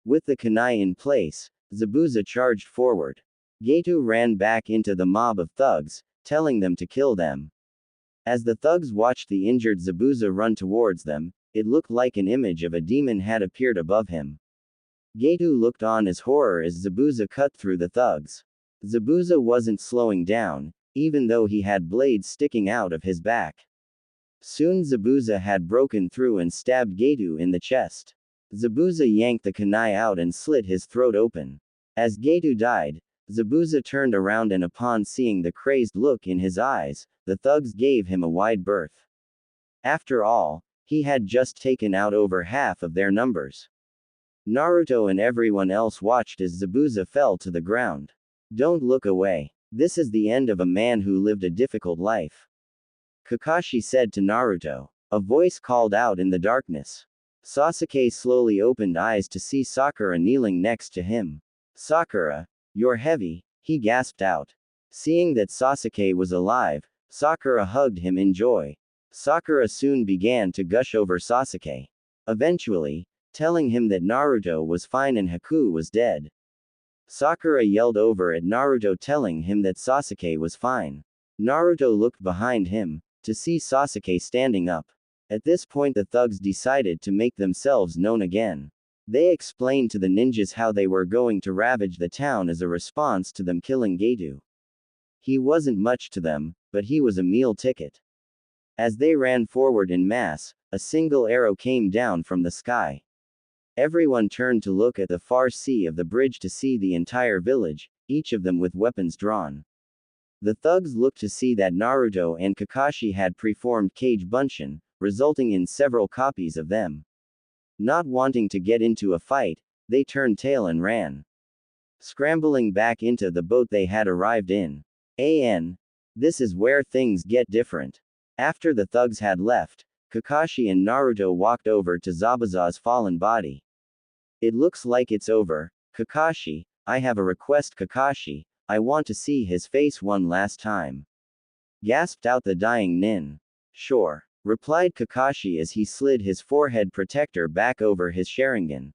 With the kunai in place, Zabuza charged forward. Gato ran back into the mob of thugs, telling them to kill them. As the thugs watched the injured Zabuza run towards them, it looked like an image of a demon had appeared above him. Gato looked on as horror as Zabuza cut through the thugs. Zabuza wasn't slowing down, even though he had blades sticking out of his back. Soon Zabuza had broken through and stabbed Gato in the chest. Zabuza yanked the kunai out and slit his throat open. As Gato died, Zabuza turned around and upon seeing the crazed look in his eyes, the thugs gave him a wide berth. After all, he had just taken out over half of their numbers. Naruto and everyone else watched as Zabuza fell to the ground. Don't look away. This is the end of a man who lived a difficult life. Kakashi said to Naruto. A voice called out in the darkness. Sasuke slowly opened eyes to see Sakura kneeling next to him. Sakura, you're heavy, he gasped out. Seeing that Sasuke was alive, Sakura hugged him in joy. Sakura soon began to gush over Sasuke. Eventually, telling him that Naruto was fine and Haku was dead. Sakura yelled over at Naruto telling him that Sasuke was fine. Naruto looked behind him, to see Sasuke standing up. At this point the thugs decided to make themselves known again. They explained to the ninjas how they were going to ravage the town as a response to them killing Gato. He wasn't much to them, but he was a meal ticket. As they ran forward in mass, a single arrow came down from the sky. Everyone turned to look at the far sea of the bridge to see the entire village, each of them with weapons drawn. The thugs looked to see that Naruto and Kakashi had preformed Kage Bunshin, resulting in several copies of them. Not wanting to get into a fight, they turned tail and ran. Scrambling back into the boat they had arrived in. This is where things get different. After the thugs had left, Kakashi and Naruto walked over to Zabuza's fallen body. It looks like it's over, Kakashi. I have a request, Kakashi. I want to see his face one last time. Gasped out the dying nin. Sure, replied Kakashi as he slid his forehead protector back over his Sharingan.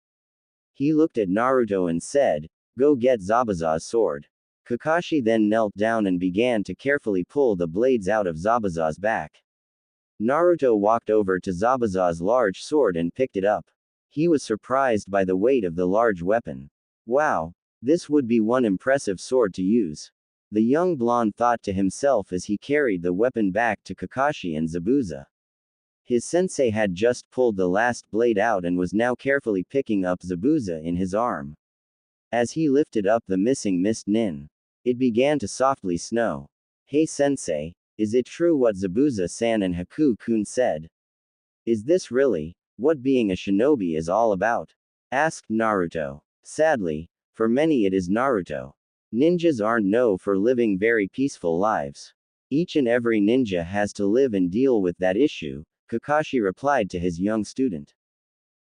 He looked at Naruto and said, go get Zabuza's sword. Kakashi then knelt down and began to carefully pull the blades out of Zabuza's back. Naruto walked over to Zabuza's large sword and picked it up. He was surprised by the weight of the large weapon. Wow, this would be one impressive sword to use. The young blonde thought to himself as he carried the weapon back to Kakashi and Zabuza. His sensei had just pulled the last blade out and was now carefully picking up Zabuza in his arm. As he lifted up the missing mist nin, it began to softly snow. Hey sensei, Is it true what Zabuza-san and Haku-kun said? Is this really what being a shinobi is all about? Asked Naruto. Sadly, for many it is Naruto. Ninjas aren't known for living very peaceful lives. Each and every ninja has to live and deal with that issue, Kakashi replied to his young student.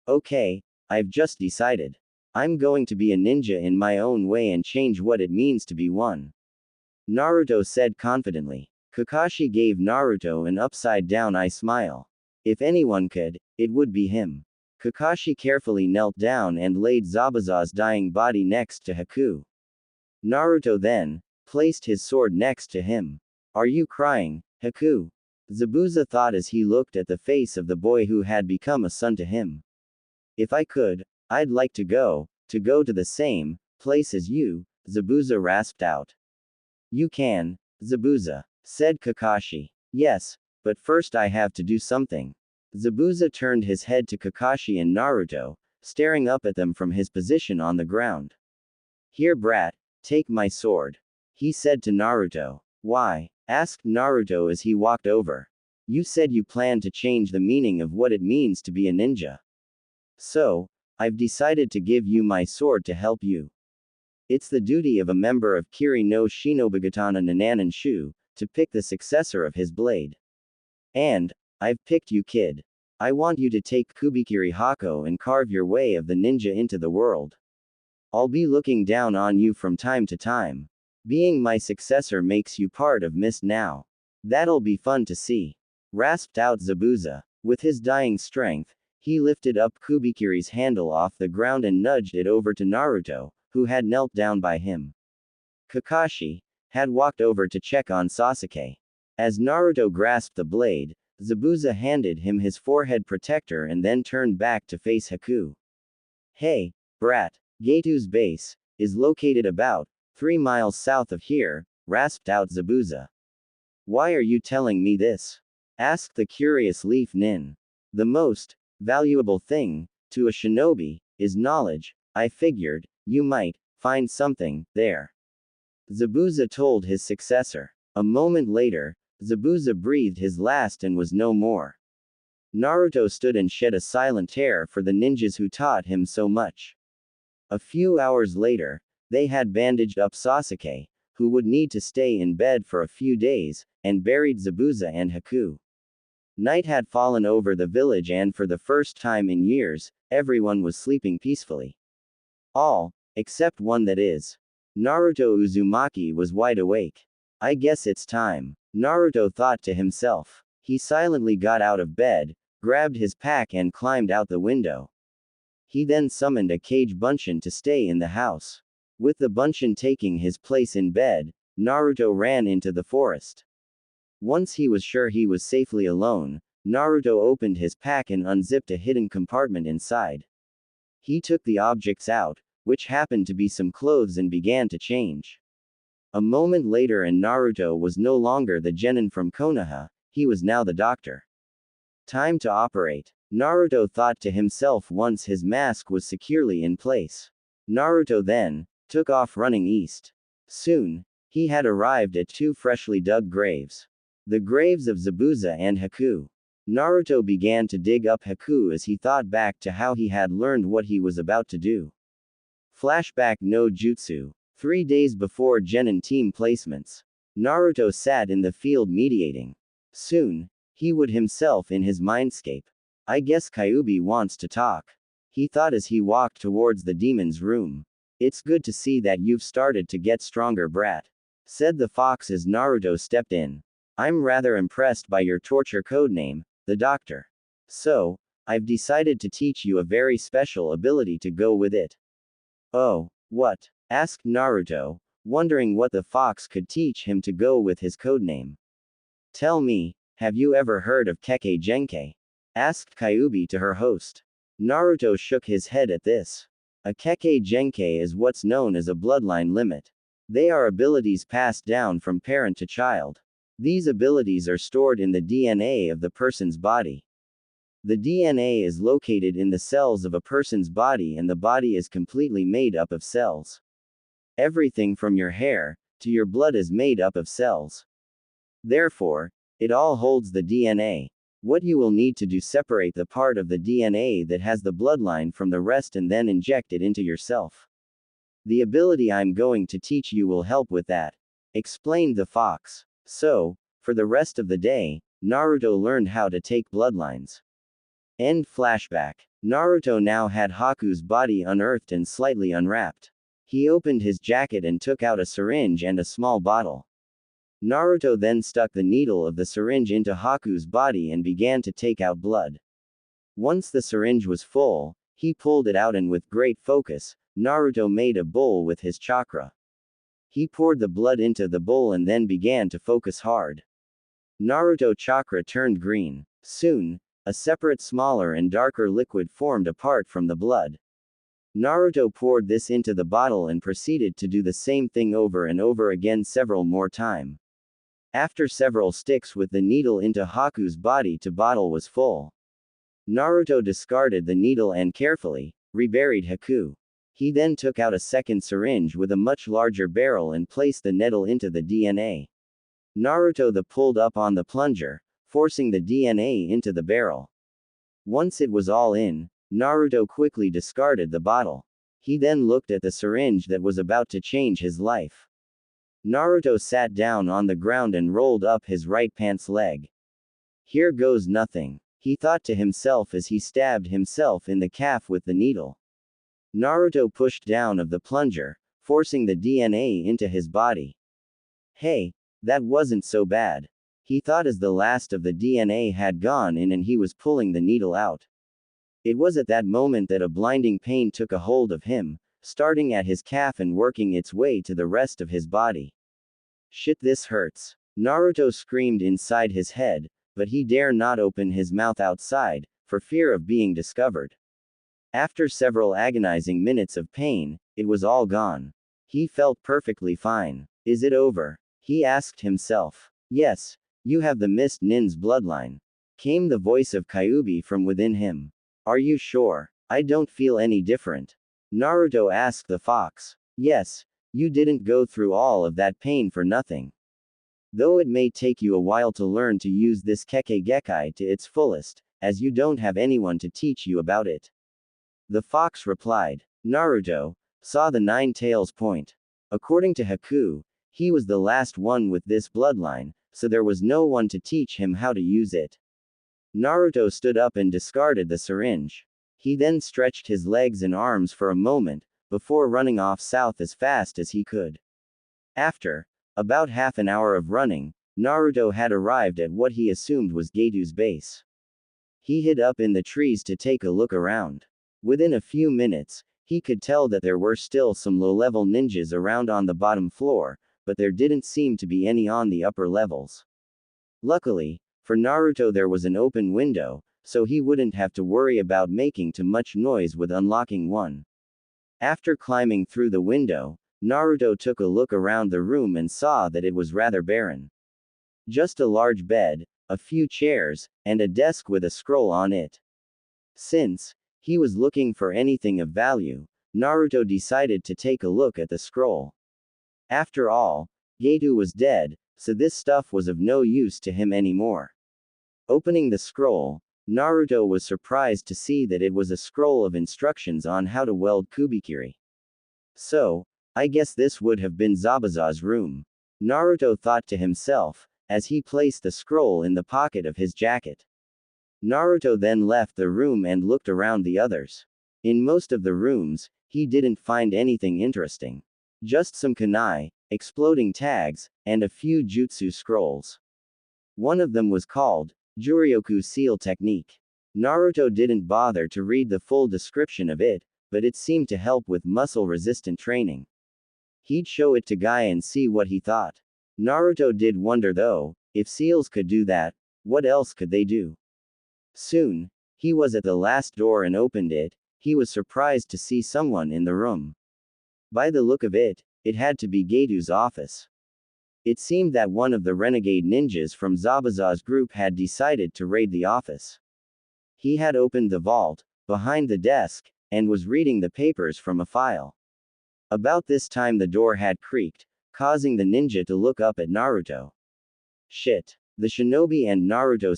Okay, I've just decided. I'm going to be a ninja in my own way and change what it means to be one. Naruto said confidently. Kakashi gave Naruto an upside-down eye smile. If anyone could, it would be him. Kakashi carefully knelt down and laid Zabuza's dying body next to Haku. Naruto then placed his sword next to him. Are you crying, Haku? Zabuza thought as he looked at the face of the boy who had become a son to him. If I could, I'd like to go to the same place as you, Zabuza rasped out. You can, Zabuza, said Kakashi. Yes, but first I have to do something. Zabuza turned his head to Kakashi and Naruto, staring up at them from his position on the ground. Here brat, take my sword, he said to Naruto. Why? Asked Naruto as he walked over. You said you planned to change the meaning of what it means to be a ninja. So, I've decided to give you my sword to help you. It's the duty of a member of Kiri no Shinobigatana Nananan Shu, to pick the successor of his blade. And, I've picked you kid. I want you to take Kubikiri Hako and carve your way of the ninja into the world. I'll be looking down on you from time to time. Being my successor makes you part of Mist now. That'll be fun to see. Rasped out Zabuza. With his dying strength, he lifted up Kubikiri's handle off the ground and nudged it over to Naruto, who had knelt down by him. Kakashi had walked over to check on Sasuke. As Naruto grasped the blade, Zabuza handed him his forehead protector and then turned back to face Haku. Hey, brat, Getu's base is located about 3 miles south of here, rasped out Zabuza. Why are you telling me this? Asked the curious Leaf Nin. The most valuable thing to a shinobi is knowledge. I figured you might find something there. Zabuza told his successor. A moment later, Zabuza breathed his last and was no more. Naruto stood and shed a silent tear for the ninjas who taught him so much. A few hours later, they had bandaged up Sasuke, who would need to stay in bed for a few days, and buried Zabuza and Haku. Night had fallen over the village and for the first time in years, everyone was sleeping peacefully. All, except one that is. Naruto Uzumaki was wide awake. I guess it's time, Naruto thought to himself. He silently got out of bed, grabbed his pack and climbed out the window. He then summoned a cage Bunshin to stay in the house. With the Bunshin taking his place in bed, Naruto ran into the forest. Once he was sure he was safely alone, Naruto opened his pack and unzipped a hidden compartment inside. He took the objects out, which happened to be some clothes, and began to change. A moment later and Naruto was no longer the genin from Konoha, he was now the doctor. Time to operate, Naruto thought to himself once his mask was securely in place. Naruto then took off running east. Soon, he had arrived at 2 freshly dug graves. The graves of Zabuza and Haku. Naruto began to dig up Haku as he thought back to how he had learned what he was about to do. Flashback no jutsu. 3 days before genin team placements. Naruto sat in the field mediating. Soon, he would himself in his mindscape. I guess Kyuubi wants to talk. He thought as he walked towards the demon's room. It's good to see that you've started to get stronger brat, said the fox as Naruto stepped in. I'm rather impressed by your torture codename, the doctor. So, I've decided to teach you a very special ability to go with it. Oh, what? Asked Naruto, wondering what the fox could teach him to go with his codename. Tell me, have you ever heard of Kekkei Genkai? Asked Kyuubi to her host. Naruto shook his head at this. A Kekkei Genkai is what's known as a bloodline limit. They are abilities passed down from parent to child. These abilities are stored in the DNA of the person's body. The DNA is located in the cells of a person's body, and the body is completely made up of cells. Everything from your hair to your blood is made up of cells. Therefore, it all holds the DNA. What you will need to do separate the part of the DNA that has the bloodline from the rest and then inject it into yourself. The ability I'm going to teach you will help with that, explained the fox. So, for the rest of the day, Naruto learned how to take bloodlines. End flashback. Naruto now had Haku's body unearthed and slightly unwrapped. He opened his jacket and took out a syringe and a small bottle. Naruto then stuck the needle of the syringe into Haku's body and began to take out blood. Once the syringe was full, he pulled it out and with great focus, Naruto made a bowl with his chakra. He poured the blood into the bowl and then began to focus hard. Naruto chakra turned green. Soon, a separate smaller and darker liquid formed apart from the blood. Naruto poured this into the bottle and proceeded to do the same thing over and over again several more times. After several sticks with the needle into Haku's body to bottle was full. Naruto discarded the needle and carefully reburied Haku. He then took out a second syringe with a much larger barrel and placed the needle into the DNA. Naruto pulled up on the plunger, forcing the DNA into the barrel. Once it was all in, Naruto quickly discarded the bottle. He then looked at the syringe that was about to change his life. Naruto sat down on the ground and rolled up his right pants leg. Here goes nothing, he thought to himself as he stabbed himself in the calf with the needle. Naruto pushed down of the plunger, forcing the DNA into his body. Hey, that wasn't so bad, he thought as the last of the DNA had gone in and he was pulling the needle out. It was at that moment that a blinding pain took a hold of him, starting at his calf and working its way to the rest of his body. Shit, this hurts, Naruto screamed inside his head, but he dare not open his mouth outside, for fear of being discovered. After several agonizing minutes of pain, it was all gone. He felt perfectly fine. Is it over? He asked himself. Yes, you have the Mist Nin's bloodline, came the voice of Kyuubi from within him. Are you sure? I don't feel any different, Naruto asked the fox. Yes, you didn't go through all of that pain for nothing. Though it may take you a while to learn to use this Kekkei Gekkai to its fullest, as you don't have anyone to teach you about it. The fox replied. Naruto saw the nine tails point. According to Haku, he was the last one with this bloodline, so there was no one to teach him how to use it. Naruto stood up and discarded the syringe. He then stretched his legs and arms for a moment, before running off south as fast as he could. After about half an hour of running, Naruto had arrived at what he assumed was Getu's base. He hid up in the trees to take a look around. Within a few minutes, he could tell that there were still some low-level ninjas around on the bottom floor, but there didn't seem to be any on the upper levels. Luckily, for Naruto there was an open window, so he wouldn't have to worry about making too much noise with unlocking one. After climbing through the window, Naruto took a look around the room and saw that it was rather barren. Just a large bed, a few chairs, and a desk with a scroll on it. Since he was looking for anything of value, Naruto decided to take a look at the scroll. After all, Getu was dead, so this stuff was of no use to him anymore. Opening the scroll, Naruto was surprised to see that it was a scroll of instructions on how to weld kubikiri. So, I guess this would have been Zabuza's room, Naruto thought to himself, as he placed the scroll in the pocket of his jacket. Naruto then left the room and looked around the others. In most of the rooms, he didn't find anything interesting. Just some kunai, exploding tags, and a few jutsu scrolls. One of them was called Juryoku Seal Technique. Naruto didn't bother to read the full description of it, but it seemed to help with muscle-resistant training. He'd show it to Guy and see what he thought. Naruto did wonder though, if seals could do that, what else could they do? Soon, he was at the last door and opened it. He was surprised to see someone in the room. By the look of it, it had to be Getu's office. It seemed that one of the renegade ninjas from Zabuza's group had decided to raid the office. He had opened the vault, behind the desk, and was reading the papers from a file. About this time the door had creaked, causing the ninja to look up at Naruto. Shit. The shinobi and Naruto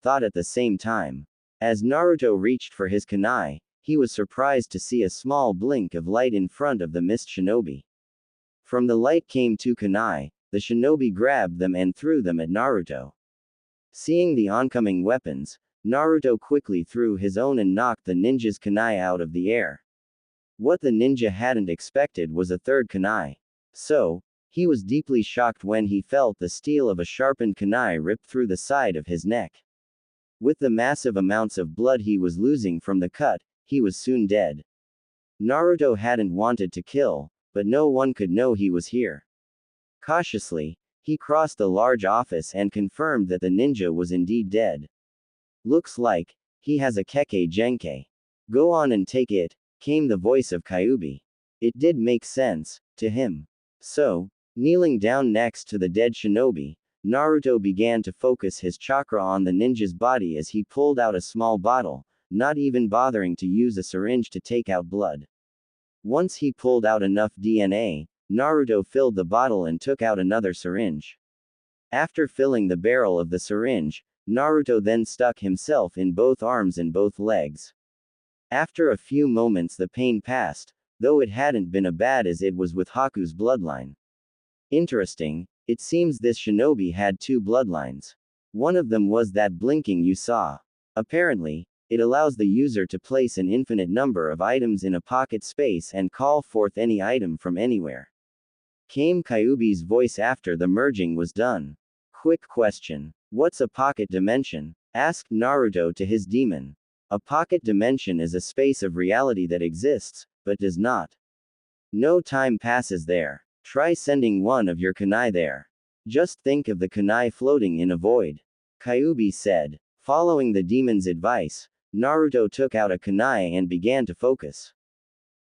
thought at the same time. As Naruto reached for his kunai, he was surprised to see a small blink of light in front of the mist shinobi. From the light came two kunai, the shinobi grabbed them and threw them at Naruto. Seeing the oncoming weapons, Naruto quickly threw his own and knocked the ninja's kunai out of the air. What the ninja hadn't expected was a third kunai. So, he was deeply shocked when he felt the steel of a sharpened kunai rip through the side of his neck. With the massive amounts of blood he was losing from the cut, he was soon dead. Naruto hadn't wanted to kill, but no one could know he was here. Cautiously, he crossed the large office and confirmed that the ninja was indeed dead. Looks like he has a Kekkei Genkai. Go on and take it, came the voice of Kyuubi. It did make sense to him. So, kneeling down next to the dead shinobi, Naruto began to focus his chakra on the ninja's body as he pulled out a small bottle, not even bothering to use a syringe to take out blood. Once he pulled out enough DNA, Naruto filled the bottle and took out another syringe. After filling the barrel of the syringe, Naruto then stuck himself in both arms and both legs. After a few moments the pain passed, though it hadn't been as bad as it was with Haku's bloodline. Interesting, it seems this shinobi had two bloodlines. One of them was that blinking you saw. Apparently, it allows the user to place an infinite number of items in a pocket space and call forth any item from anywhere. Came Kyuubi's voice after the merging was done. Quick question. What's a pocket dimension? Asked Naruto to his demon. A pocket dimension is a space of reality that exists, but does not. No time passes there. Try sending one of your kunai there. Just think of the kunai floating in a void. Kyuubi said. Following the demon's advice, Naruto took out a kunai and began to focus.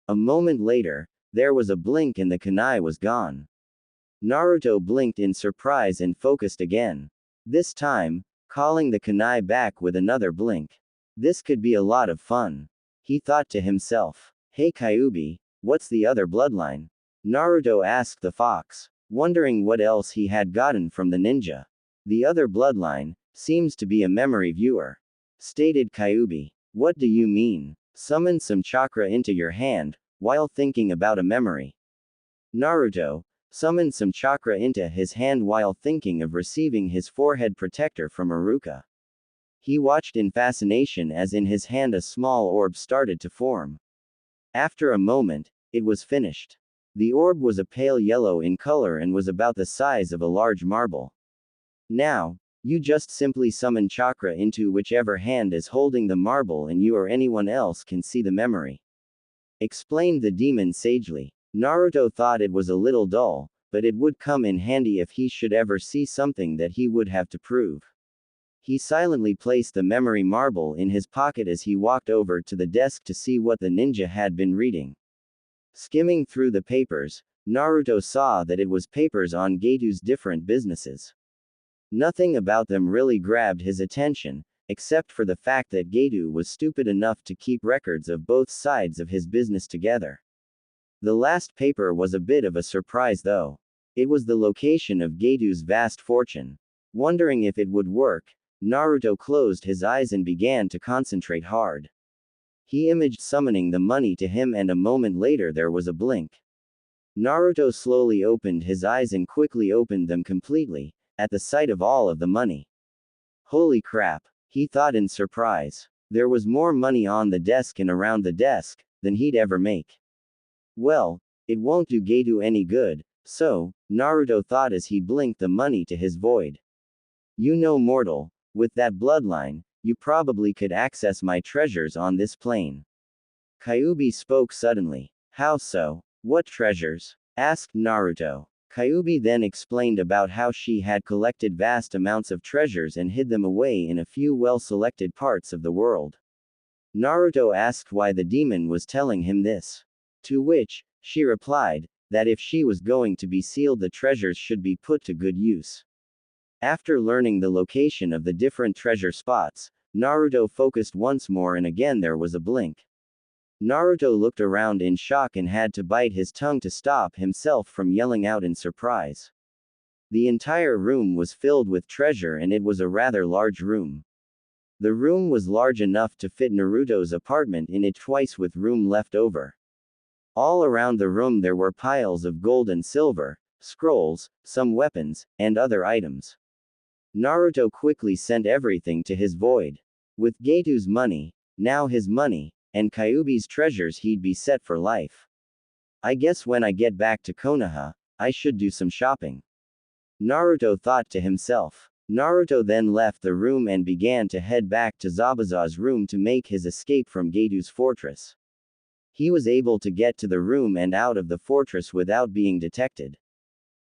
A moment later, there was a blink and the kunai was gone. Naruto blinked in surprise and focused again. This time, calling the kunai back with another blink. This could be a lot of fun. He thought to himself. Hey Kyuubi, what's the other bloodline? Naruto asked the fox, wondering what else he had gotten from the ninja. The other bloodline seems to be a memory viewer. Stated Kyuubi. What do you mean? Summon some chakra into your hand, while thinking about a memory. Naruto summoned some chakra into his hand while thinking of receiving his forehead protector from Iruka. He watched in fascination as in his hand a small orb started to form. After a moment, it was finished. The orb was a pale yellow in color and was about the size of a large marble. Now, you just simply summon chakra into whichever hand is holding the marble and you or anyone else can see the memory. Explained the demon sagely. Naruto thought it was a little dull, but it would come in handy if he should ever see something that he would have to prove. He silently placed the memory marble in his pocket as he walked over to the desk to see what the ninja had been reading. Skimming through the papers, Naruto saw that it was papers on Geitu's different businesses. Nothing about them really grabbed his attention, except for the fact that Geitu was stupid enough to keep records of both sides of his business together. The last paper was a bit of a surprise though. It was the location of Geitu's vast fortune. Wondering if it would work, Naruto closed his eyes and began to concentrate hard. He imaged summoning the money to him and a moment later there was a blink. Naruto slowly opened his eyes and quickly opened them completely, at the sight of all of the money. Holy crap, he thought in surprise. There was more money on the desk and around the desk than he'd ever make. Well, it won't do Geitu any good, so, Naruto thought as he blinked the money to his void. You know mortal, with that bloodline, you probably could access my treasures on this plane. Kyuubi spoke suddenly. How so? What treasures? Asked Naruto. Kyuubi then explained about how she had collected vast amounts of treasures and hid them away in a few well-selected parts of the world. Naruto asked why the demon was telling him this. To which, she replied, that if she was going to be sealed the treasures should be put to good use. After learning the location of the different treasure spots, Naruto focused once more and again there was a blink. Naruto looked around in shock and had to bite his tongue to stop himself from yelling out in surprise. The entire room was filled with treasure and it was a rather large room. The room was large enough to fit Naruto's apartment in it twice with room left over. All around the room there were piles of gold and silver, scrolls, some weapons, and other items. Naruto quickly sent everything to his void. With Getu's money, now his money, and Kyuubi's treasures he'd be set for life. I guess when I get back to Konoha, I should do some shopping. Naruto thought to himself. Naruto then left the room and began to head back to Zabuza's room to make his escape from Getu's fortress. He was able to get to the room and out of the fortress without being detected.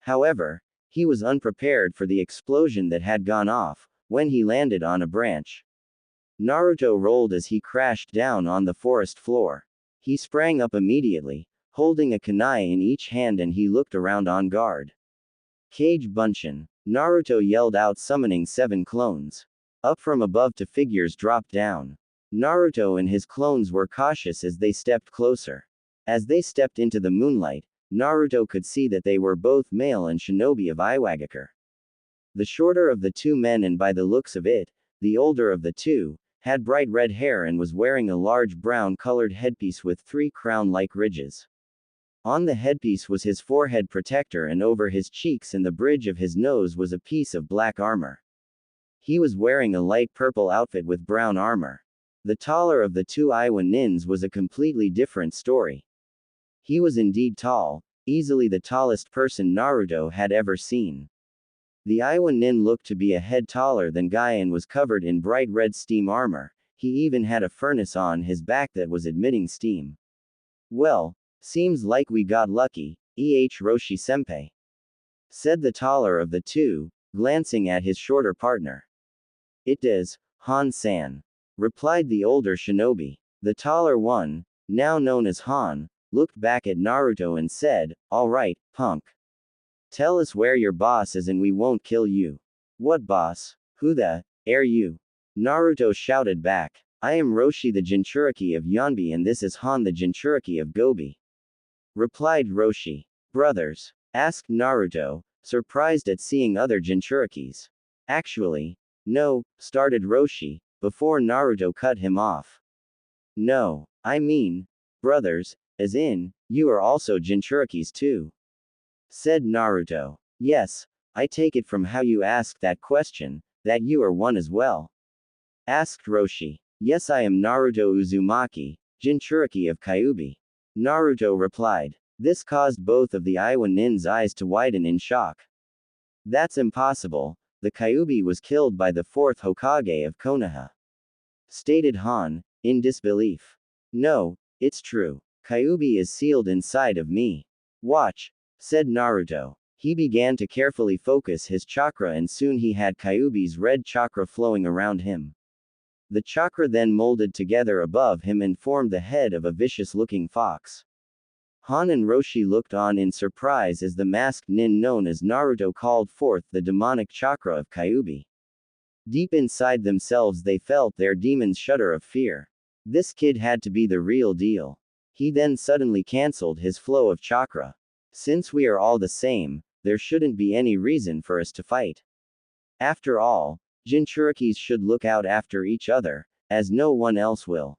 However, he was unprepared for the explosion that had gone off when he landed on a branch. Naruto rolled as he crashed down on the forest floor. He sprang up immediately, holding a kunai in each hand, and he looked around on guard. Kage Bunshin. Naruto yelled out, summoning 7 clones. Up from above, 2 figures dropped down. Naruto and his clones were cautious as they stepped closer. As they stepped into the moonlight, Naruto could see that they were both male and shinobi of Iwagakure. The shorter of the 2 men, and by the looks of it, the older of the 2, had bright red hair and was wearing a large brown-colored headpiece with 3 crown-like ridges. On the headpiece was his forehead protector, and over his cheeks and the bridge of his nose was a piece of black armor. He was wearing a light purple outfit with brown armor. The taller of the 2 Iwa nins was a completely different story. He was indeed tall, easily the tallest person Naruto had ever seen. The Iwa nin looked to be a head taller than Guy and was covered in bright red steam armor. He even had a furnace on his back that was emitting steam. Well, seems like we got lucky, Roshi senpai, said the taller of the 2, glancing at his shorter partner. It does, Han-san, replied the older shinobi. The taller one, now known as Han, looked back at Naruto and said, "All right, punk. Tell us where your boss is and we won't kill you." "What boss? Who the are you?" Naruto shouted back. "I am Roshi the Jinchuriki of Yonbi, and this is Han the Jinchuriki of Gobi," replied Roshi. "Brothers?" asked Naruto, surprised at seeing other Jinchurikis. "Actually, no," started Roshi, before Naruto cut him off. "No, I mean, brothers, as in, you are also Jinchurikis too," said Naruto. "Yes, I take it from how you asked that question, that you are one as well," asked Roshi. "Yes, I am Naruto Uzumaki, Jinchuriki of Kyuubi," Naruto replied. This caused both of the Iwa nin's eyes to widen in shock. "That's impossible, the Kyuubi was killed by the 4th Hokage of Konoha," stated Han, in disbelief. "No, it's true. Kyuubi is sealed inside of me. Watch," said Naruto. He began to carefully focus his chakra, and soon he had Kyuubi's red chakra flowing around him. The chakra then molded together above him and formed the head of a vicious-looking fox. Han and Roshi looked on in surprise as the masked nin known as Naruto called forth the demonic chakra of Kyuubi. Deep inside themselves they felt their demons shudder of fear. This kid had to be the real deal. He then suddenly cancelled his flow of chakra. "Since we are all the same, there shouldn't be any reason for us to fight. After all, Jinchurikis should look out after each other, as no one else will.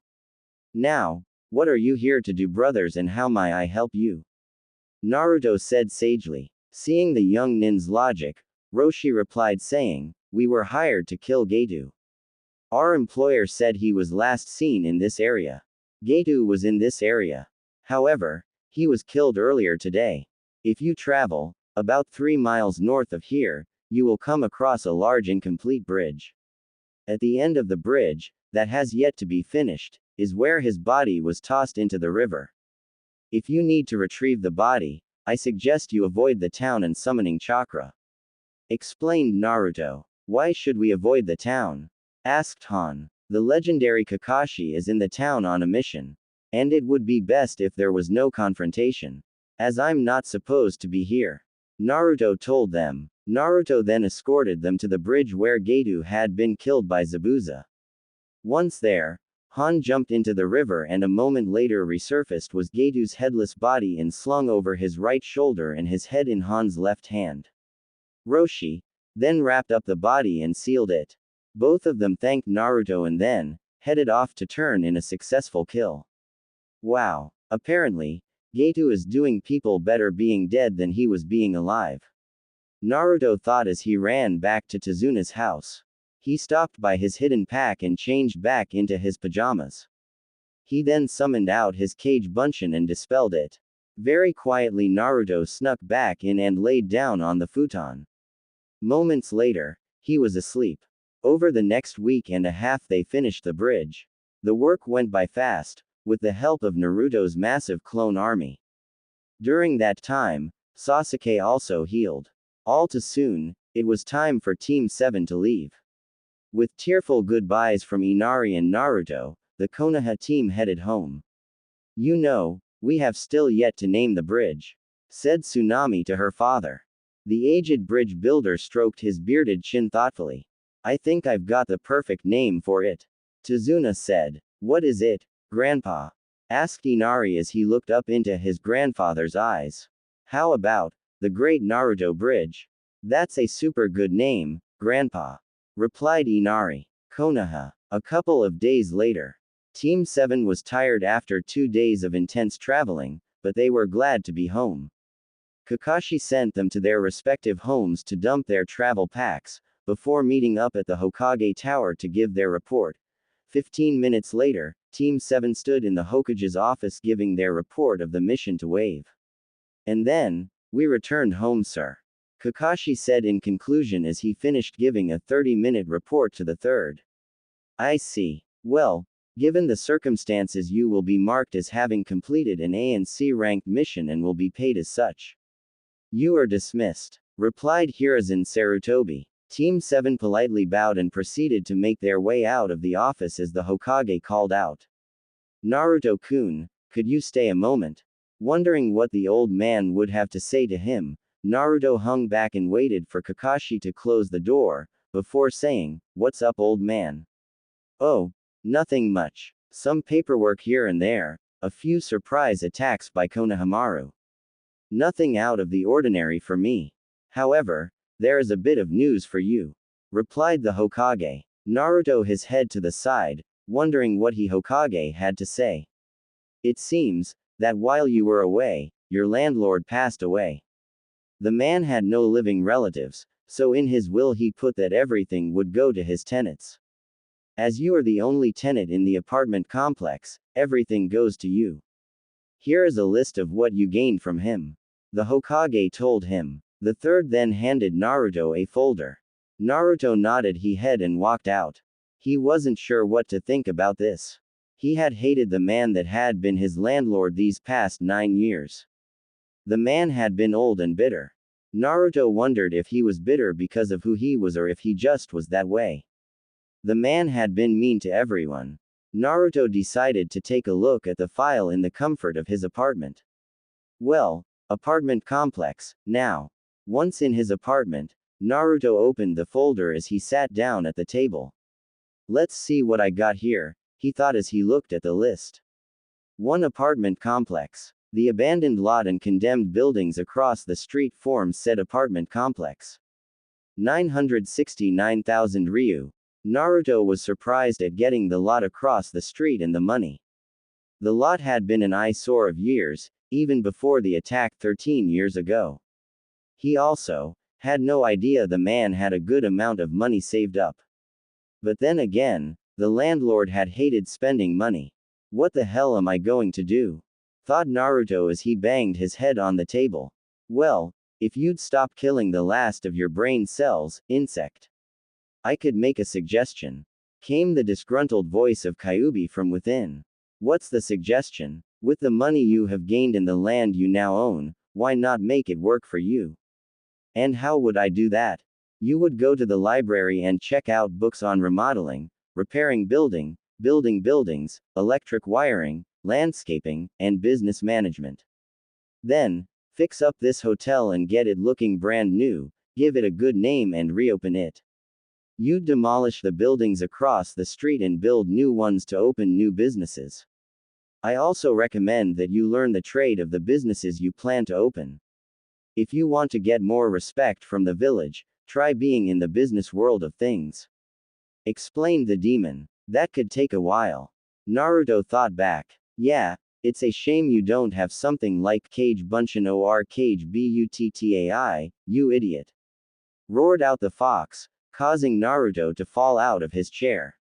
Now, what are you here to do, brothers, and how may I help you?" Naruto said sagely. Seeing the young nin's logic, Roshi replied saying, "We were hired to kill Getu. Our employer said he was last seen in this area. Getu was in this area. However, he was killed earlier today. If you travel about 3 miles north of here, you will come across a large incomplete bridge. At the end of the bridge, that has yet to be finished, is where his body was tossed into the river. If you need to retrieve the body, I suggest you avoid the town and summoning chakra," explained Naruto. "Why should we avoid the town?" asked Han. "The legendary Kakashi is in the town on a mission. And it would be best if there was no confrontation. As I'm not supposed to be here," Naruto told them. Naruto then escorted them to the bridge where Getu had been killed by Zabuza. Once there, Han jumped into the river, and a moment later resurfaced was Getu's headless body and slung over his right shoulder and his head in Han's left hand. Roshi then wrapped up the body and sealed it. Both of them thanked Naruto and then headed off to turn in a successful kill. Wow. Apparently, Gato is doing people better being dead than he was being alive. Naruto thought as he ran back to Tazuna's house. He stopped by his hidden pack and changed back into his pajamas. He then summoned out his Kage Bunshin and dispelled it. Very quietly Naruto snuck back in and laid down on the futon. Moments later, he was asleep. Over the next week and a half they finished the bridge. The work went by fast, with the help of Naruto's massive clone army. During that time, Sasuke also healed. All too soon, it was time for Team 7 to leave. With tearful goodbyes from Inari and Naruto, the Konoha team headed home. You know, we have still yet to name the bridge, said Tsunami to her father. The aged bridge builder stroked his bearded chin thoughtfully. I think I've got the perfect name for it. Tazuna said. What is it, Grandpa? Asked Inari as he looked up into his grandfather's eyes. How about the Great Naruto Bridge? That's a super good name, Grandpa, replied Inari. Konoha. A couple of days later. Team 7 was tired after 2 days of intense traveling, but they were glad to be home. Kakashi sent them to their respective homes to dump their travel packs, before meeting up at the Hokage Tower to give their report. 15 minutes later, Team 7 stood in the Hokage's office giving their report of the mission to Wave. And then, we returned home, sir. Kakashi said in conclusion as he finished giving a 30-minute report to the third. I see. Well, given the circumstances you will be marked as having completed an A and C ranked mission and will be paid as such. You are dismissed, replied Hiruzen Sarutobi. Team 7 politely bowed and proceeded to make their way out of the office as the Hokage called out. Naruto-kun, could you stay a moment? Wondering what the old man would have to say to him, Naruto hung back and waited for Kakashi to close the door, before saying, What's up, old man? Oh, nothing much. Some paperwork here and there, a few surprise attacks by Konohamaru. Nothing out of the ordinary for me. However, there is a bit of news for you, replied the Hokage. Naruto his head to the side, wondering what the Hokage had to say. It seems that while you were away, your landlord passed away. The man had no living relatives, so in his will he put that everything would go to his tenants. As you are the only tenant in the apartment complex, everything goes to you. Here is a list of what you gained from him. The Hokage told him. The third then handed Naruto a folder. Naruto nodded his head and walked out. He wasn't sure what to think about this. He had hated the man that had been his landlord these past 9 years. The man had been old and bitter. Naruto wondered if he was bitter because of who he was or if he just was that way. The man had been mean to everyone. Naruto decided to take a look at the file in the comfort of his apartment. Well, apartment complex, now. Once in his apartment, Naruto opened the folder as he sat down at the table. Let's see what I got here, he thought as he looked at the list. 1 apartment complex. The abandoned lot and condemned buildings across the street form said apartment complex. 969,000 ryu. Naruto was surprised at getting the lot across the street and the money. The lot had been an eyesore of years, even before the attack 13 years ago. He also had no idea the man had a good amount of money saved up. But then again, the landlord had hated spending money. What the hell am I going to do? Thought Naruto as he banged his head on the table. Well, if you'd stop killing the last of your brain cells, insect. I could make a suggestion. Came the disgruntled voice of Kyuubi from within. What's the suggestion? With the money you have gained and the land you now own, why not make it work for you? And how would I do that? You would go to the library and check out books on remodeling, repairing buildings, electric wiring, landscaping, and business management. Then, fix up this hotel and get it looking brand new, give it a good name and reopen it. You'd demolish the buildings across the street and build new ones to open new businesses. I also recommend that you learn the trade of the businesses you plan to open. If you want to get more respect from the village, try being in the business world of things. Explained the demon. That could take a while. Naruto thought back. Yeah, it's a shame you don't have something like Cage Bunshin or Cage Buttai, you idiot. Roared out the fox, causing Naruto to fall out of his chair.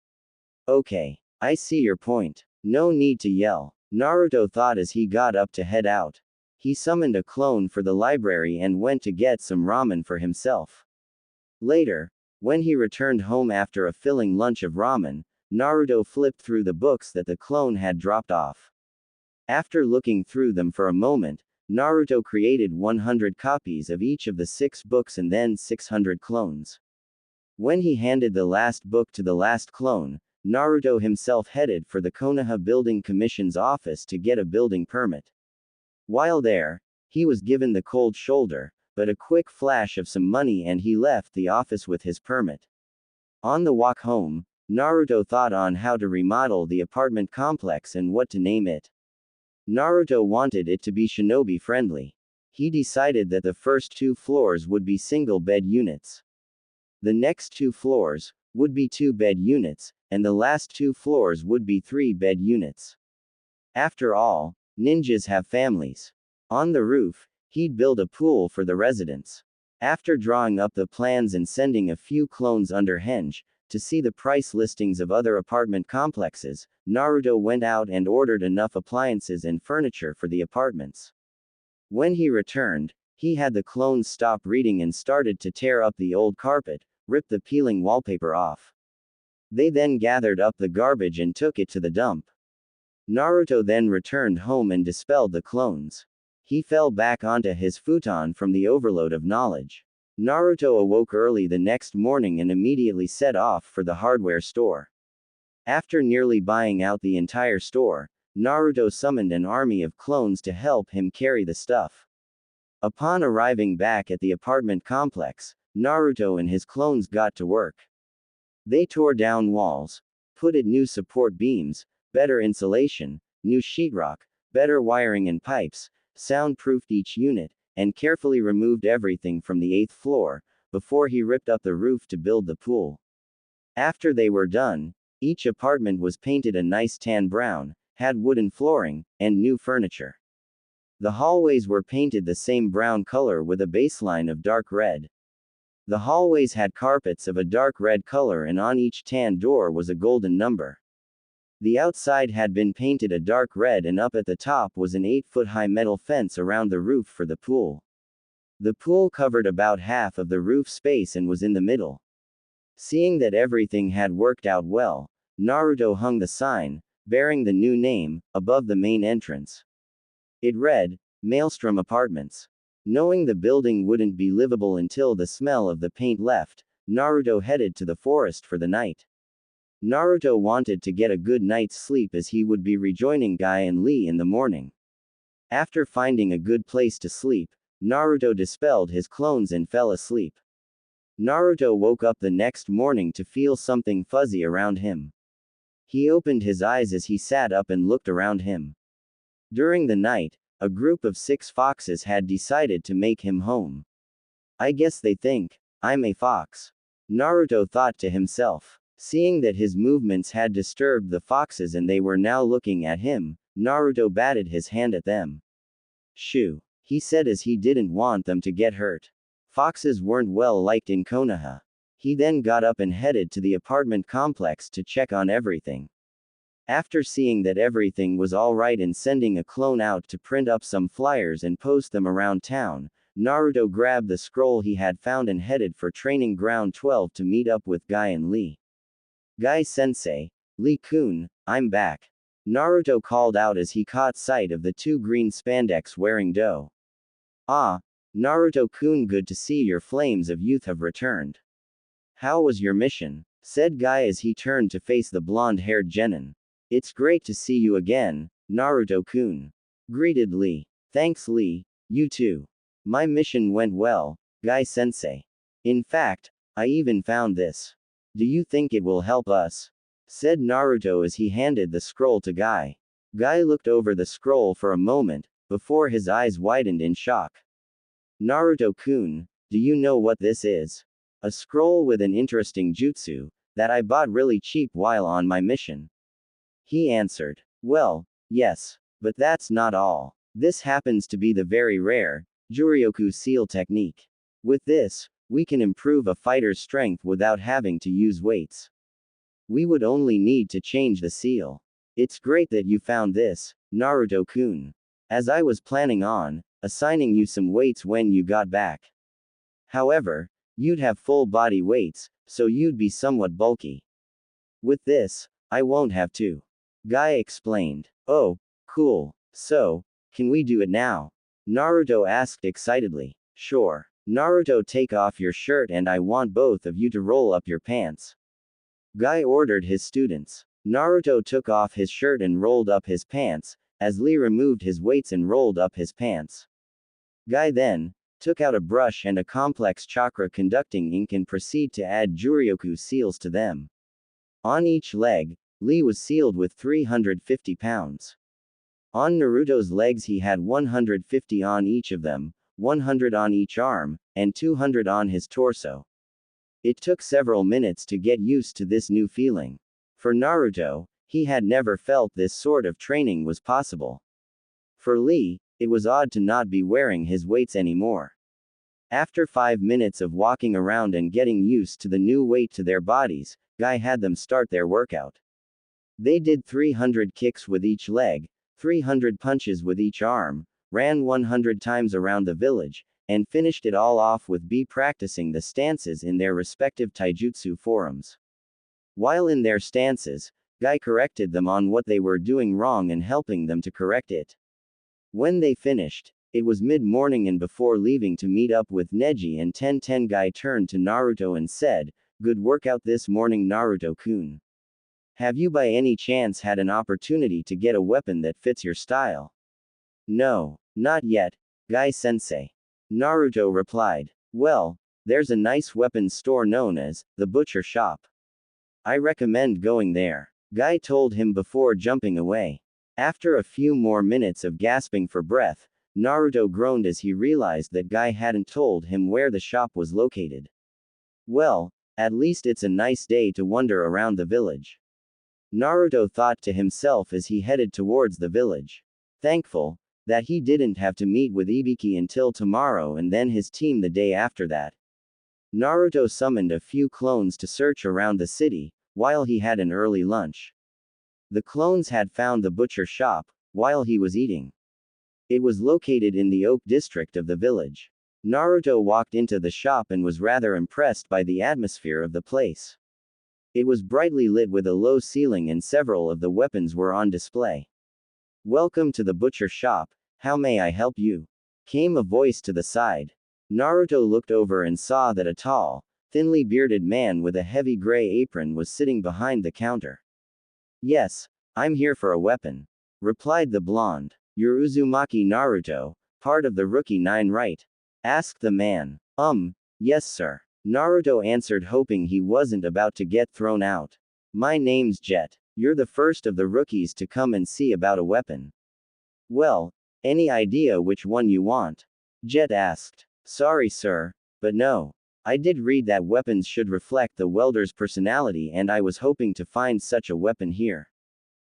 Okay, I see your point. No need to yell, Naruto thought as he got up to head out. He summoned a clone for the library and went to get some ramen for himself. Later, when he returned home after a filling lunch of ramen, Naruto flipped through the books that the clone had dropped off. After looking through them for a moment, Naruto created 100 copies of each of the 6 books and then 600 clones. When he handed the last book to the last clone, Naruto himself headed for the Konoha Building Commission's office to get a building permit. While there, he was given the cold shoulder, but a quick flash of some money and he left the office with his permit. On the walk home, Naruto thought on how to remodel the apartment complex and what to name it. Naruto wanted it to be shinobi friendly. He decided that the first 2 floors would be single bed units. The next 2 floors would be 2 bed units, and the last 2 floors would be 3 bed units. After all, ninjas have families. On the roof, he'd build a pool for the residents. After drawing up the plans and sending a few clones under Henge to see the price listings of other apartment complexes, Naruto went out and ordered enough appliances and furniture for the apartments. When he returned, he had the clones stop reading and started to tear up the old carpet, rip the peeling wallpaper off. They then gathered up the garbage and took it to the dump. Naruto then returned home and dispelled the clones. He fell back onto his futon from the overload of knowledge. Naruto awoke early the next morning and immediately set off for the hardware store. After nearly buying out the entire store, Naruto summoned an army of clones to help him carry the stuff. Upon arriving back at the apartment complex, Naruto and his clones got to work. They tore down walls, put in new support beams, better insulation, new sheetrock, better wiring and pipes, soundproofed each unit, and carefully removed everything from the 8th floor, before he ripped up the roof to build the pool. After they were done, each apartment was painted a nice tan brown, had wooden flooring, and new furniture. The hallways were painted the same brown color with a baseline of dark red. The hallways had carpets of a dark red color and on each tan door was a golden number. The outside had been painted a dark red and up at the top was an 8-foot-high metal fence around the roof for the pool. The pool covered about half of the roof space and was in the middle. Seeing that everything had worked out well, Naruto hung the sign, bearing the new name, above the main entrance. It read, Maelstrom Apartments. Knowing the building wouldn't be livable until the smell of the paint left, Naruto headed to the forest for the night. Naruto wanted to get a good night's sleep as he would be rejoining Guy and Lee in the morning. After finding a good place to sleep, Naruto dispelled his clones and fell asleep. Naruto woke up the next morning to feel something fuzzy around him. He opened his eyes as he sat up and looked around him. During the night, a group of 6 foxes had decided to make him home. I guess they think I'm a fox, Naruto thought to himself. Seeing that his movements had disturbed the foxes and they were now looking at him, Naruto batted his hand at them. Shoo, he said as he didn't want them to get hurt. Foxes weren't well liked in Konoha. He then got up and headed to the apartment complex to check on everything. After seeing that everything was alright and sending a clone out to print up some flyers and post them around town, Naruto grabbed the scroll he had found and headed for training ground 12 to meet up with Guy and Lee. Guy-sensei, Lee-kun, I'm back. Naruto called out as he caught sight of the 2 green spandex-wearing doe. Ah, Naruto-kun, good to see your flames of youth have returned. How was your mission? Said Guy as he turned to face the blonde-haired genin. It's great to see you again, Naruto-kun. Greeted Lee. Thanks Lee, you too. My mission went well, Guy-sensei. In fact, I even found this. Do you think it will help us? Said Naruto as he handed the scroll to Guy. Guy looked over the scroll for a moment, before his eyes widened in shock. Naruto-kun, do you know what this is? A scroll with an interesting jutsu that I bought really cheap while on my mission. He answered. Well, yes, but that's not all. This happens to be the very rare Juryoku seal technique. With this, we can improve a fighter's strength without having to use weights. We would only need to change the seal. It's great that you found this, Naruto-kun. As I was planning on assigning you some weights when you got back. However, you'd have full body weights, so you'd be somewhat bulky. With this, I won't have to. Guy explained. Oh, cool. So, can we do it now? Naruto asked excitedly. Sure. Naruto, take off your shirt and I want both of you to roll up your pants. Guy ordered his students. Naruto took off his shirt and rolled up his pants, as Lee removed his weights and rolled up his pants. Guy then took out a brush and a complex chakra conducting ink and proceeded to add Juryoku seals to them. On each leg, Lee was sealed with 350 pounds. On Naruto's legs he had 150 on each of them, 100 on each arm, and 200 on his torso. It took several minutes to get used to this new feeling. For Naruto, he had never felt this sort of training was possible. For Lee, it was odd to not be wearing his weights anymore. After 5 minutes of walking around and getting used to the new weight to their bodies, Guy had them start their workout. They did 300 kicks with each leg, 300 punches with each arm, ran 100 times around the village, and finished it all off with practicing the stances in their respective taijutsu forms. While in their stances, Guy corrected them on what they were doing wrong and helping them to correct it. When they finished, it was mid-morning and before leaving to meet up with Neji and Ten, Guy turned to Naruto and said, "Good workout this morning, Naruto-kun. Have you by any chance had an opportunity to get a weapon that fits your style?" "No, not yet, Guy-sensei." Naruto replied. "Well, there's a nice weapons store known as the Butcher Shop. I recommend going there," Guy told him before jumping away. After a few more minutes of gasping for breath, Naruto groaned as he realized that Guy hadn't told him where the shop was located. Well, at least it's a nice day to wander around the village. Naruto thought to himself as he headed towards the village. Thankful that he didn't have to meet with Ibiki until tomorrow and then his team the day after that. Naruto summoned a few clones to search around the city, while he had an early lunch. The clones had found the butcher shop, while he was eating. It was located in the Oak district of the village. Naruto walked into the shop and was rather impressed by the atmosphere of the place. It was brightly lit with a low ceiling and several of the weapons were on display. "Welcome to the butcher shop, how may I help you?" came a voice to the side. Naruto looked over and saw that a tall, thinly bearded man with a heavy gray apron was sitting behind the counter. "Yes, I'm here for a weapon," replied the blonde. "You're Uzumaki Naruto, part of the Rookie 9, right?" asked the man. Yes sir," Naruto answered, hoping he wasn't about to get thrown out. "My name's Jet. You're the first of the rookies to come and see about a weapon." "Well, any idea which one you want?" Jet asked. "Sorry sir, but no. I did read that weapons should reflect the welder's personality and I was hoping to find such a weapon here,"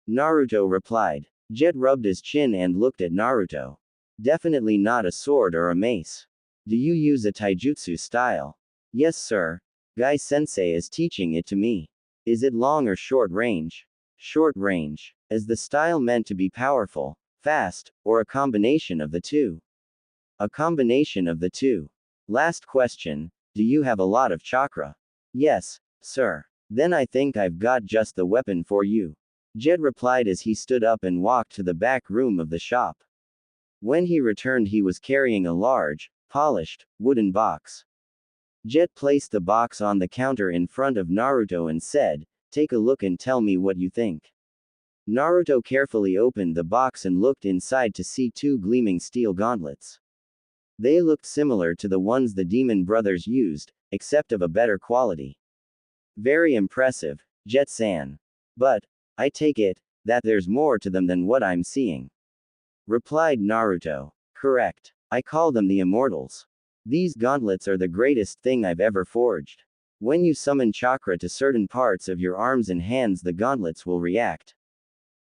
Naruto replied. Jet rubbed his chin and looked at Naruto. "Definitely not a sword or a mace. Do you use a taijutsu style?" "Yes sir. Guy-sensei is teaching it to me." "Is it long or short range?" "Short range. Is the style meant to be powerful, fast, or a combination of the two?" "A combination of the two." "Last question, do you have a lot of chakra?" "Yes, sir." "Then I think I've got just the weapon for you," Jet replied as he stood up and walked to the back room of the shop. When he returned he was carrying a large, polished, wooden box. Jet placed the box on the counter in front of Naruto and said, "Take a look and tell me what you think." Naruto carefully opened the box and looked inside to see two gleaming steel gauntlets. They looked similar to the ones the Demon Brothers used, except of a better quality. "Very impressive, Jet-san. But I take it that there's more to them than what I'm seeing," replied Naruto. "Correct. I call them the Immortals. These gauntlets are the greatest thing I've ever forged. When you summon chakra to certain parts of your arms and hands, the gauntlets will react.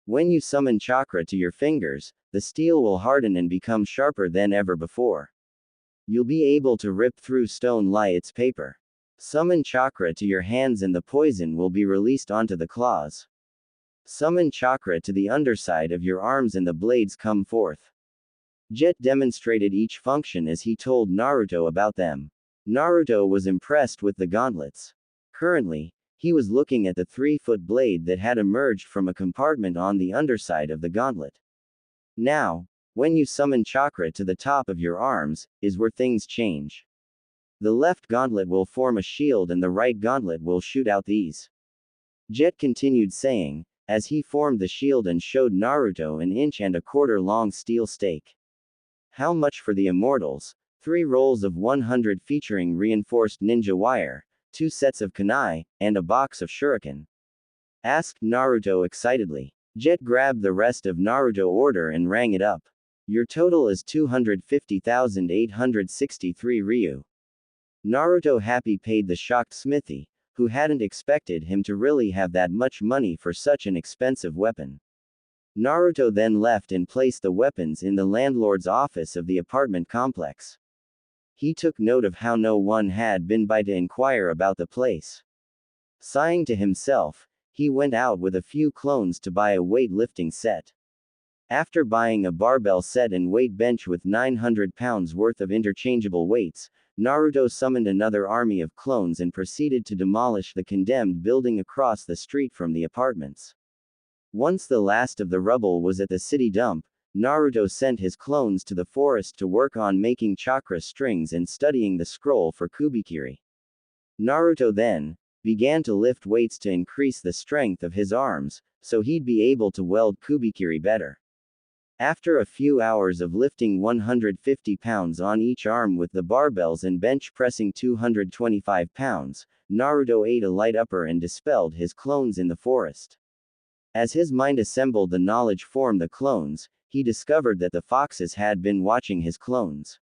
When you summon chakra to your fingers, the steel will harden and become sharper than ever before. You'll be able to rip through stone like it's paper. Summon chakra to your hands and the poison will be released onto the claws. Summon chakra to the underside of your arms and the blades come forth. Jet demonstrated each function as he told Naruto about them. Naruto was impressed with the gauntlets. Currently, he was looking at the 3-foot blade that had emerged from a compartment on the underside of the gauntlet. Now, when you summon chakra to the top of your arms, is where things change. The left gauntlet will form a shield and the right gauntlet will shoot out these. Jet continued saying, as he formed the shield and showed Naruto an 1.25 inch long steel stake. How much for the immortals? 3 rolls of 100 featuring reinforced ninja wire, 2 sets of kunai, and a box of shuriken? Asked Naruto excitedly. Jet grabbed the rest of Naruto order and rang it up. Your total is 250,863 ryu. Naruto happy paid the shocked smithy, who hadn't expected him to really have that much money for such an expensive weapon. Naruto then left and placed the weapons in the landlord's office of the apartment complex. He took note of how no one had been by to inquire about the place. Sighing to himself, he went out with a few clones to buy a weight-lifting set. After buying a barbell set and weight bench with 900 pounds worth of interchangeable weights, Naruto summoned another army of clones and proceeded to demolish the condemned building across the street from the apartments. Once the last of the rubble was at the city dump, Naruto sent his clones to the forest to work on making chakra strings and studying the scroll for Kubikiri. Naruto then began to lift weights to increase the strength of his arms, so he'd be able to weld Kubikiri better. After a few hours of lifting 150 pounds on each arm with the barbells and bench pressing 225 pounds, Naruto ate a light upper and dispelled his clones in the forest. As his mind assembled the knowledge form the clones, he discovered that the foxes had been watching his clones.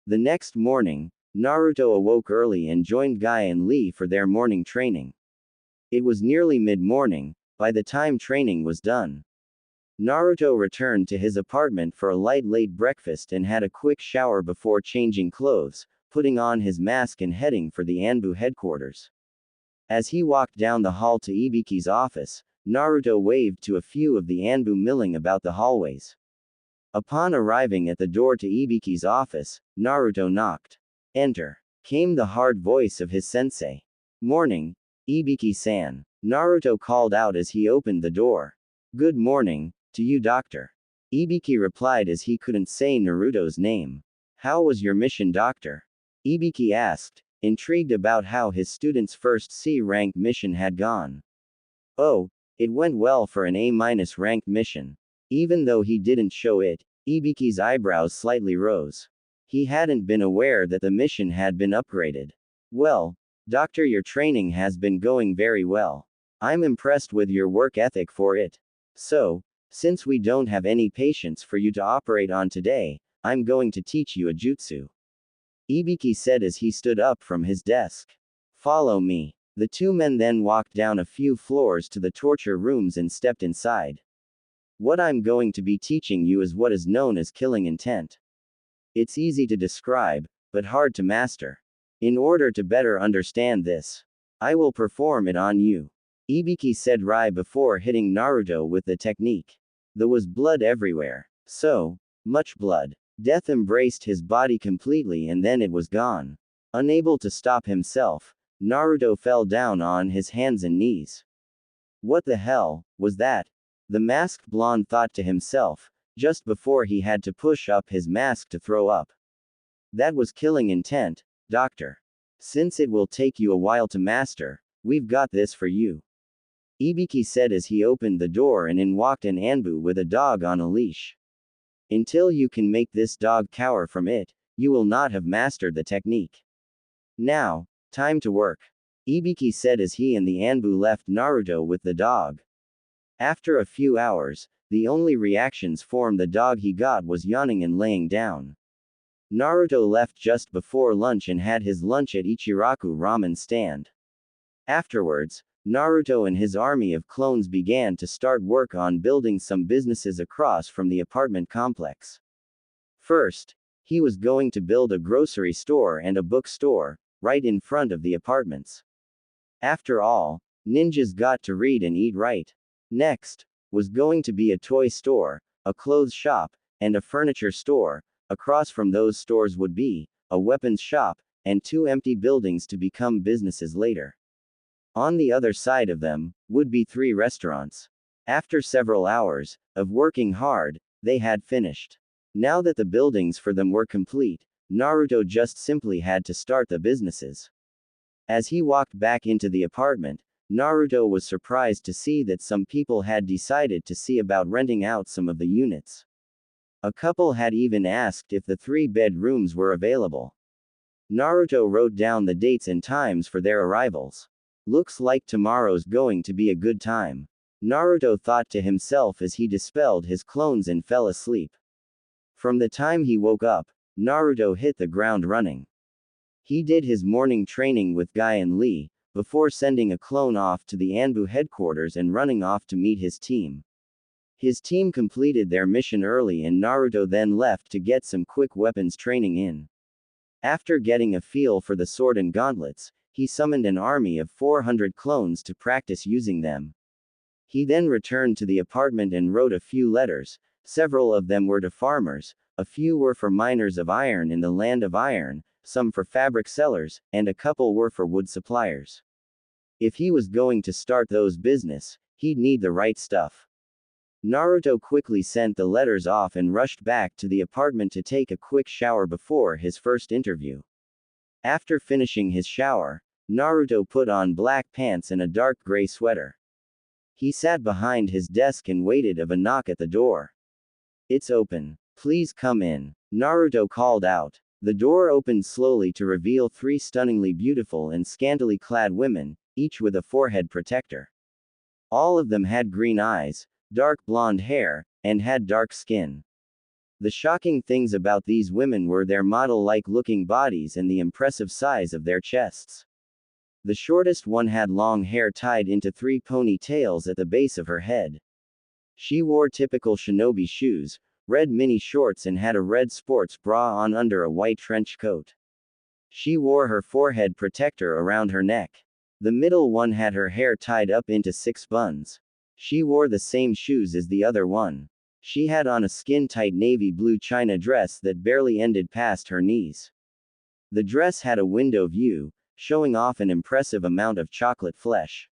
The next morning, Naruto awoke early and joined Guy and Lee for their morning training. It was nearly mid-morning by the time training was done. Naruto returned to his apartment for a late breakfast and had a quick shower before changing clothes, putting on his mask and heading for the Anbu headquarters. As he walked down the hall to Ibiki's office, Naruto waved to a few of the Anbu milling about the hallways. Upon arriving at the door to Ibiki's office, Naruto knocked. Enter. Came the hard voice of his sensei. Morning, Ibiki-san. Naruto called out as he opened the door. Good morning, to you, doctor. Ibiki replied as he couldn't say Naruto's name. How was your mission, doctor? Ibiki asked, intrigued about how his student's first C-rank mission had gone. Oh, it went well for an A- ranked mission. Even though he didn't show it, Ibiki's eyebrows slightly rose. He hadn't been aware that the mission had been upgraded. Well, doctor, your training has been going very well. I'm impressed with your work ethic for it. So, since we don't have any patients for you to operate on today, I'm going to teach you a jutsu. Ibiki said as he stood up from his desk. Follow me. The two men then walked down a few floors to the torture rooms and stepped inside. What I'm going to be teaching you is what is known as killing intent. It's easy to describe, but hard to master. In order to better understand this, I will perform it on you. Ibiki said right before hitting Naruto with the technique. There was blood everywhere. So much blood. Death embraced his body completely and then it was gone. Unable to stop himself, Naruto fell down on his hands and knees. What the hell was that? The masked blonde thought to himself, just before he had to push up his mask to throw up. That was killing intent, doctor. Since it will take you a while to master, we've got this for you. Ibiki said as he opened the door and in walked an Anbu with a dog on a leash. Until you can make this dog cower from it, you will not have mastered the technique. Now, time to work. Ibiki said as he and the Anbu left Naruto with the dog. After a few hours, the only reactions from the dog he got was yawning and laying down. Naruto left just before lunch and had his lunch at Ichiraku ramen stand. Afterwards, Naruto and his army of clones began to start work on building some businesses across from the apartment complex. First, he was going to build a grocery store and a bookstore, right in front of the apartments. After all, ninjas got to read and eat right. Next, was going to be a toy store, a clothes shop, and a furniture store. Across from those stores would be a weapons shop, and 2 empty buildings to become businesses later. On the other side of them would be 3 restaurants. After several hours of working hard, they had finished. Now that the buildings for them were complete, Naruto just simply had to start the businesses. As he walked back into the apartment, Naruto was surprised to see that some people had decided to see about renting out some of the units. A couple had even asked if the 3 bedrooms were available. Naruto wrote down the dates and times for their arrivals. Looks like tomorrow's going to be a good time, Naruto thought to himself as he dispelled his clones and fell asleep. From the time he woke up, Naruto hit the ground running. He did his morning training with Guy and Lee, before sending a clone off to the Anbu headquarters and running off to meet his team. His team completed their mission early and Naruto then left to get some quick weapons training in. After getting a feel for the sword and gauntlets, he summoned an army of 400 clones to practice using them. He then returned to the apartment and wrote a few letters. Several of them were to farmers, a few were for miners of iron in the land of iron, some for fabric sellers, and a couple were for wood suppliers. If he was going to start those business, he'd need the right stuff. Naruto quickly sent the letters off and rushed back to the apartment to take a quick shower before his first interview. After finishing his shower, Naruto put on black pants and a dark gray sweater. He sat behind his desk and waited of a knock at the door. "It's open. Please come in," Naruto called out. The door opened slowly to reveal 3 stunningly beautiful and scantily clad women, each with a forehead protector. All of them had green eyes, dark blonde hair, and had dark skin. The shocking things about these women were their model-like looking bodies and the impressive size of their chests. The shortest one had long hair tied into 3 ponytails at the base of her head. She wore typical shinobi shoes, red mini shorts and had a red sports bra on under a white trench coat. She wore her forehead protector around her neck. The middle one had her hair tied up into 6 buns. She wore the same shoes as the other one. She had on a skin-tight navy blue china dress that barely ended past her knees. The dress had a window view, showing off an impressive amount of chocolate flesh.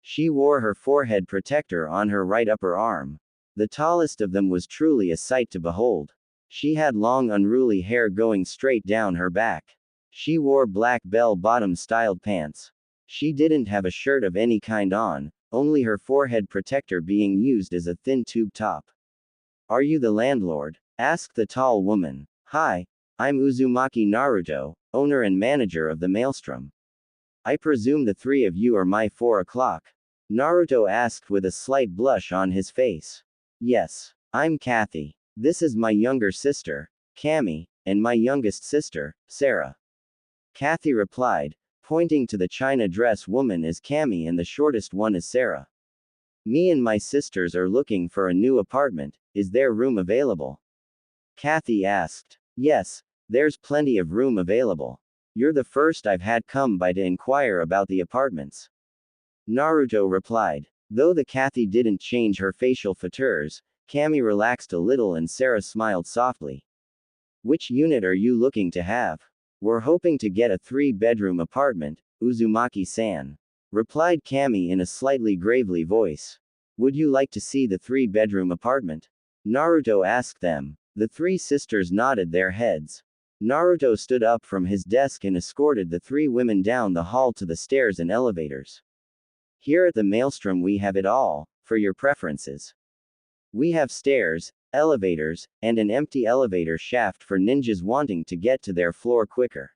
She wore her forehead protector on her right upper arm. The tallest of them was truly a sight to behold. She had long unruly hair going straight down her back. She wore black bell-bottom styled pants. She didn't have a shirt of any kind on, only her forehead protector being used as a thin tube top. "Are you the landlord?" asked the tall woman. "Hi, I'm Uzumaki Naruto, owner and manager of the Maelstrom. I presume the 3 of you are my 4 o'clock?" Naruto asked with a slight blush on his face. "Yes, I'm Kathy. This is my younger sister, Kami, and my youngest sister, Sarah." Kathy replied, pointing to the china dress woman as Kami and the shortest one as Sarah. "Me and my sisters are looking for a new apartment. Is there room available?" Kathy asked. "Yes, there's plenty of room available. You're the first I've had come by to inquire about the apartments," Naruto replied. Though the Kathy didn't change her facial features, Kami relaxed a little and Sarah smiled softly. "Which unit are you looking to have?" "We're hoping to get a 3-bedroom apartment, Uzumaki-san," replied Kami in a slightly gravely voice. "Would you like to see the 3-bedroom apartment?" Naruto asked them. The 3 sisters nodded their heads. Naruto stood up from his desk and escorted the 3 women down the hall to the stairs and elevators. "Here at the Maelstrom we have it all, for your preferences. We have stairs, elevators, and an empty elevator shaft for ninjas wanting to get to their floor quicker,"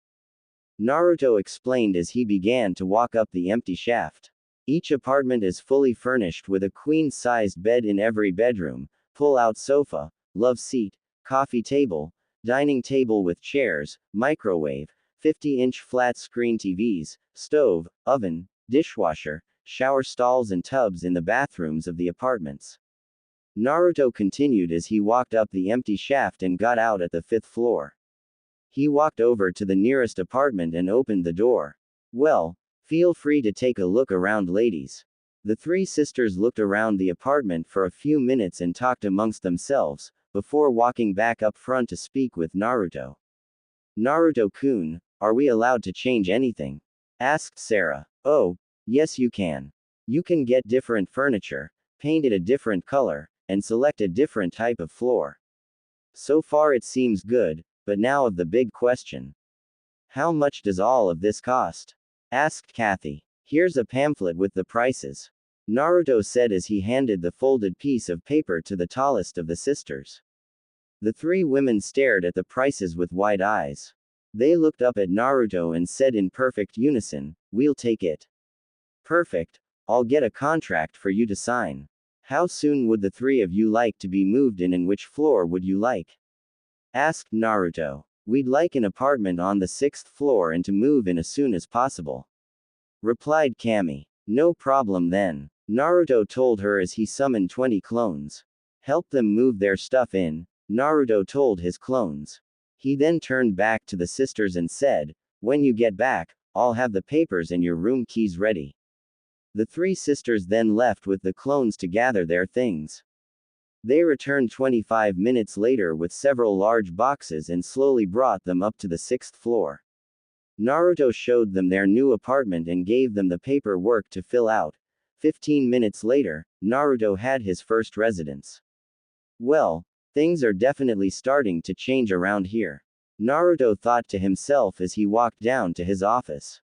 Naruto explained as he began to walk up the empty shaft. Each apartment is fully furnished with a queen-sized bed in every bedroom, pull-out sofa, love seat, coffee table, dining table with chairs, microwave, 50-inch flat-screen TVs, stove, oven, dishwasher, shower stalls and tubs in the bathrooms of the apartments. Naruto continued as he walked up the empty shaft and got out at the 5th floor. He walked over to the nearest apartment and opened the door. Well, feel free to take a look around, ladies. The three sisters looked around the apartment for a few minutes and talked amongst themselves, before walking back up front to speak with Naruto. Naruto-kun, are we allowed to change anything? Asked Sarah. Oh, yes you can. You can get different furniture, paint it a different color, and select a different type of floor. So far it seems good, but now of the big question. How much does all of this cost? Asked Kathy. Here's a pamphlet with the prices. Naruto said as he handed the folded piece of paper to the tallest of the sisters. The three women stared at the prices with wide eyes. They looked up at Naruto and said in perfect unison, "We'll take it." Perfect. I'll get a contract for you to sign. How soon would the three of you like to be moved in and which floor would you like? Asked Naruto. We'd like an apartment on the 6th floor and to move in as soon as possible. Replied Kami. No problem then. Naruto told her as he summoned 20 clones. Help them move their stuff in, Naruto told his clones. He then turned back to the sisters and said, when you get back, I'll have the papers and your room keys ready. The three sisters then left with the clones to gather their things. They returned 25 minutes later with several large boxes and slowly brought them up to the 6th floor. Naruto showed them their new apartment and gave them the paperwork to fill out. 15 minutes later, Naruto had his first residence. Well, things are definitely starting to change around here. Naruto thought to himself as he walked down to his office.